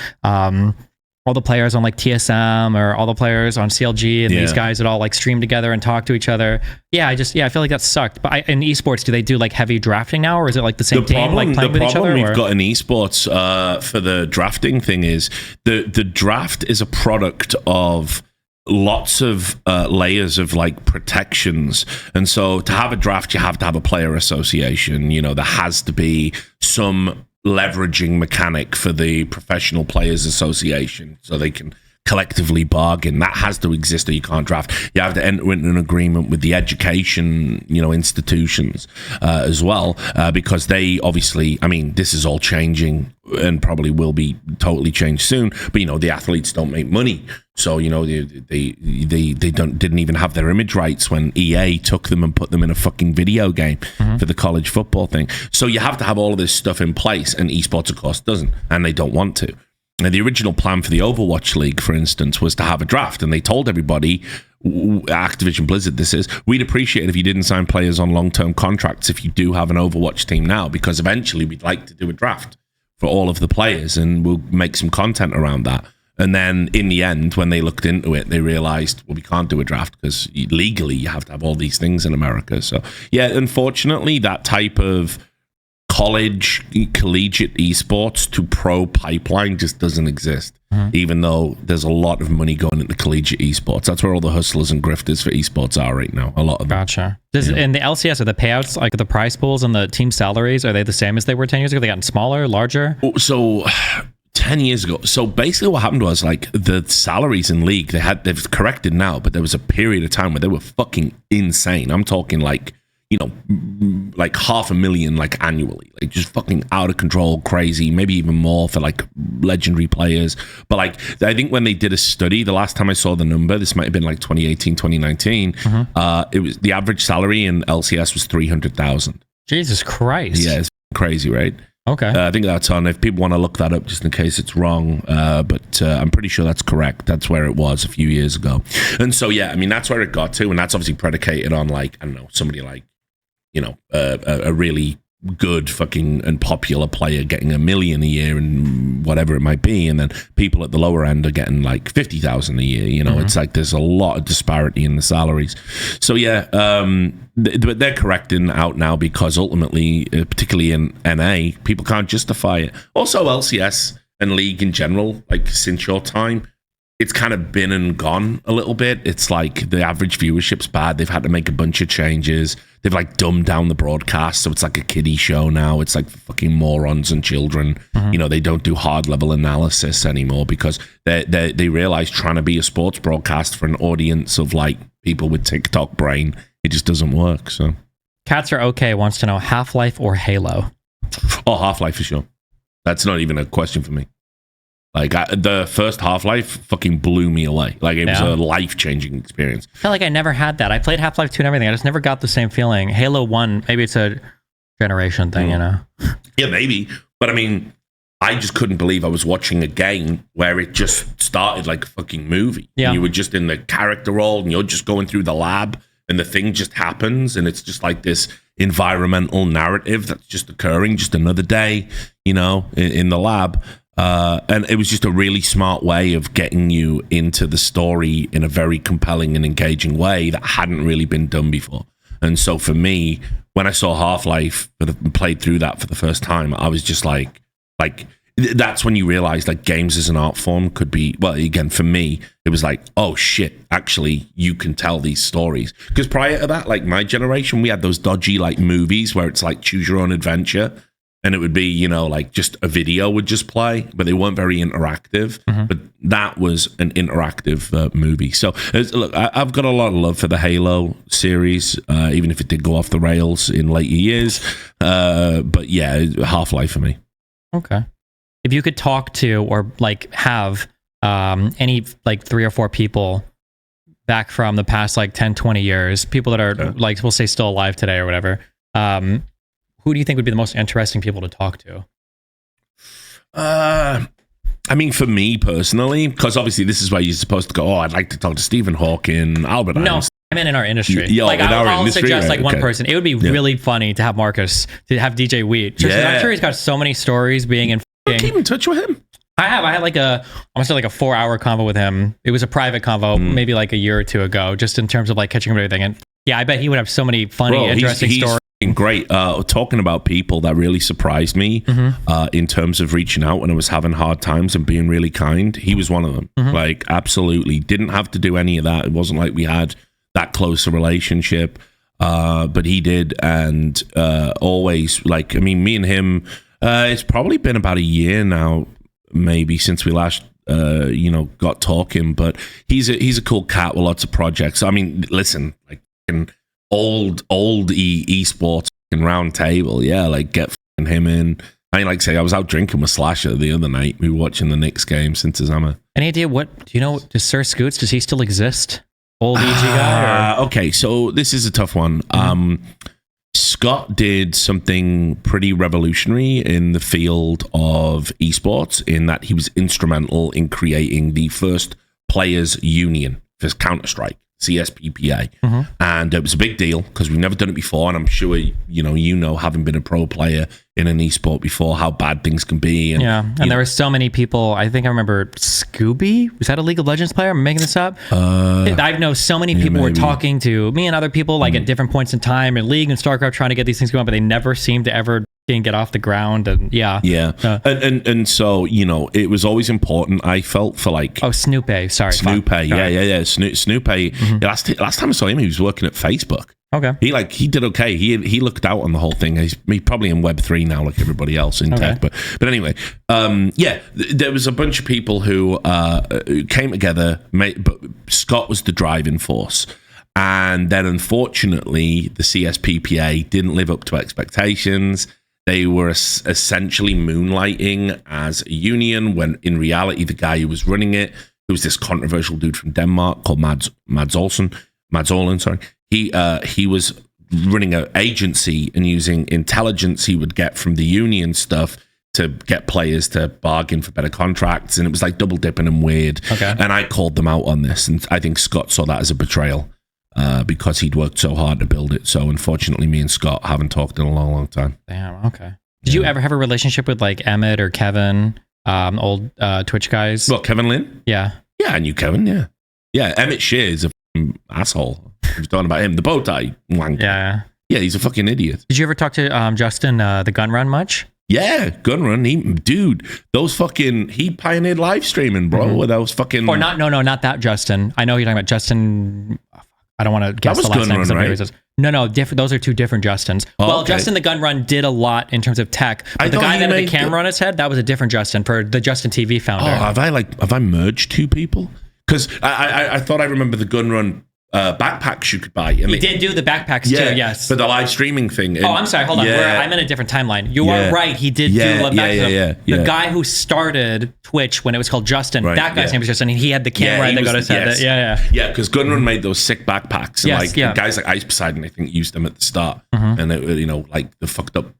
players on like TSM or all the players on CLG and these guys that all like stream together and talk to each other. Yeah, I feel like that sucked. But in esports, do they do like heavy drafting now, or is it like the same team like playing with each other? The problem we've got in esports for the drafting thing is the draft is a product of lots of layers of like protections, and so to have a draft you have to have a player association. There has to be some leveraging mechanic for the professional players association so they can collectively bargain. That has to exist or you can't draft. You have to enter into an agreement with the education, institutions as well, because they obviously, I mean, this is all changing and probably will be totally changed soon, but the athletes don't make money. So, they didn't even have their image rights when EA took them and put them in a fucking video game for the college football thing. So you have to have all of this stuff in place, and esports, of course, doesn't, and they don't want to. Now, the original plan for the Overwatch League, for instance, was to have a draft, and they told everybody, Activision Blizzard this is, we'd appreciate it if you didn't sign players on long-term contracts if you do have an Overwatch team now, because eventually we'd like to do a draft for all of the players, and we'll make some content around that. And then in the end, when they looked into it, they realized, well, we can't do a draft because legally you have to have all these things in America. So, yeah, unfortunately, that type of collegiate esports to pro pipeline just doesn't exist, even though there's a lot of money going into collegiate esports. That's where all the hustlers and grifters for esports are right now. A lot of them. Gotcha. In the LCS, are the payouts, like the prize pools and the team salaries, are they the same as they were 10 years ago? They gotten smaller, larger? So 10 years ago. So basically what happened was, like, the salaries in league, they've corrected now, but there was a period of time where they were fucking insane. I'm talking like, like $500,000 like annually, like just fucking out of control, crazy, maybe even more for like legendary players. But like, I think when they did a study, the last time I saw the number, this might have been like 2018, 2019, it was the average salary in LCS was 300,000. Jesus Christ. Yeah, it's crazy, right? Okay. I think that's on, if people want to look that up just in case it's wrong, but I'm pretty sure that's correct. That's where it was a few years ago. And so, yeah, I mean, that's where it got to, and that's obviously predicated on, like, I don't know, somebody like, a really good fucking and popular player getting $1 million a year and whatever it might be, and then people at the lower end are getting like 50,000 a year. It's like there's a lot of disparity in the salaries. So yeah, but they're correcting out now because ultimately, particularly in NA, people can't justify it. Also, LCS and League in general, like since your time, it's kind of been and gone a little bit. It's like the average viewership's bad. They've had to make a bunch of changes. They've like dumbed down the broadcast, so it's like a kiddie show now. It's like fucking morons and children. They don't do hard level analysis anymore because they realize trying to be a sports broadcast for an audience of like people with TikTok brain, it just doesn't work. So, Cats Are Okay wants to know Half-Life or Halo. Oh, Half-Life for sure. That's not even a question for me. Like, the first Half-Life fucking blew me away. Like, it was a life-changing experience. I feel like I never had that. I played Half-Life 2 and everything. I just never got the same feeling. Halo 1, maybe it's a generation thing, Yeah, maybe. But, I mean, I just couldn't believe I was watching a game where it just started like a fucking movie. Yeah. And you were just in the character role, and you're just going through the lab, and the thing just happens, and it's just like this environmental narrative that's just occurring, just another day, in the lab. And it was just a really smart way of getting you into the story in a very compelling and engaging way that hadn't really been done before. And so for me, when I saw Half-Life played through that for the first time, I was just like that's when you realize like games as an art form could be, well, again, for me, it was like, oh shit, actually you can tell these stories. Because prior to that, like my generation, we had those dodgy like movies where it's like choose your own adventure. And it would be, like just a video would just play, but they weren't very interactive. But that was an interactive movie. So, look, I've got a lot of love for the Halo series, even if it did go off the rails in later years. But yeah, Half-Life for me. Okay. If you could talk to or like have any like 3 or 4 people back from the past like 10, 20 years, people that are like, we'll say still alive today or whatever, who do you think would be the most interesting people to talk to? I mean, for me personally, because obviously this is where you're supposed to go, I'd like to talk to Stephen Hawking, Albert Einstein. No, I meant in our industry. Yeah, like, in our industry, suggest like one person. It would be really funny to have Marcus, to have DJ Wheat. I'm sure he's got so many stories being in. Keep in touch with him. I had like I must say like a 4-hour convo with him. It was a private convo, maybe like a year or two ago, just in terms of like catching everything. And yeah, I bet he would have so many funny, interesting stories. Great. Talking about people that really surprised me in terms of reaching out when I was having hard times and being really kind. He was one of them. Like, absolutely. Didn't have to do any of that. It wasn't like we had that close a relationship, but he did. And always, like, I mean, me and him, it's probably been about a year now, maybe, since we last got talking. But he's a cool cat with lots of projects. I mean, listen, like old esports round table, yeah, like get him in. I mean, like say, I was out drinking with Slasher the other night. We were watching the Knicks game since his hammer. Any idea do you know, does Sir Scoots, does he still exist? Old EG guy? Okay, so this is a tough one. Scott did something pretty revolutionary in the field of esports in that he was instrumental in creating the first players union for Counter-Strike, CSPPA. And it was a big deal because we've never done it before, and I'm sure having been a pro player in an esport before, how bad things can be. And there were so many people. I think I remember Scooby, was that a League of Legends player? I'm making this up. I know so many people were talking to me and other people like at different points in time in League and StarCraft trying to get these things going, but they never seemed to ever get off the ground. And and so it was always important, I felt, for like Snoopy, sorry, Snoopy, Snoopy. Last time I saw him, he was working at Facebook. Okay, he did okay. He looked out on the whole thing. He's probably in Web3 now, like everybody else in tech. But anyway, there was a bunch of people who came together. But Scott was the driving force. And then, unfortunately, the CSPPA didn't live up to expectations. They were essentially moonlighting as a union when, in reality, the guy who was running it, who was this controversial dude from Denmark called Mads Olsen, sorry. He was running an agency and using intelligence he would get from the union stuff to get players to bargain for better contracts. And it was like double dipping and weird. Okay. And I called them out on this. And I think Scott saw that as a betrayal. Because he'd worked so hard to build it. So unfortunately, me and Scott haven't talked in a long, long time. Damn, okay. Did you ever have a relationship with like Emmett or Kevin, old Twitch guys? Well, Kevin Lin? Yeah. Yeah, I knew Kevin, yeah. Yeah, Emmett Shear is a asshole. I was talking about him. The bow tie wanker. Yeah. Yeah, he's a fucking idiot. Did you ever talk to Justin, the Gun Run much? Yeah, Gun Run. He pioneered live streaming, bro. Those fucking... Or not that Justin. I know you're talking about Justin... I don't want to guess the last name. Right? No, different. Those are two different Justins. Okay. Justin the Gun Run did a lot in terms of tech. But the guy that had the camera on his head, that was a different Justin for the Justin TV founder. Have I merged two people? Because I thought I remember the Gun Run backpacks you could buy. He did do the backpacks too, yes. For the live streaming thing. I'm sorry, hold on. I'm in a different timeline. You are right. He did do the guy who started Twitch when it was called Justin. Right, that guy's name was Justin. He had the camera that got his head. Yeah, because Gun Run made those sick backpacks. And guys like Ice Poseidon, I think, used them at the start. And it, like the fucked up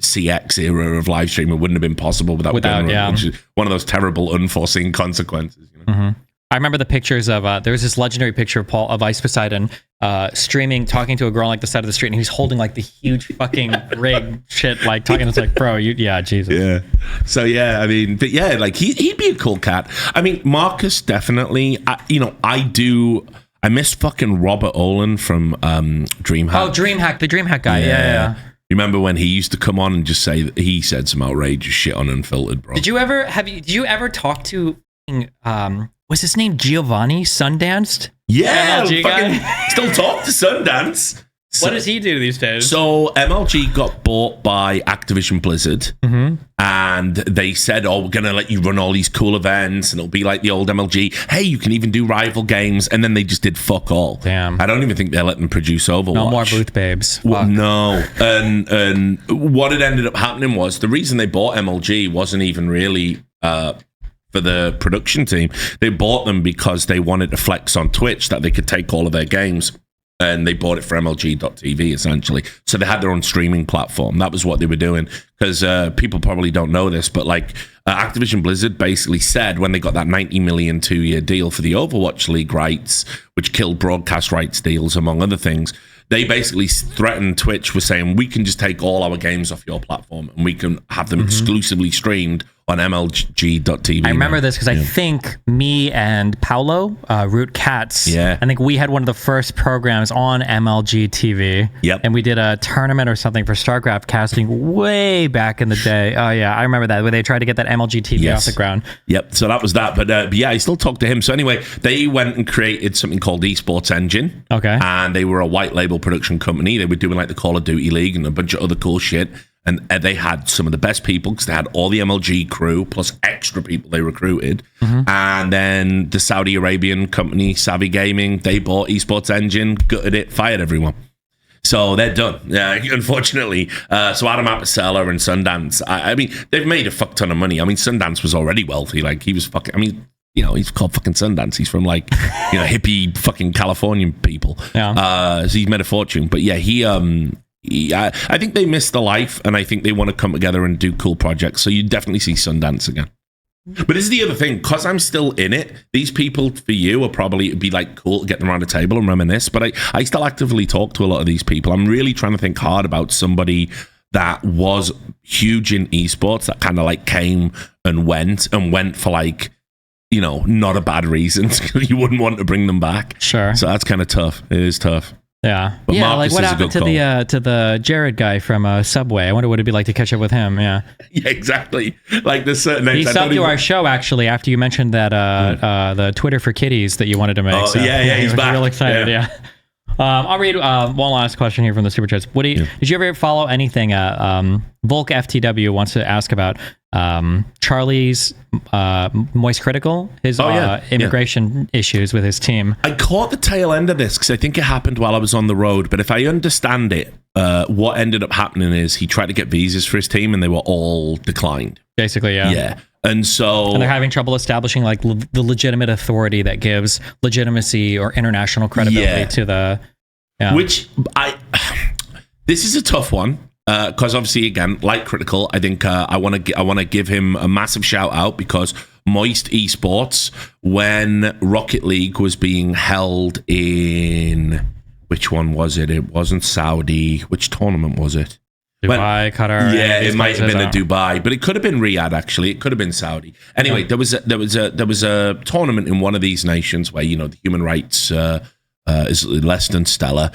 CX era of live streaming wouldn't have been possible without Gun Run, which is one of those terrible unforeseen consequences. I remember the pictures of there was this legendary picture of Ice Poseidon streaming, talking to a girl on like the side of the street, and he's holding like the huge fucking rig shit, like talking. It's like, bro, Jesus. Yeah. So I mean, but like he'd be a cool cat. I mean, Marcus definitely. I miss fucking Robert Olin from DreamHack. Oh, DreamHack, the DreamHack guy. Yeah. Remember when he used to come on and just say that he said some outrageous shit on Unfiltered, bro? Did you ever talk to? Was his name Giovanni Sundanced? Yeah, still talk to Sundance. What does he do these days? So MLG got bought by Activision Blizzard, and they said, "Oh, we're gonna let you run all these cool events, and it'll be like the old MLG. Hey, you can even do rival games." And then they just did fuck all. Damn. I don't even think they let them produce Overwatch. No more booth babes. Well, no. And what had ended up happening was the reason they bought MLG wasn't even really for the production team. They bought them because they wanted to flex on Twitch that they could take all of their games. And they bought it for MLG.TV, essentially. So they had their own streaming platform. That was what they were doing. Because people probably don't know this, but Activision Blizzard basically said when they got that $90 million 2-year deal for the Overwatch League rights, which killed broadcast rights deals, among other things, they basically threatened Twitch with saying, we can just take all our games off your platform and we can have them exclusively streamed on MLG.TV. I remember this because I think me and Paolo, Root Cats, I think we had one of the first programs on MLG TV. Yep. And we did a tournament or something for StarCraft casting way back in the day. Oh, yeah, I remember that, where they tried to get that MLG TV off the ground. Yep, so that was that. But I still talk to him. So anyway, they went and created something called Esports Engine. Okay. And they were a white label production company. They were doing like the Call of Duty League and a bunch of other cool shit. and they had some of the best people because they had all the MLG crew plus extra people they recruited. And then the Saudi Arabian company Savvy Gaming, they bought Esports Engine, gutted it, fired everyone. So they're done, unfortunately. So Adam Apicella and Sundance, I mean, they've made a fuck ton of money. I mean, Sundance was already wealthy. Like, he was fucking, I mean, you know, he's called fucking Sundance. He's from, like, you know, hippie fucking Californian people. So he's made a fortune. But yeah, I think they missed the life, and I think they want to come together and do cool projects. So you definitely see Sundance again. But this is the other thing, because I'm still in it, these people for you are probably, it'd be like cool to get them around the table and reminisce, but I still actively talk to a lot of these people. I'm really trying to think hard about somebody that was huge in esports, that kind of like came and went for like, you know, not a bad reason. You wouldn't want to bring them back. Sure. So that's kind of tough. It is tough. Yeah. But yeah, Marcus like what is a happened good to the Jared guy from Subway? I wonder what it'd be like to catch up with him. Yeah. Yeah, exactly. Like there's certain He names. subbed to our show actually after you mentioned that the Twitter for kitties that you wanted to make. Oh, so, yeah, he's back. Real excited. Yeah. I'll read one last question here from the super chats. Did you ever follow anything? Volk FTW wants to ask about Charlie's Moist Critical, his immigration issues with his team. I caught the tail end of this because I think it happened while I was on the road. But if I understand it, what ended up happening is he tried to get visas for his team and they were all declined. Basically, yeah. Yeah. And they're having trouble establishing like the legitimate authority that gives legitimacy or international credibility to the. Yeah. Which this is a tough one because obviously again, like Critical, I think I want to give him a massive shout out because Moist Esports, when Rocket League was being held in, which one was it? It wasn't Saudi. Which tournament was it? Dubai, Qatar. Yeah, it might have been a Dubai, but it could have been Riyadh. Actually, it could have been Saudi. Anyway, there was a tournament in one of these nations where, you know, the human rights is less than stellar,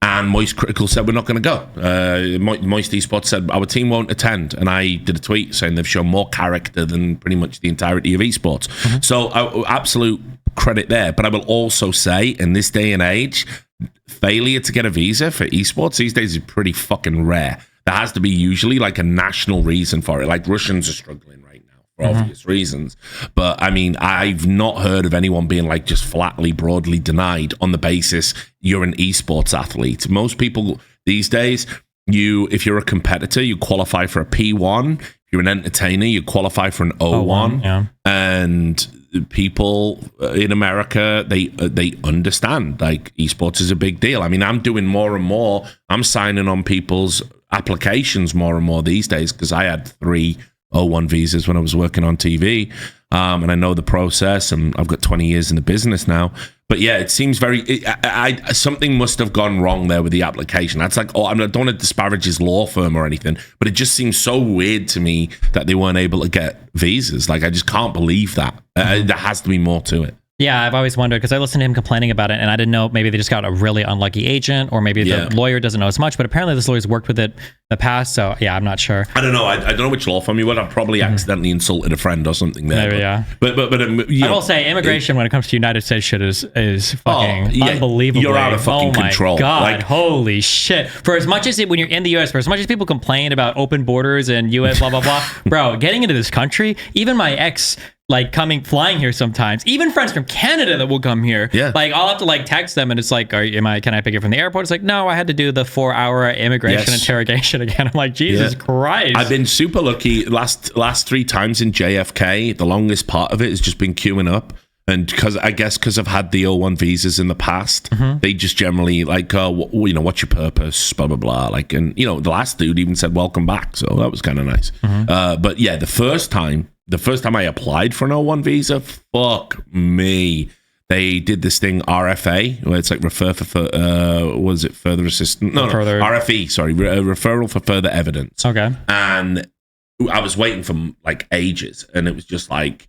and Moist Critical said we're not going to go. Moist Esports said our team won't attend, and I did a tweet saying they've shown more character than pretty much the entirety of esports. So absolute credit there. But I will also say, in this day and age, failure to get a visa for esports these days is pretty fucking rare. There has to be usually like a national reason for it. Like Russians are struggling right now for obvious reasons. But I mean, I've not heard of anyone being like just flatly, broadly denied on the basis you're an esports athlete. Most people these days, if you're a competitor, you qualify for a P1. If you're an entertainer, you qualify for an O1. Yeah. And people in America, they understand like esports is a big deal. I mean, I'm doing more and more. I'm signing on people's applications more and more these days because I had 3 O1 visas when I was working on TV, and I know the process, and I've got 20 years in the business now. But yeah, it seems something must have gone wrong there with the application. That's like, I don't want to disparage his law firm or anything, but it just seems so weird to me that they weren't able to get visas. Like, I just can't believe that. There has to be more to it. Yeah, I've always wondered because I listened to him complaining about it, and I didn't know maybe they just got a really unlucky agent, or maybe the lawyer doesn't know as much. But apparently, this lawyer's worked with it in the past. So yeah, I'm not sure. I don't know. I don't know which law firm you would. I've probably accidentally insulted a friend or something there. Maybe, but I will say, immigration when it comes to United States shit is fucking unbelievable. You're out of fucking control. Oh my god! Like, holy shit! For as much as when you're in the U.S., for as much as people complain about open borders and U.S. blah blah blah, bro, getting into this country, even my ex. Like flying here sometimes, even friends from Canada that will come here. Yeah. Like I'll have to like text them and it's like, can I pick it from the airport? It's like, no, I had to do the 4-hour immigration interrogation again. I'm like, Jesus Christ. I've been super lucky last 3 times in JFK. The longest part of it has just been queuing up. And because I've had the O1 visas in the past, they just generally like, what's your purpose? Blah, blah, blah. Like, and the last dude even said, welcome back. So that was kind of nice. But yeah, the first time I applied for an O1 visa, fuck me. They did this thing, RFA, where it's like further assistance? No, RFE, sorry, referral for further evidence. Okay. And I was waiting for like ages, and it was just like,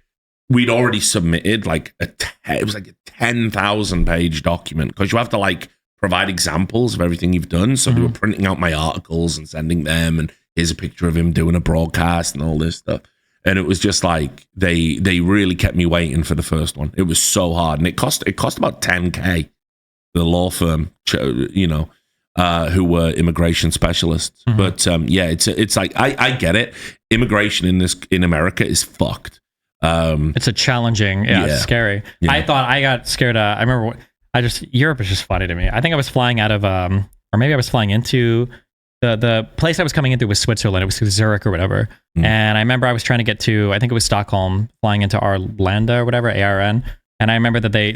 we'd already submitted like it was like a 10,000 page document because you have to like provide examples of everything you've done. So they were printing out my articles and sending them, and here's a picture of him doing a broadcast and all this stuff. And it was just like they really kept me waiting for the first one. It was so hard, and it cost about $10,000. The law firm, who were immigration specialists. But yeah, it's like I get it. Immigration in America is fucked. It's a challenging, it's scary. Yeah. I thought I got scared. I remember Europe is just funny to me. I think I was flying out of, or maybe I was flying into the place I was coming into was Switzerland. It was Zurich or whatever. And I remember I was trying to get to, I think it was Stockholm, flying into Arlanda or whatever, ARN. And I remember that they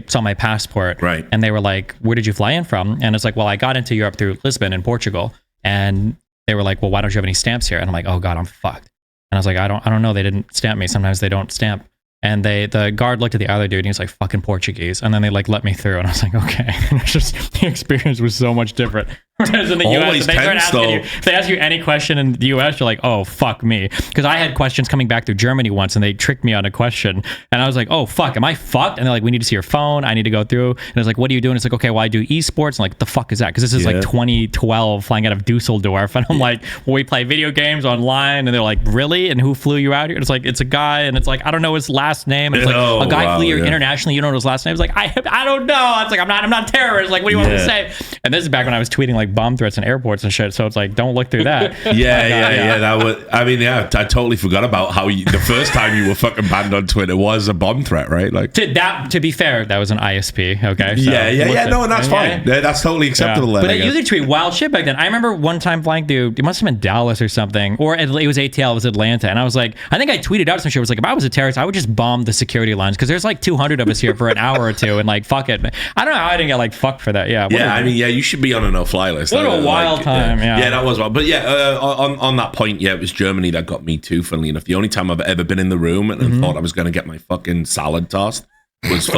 saw my passport, right? And they were like, "Where did you fly in from?" And it's like, "Well, I got into Europe through Lisbon in Portugal." And they were like, "Well, why don't you have any stamps here?" And I'm like, "Oh God, I'm fucked." And I was like, "I don't know. They didn't stamp me. Sometimes they don't stamp." And the guard looked at the other dude and he was like, "Fucking Portuguese." And then they like let me through, and I was like, "Okay." And it's just the experience was so much different. Whereas in the US, they start asking you, if they ask you any question in the US, you're like, "Oh fuck me," because I had questions coming back through Germany once, and they tricked me on a question, and I was like, "Oh fuck, am I fucked?" And they're like, "We need to see your phone. I need to go through." And it's like, "What are you doing?" It's like, "Okay, well, I do esports." And like, the fuck is that? Because this is like 2012, flying out of Dusseldorf, and I'm like, "Well, we play video games online," and they're like, "Really? And who flew you out here?" And it's like, "It's a guy," and it's like, "I don't know his last name." And it's like, "A guy flew here internationally. You don't know his last name." It's like, I don't know. It's like, I'm not a terrorist. Like, what do you want me to say? And this is back when I was tweeting like bomb threats in airports and shit, so it's like, don't look through that. yeah. That was, I mean, I totally forgot about how the first time you were fucking banned on Twitter was a bomb threat, right? Like, to be fair, that was an ISP. Okay, so no, and that's fine. Yeah, that's totally acceptable. But you could tweet wild shit back then. I remember one time flying through, it must have been Dallas or something, or it was ATL, it was Atlanta, and I was like, I think I tweeted out some shit. I was like, if I was a terrorist, I would just bomb the security lines, because there's like 200 of us here for an hour or two, and like, fuck it. I don't know how I didn't get like fucked for that. You should be on a no-fly list. What a wild time. Yeah, that was wild. But yeah, on that point, it was Germany that got me too, funnily enough. The only time I've ever been in the room and thought I was going to get my fucking salad tossed was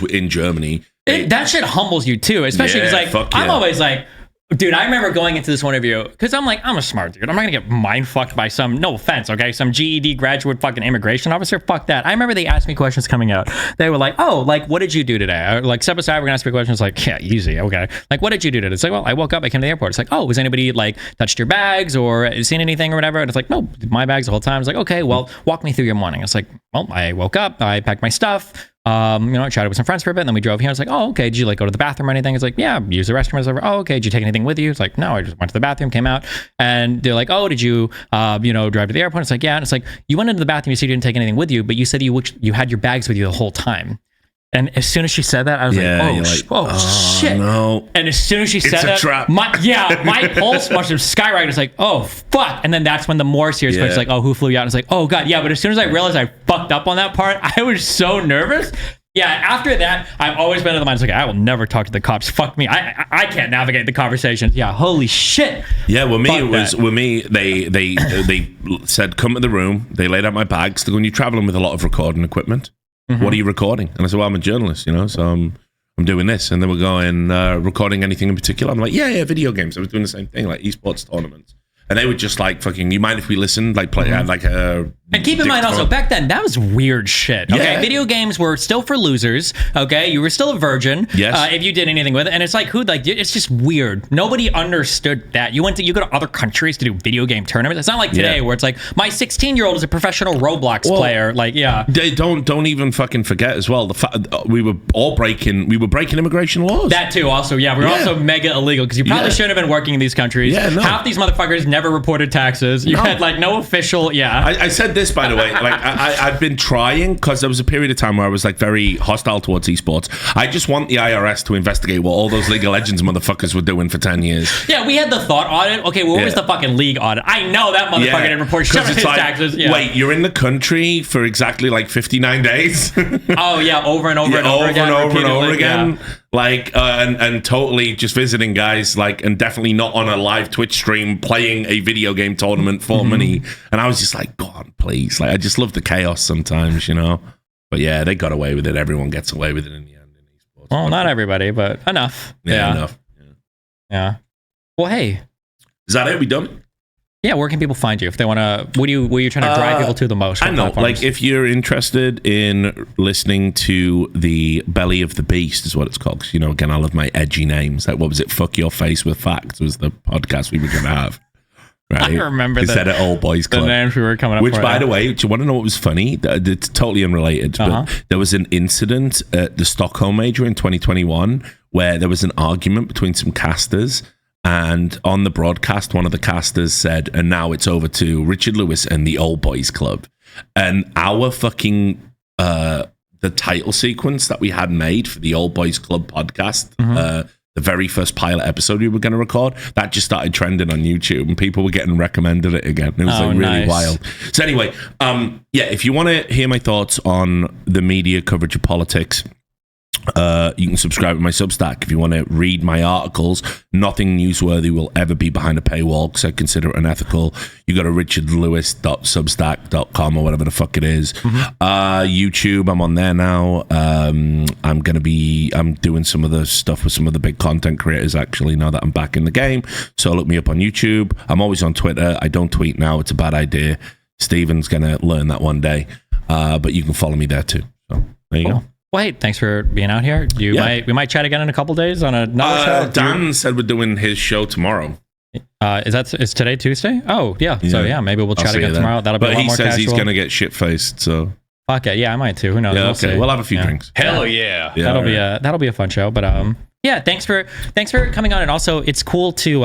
in Germany. That shit humbles you too, especially because I'm always like, dude, I remember going into this interview because I'm like, I'm a smart dude. I'm not gonna get mind fucked by some, no offense, okay, some GED graduate fucking immigration officer. Fuck that. I remember they asked me questions coming out. They were like, "Oh, like, what did you do today?" Like, step aside, we're gonna ask me questions. Like, yeah, easy, okay. Like, what did you do today? It's like, well, I woke up, I came to the airport. It's like, oh, was anybody like touched your bags or seen anything or whatever? And it's like, no, my bags the whole time. It's like, okay, well, walk me through your morning. It's like, well, I woke up, I packed my stuff. I chatted with some friends for a bit, and then we drove here. I was like, oh, okay, did you like go to the bathroom or anything? It's like, yeah, use the restroom or whatever. Oh, okay, did you take anything with you? It's like, no, I just went to the bathroom, came out. And they're like, oh, did you drive to the airport? It's like, yeah. And it's like, you went into the bathroom, you said you didn't take anything with you, but you said you had your bags with you the whole time. And as soon as she said that, I was like, shit. No. And as soon as she said that, trap. my pulse must have skyrocketed. It's like, oh, fuck. And then that's when the more serious question's like, oh, who flew you out? And it's like, oh, God. Yeah, but as soon as I realized I fucked up on that part, I was so nervous. Yeah, after that, I've always been of the mind, I will never talk to the cops. Fuck me. I can't navigate the conversations. Yeah, holy shit. Yeah, they said, come to the room. They laid out my bags. They're going, you're traveling with a lot of recording equipment. What are you recording? And I said, well, I'm a journalist, so I'm doing this. And they were going, recording anything in particular? I'm like, yeah, video games. I was doing the same thing, like esports tournaments. And they were just like, fucking, you mind if we listen? Like, play, like a... And keep in mind also, back then, that was weird shit. Okay, video games were still for losers. Okay, you were still a virgin. Yes. If you did anything with it, and it's like, it's just weird. Nobody understood that. You go to other countries to do video game tournaments. It's not like today where it's like, my 16-year-old is a professional Roblox player. Like, yeah. They don't even fucking forget as well. The fact we were breaking immigration laws. That too. Also, we were also mega illegal because you probably shouldn't have been working in these countries. Yeah, no. Half these motherfuckers never reported taxes. You had like no official. I said this, by the way, like I've been trying, because there was a period of time where I was like very hostile towards esports. I just want the IRS to investigate what all those League of Legends motherfuckers were doing for 10 years. Yeah, we had the thought audit. Okay, where was the fucking league audit? I know that motherfucker didn't report shit on his taxes. Yeah. Wait, you're in the country for exactly like 59 days? Oh yeah, over and over again. Like, and totally just visiting guys, like, and definitely not on a live Twitch stream playing a video game tournament for money. And I was just like, God, please. Like, I just love the chaos sometimes, But yeah, they got away with it. Everyone gets away with it in the end in esports. Well, not everybody, but enough. Yeah, enough. Yeah. Well, hey. Is that it? We done? Yeah, where can people find you if they want to? What are you trying to drive people to the most? I don't know, like if you're interested in listening to the Belly of the Beast, is what it's called. Because again, I love my edgy names. Like, what was it? Fuck Your Face with Facts was the podcast we were going to have. Right? I remember that. Instead of Old Boys Club. The names we were coming up with. Which, by the way, do you want to know what was funny? It's totally unrelated, but there was an incident at the Stockholm Major in 2021 where there was an argument between some casters. And on the broadcast, one of the casters said, and now it's over to Richard Lewis and the Old Boys Club. And our fucking, the title sequence that we had made for the Old Boys Club podcast, the very first pilot episode we were going to record, that just started trending on YouTube and people were getting recommended it again. It was really wild. So anyway, if you want to hear my thoughts on the media coverage of politics, you can subscribe to my Substack. If you want to read my articles, nothing newsworthy will ever be behind a paywall because I consider it unethical. You go to richardlewis.substack.com or whatever the fuck it is. YouTube, I'm on there now. I'm doing some of the stuff with some of the big content creators actually now that I'm back in the game. So look me up on YouTube. I'm always on Twitter. I don't tweet now. It's a bad idea. Steven's going to learn that one day. But you can follow me there too. So there you go. Wait, thanks for being out here. We might chat again in a couple days on another show. Dan said we're doing his show tomorrow. Is today Tuesday? Oh, yeah. So yeah, maybe we'll chat again tomorrow. That'll be a lot more casual. But he says he's going to get shit-faced, so... Fuck it. Yeah, I might too. Who knows? Yeah, okay. We'll have a few drinks. Hell yeah. That'll be a fun show. But thanks for coming on. And also, it's cool to...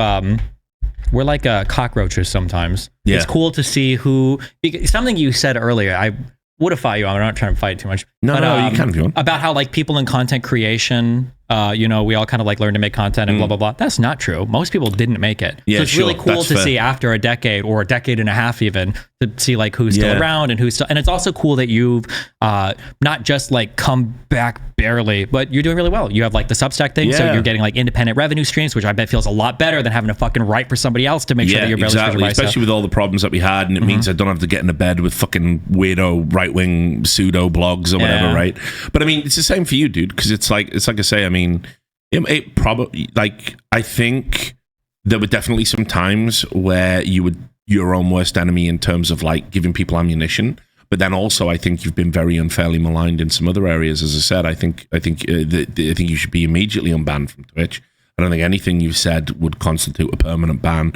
we're like cockroaches sometimes. Yeah. It's cool to see who... Something you said earlier, I would have fought you on. I'm not trying to fight too much. No, you can if you want. About how like people in content creation, we all kind of like learn to make content and blah, blah, blah. That's not true. Most people didn't make it. Yeah, so it's really cool to see after a decade or a decade and a half even to see like who's still around and who's still, and it's also cool that you've not just like come back barely, but you're doing really well. You have like the Substack thing, so you're getting like independent revenue streams, which I bet feels a lot better than having to fucking write for somebody else to make sure that you're barely exactly. Especially with all the problems that we had, and it means I don't have to get into bed with fucking weirdo right-wing pseudo blogs or whatever, right? But I mean, it's the same for you, dude, because it's like I say, I mean, it probably, like, I think there were definitely some times where you would your own worst enemy in terms of like giving people ammunition. But then also, I think you've been very unfairly maligned in some other areas. As I said, I think you should be immediately unbanned from Twitch. I don't think anything you've said would constitute a permanent ban,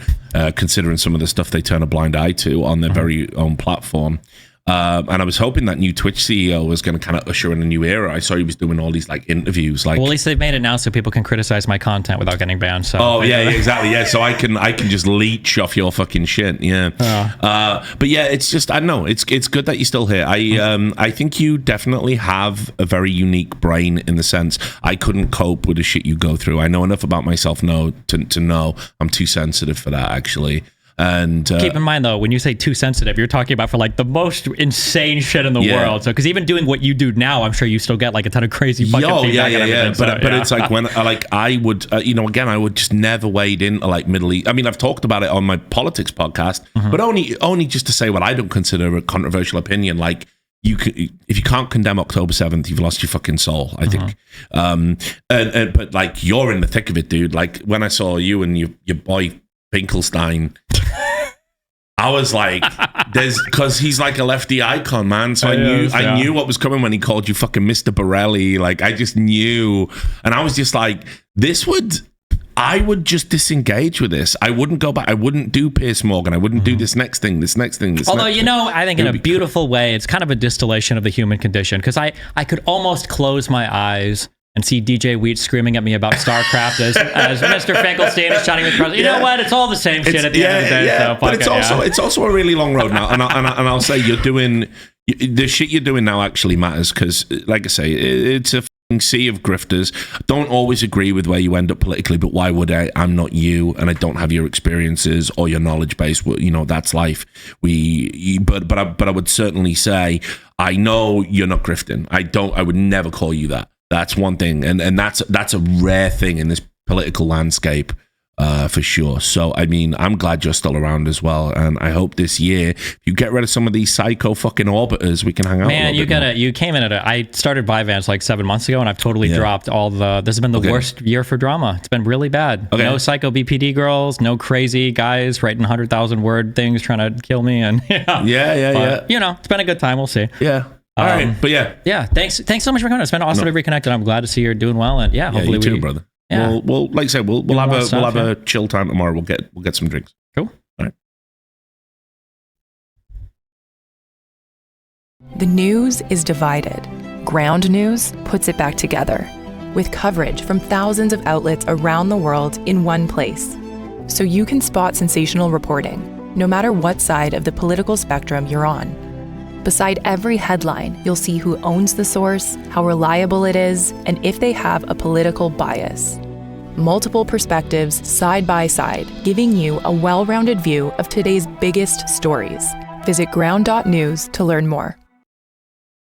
considering some of the stuff they turn a blind eye to on their very own platform. And I was hoping that new Twitch CEO was going to kind of usher in a new era. I saw he was doing all these like interviews. Like, well, at least they've made it now so people can criticize my content without getting banned. So exactly. Yeah, so I can just leech off your fucking shit. Yeah. But yeah, it's just, I don't know. It's good that you're still here. I think you definitely have a very unique brain in the sense I couldn't cope with the shit you go through. I know enough about myself to know I'm too sensitive for that, actually. And keep in mind though, when you say too sensitive, you're talking about for like the most insane shit in the world. So because even doing what you do now, I'm sure you still get like a ton of crazy fucking feedback. But it's like when I would again, I would just never wade into like Middle East. I mean, I've talked about it on my politics podcast, but only just to say what I don't consider a controversial opinion. Like, if you can't condemn October 7th, you've lost your fucking soul, I think. But like, you're in the thick of it, dude. Like when I saw you and your boy Finkelstein, I was like, because he's like a lefty icon, man. So I knew what was coming when he called you fucking Mr. Borelli. Like, I just knew. And I was just like, I would just disengage with this. I wouldn't go back. I wouldn't do Piers Morgan. I wouldn't do this next thing. Although, I think in a beautiful way, it's kind of a distillation of the human condition. Because I could almost close my eyes and see DJ Wheat screaming at me about StarCraft as Mr. Finkelstein is shouting across. You know what? It's all the same shit at the end of the day. So but it's also a really long road now. And I'll say you're doing the shit you're doing now actually matters because, like I say, it's a sea of grifters. Don't always agree with where you end up politically, but why would I? I'm not you, and I don't have your experiences or your knowledge base. That's life. But I would certainly say I know you're not grifting. I would never call you that. That's one thing, and that's a rare thing in this political landscape, for sure. So, I mean, I'm glad you're still around as well, and I hope this year, if you get rid of some of these psycho fucking orbiters, we can hang out. Man, you came in I started Vyvanse like 7 months ago, and I've totally dropped all the. This has been the worst year for drama. It's been really bad. Okay. No psycho BPD girls, no crazy guys writing 100,000 word things trying to kill me, and it's been a good time. We'll see. Yeah. All right, but yeah. Thanks so much for coming. It's been awesome to reconnect, and I'm glad to see you're doing well. And hopefully you too, brother. Yeah. We'll like I said, we'll have a chill time tomorrow. We'll get some drinks. Cool. All right. The news is divided. Ground news puts it back together. with coverage from thousands of outlets around the world in one place. So you can spot sensational reporting, no matter what side of the political spectrum you're on. Beside every headline, you'll see who owns the source, how reliable it is, and if they have a political bias. Multiple perspectives side by side, giving you a well-rounded view of today's biggest stories. Visit ground.news to learn more.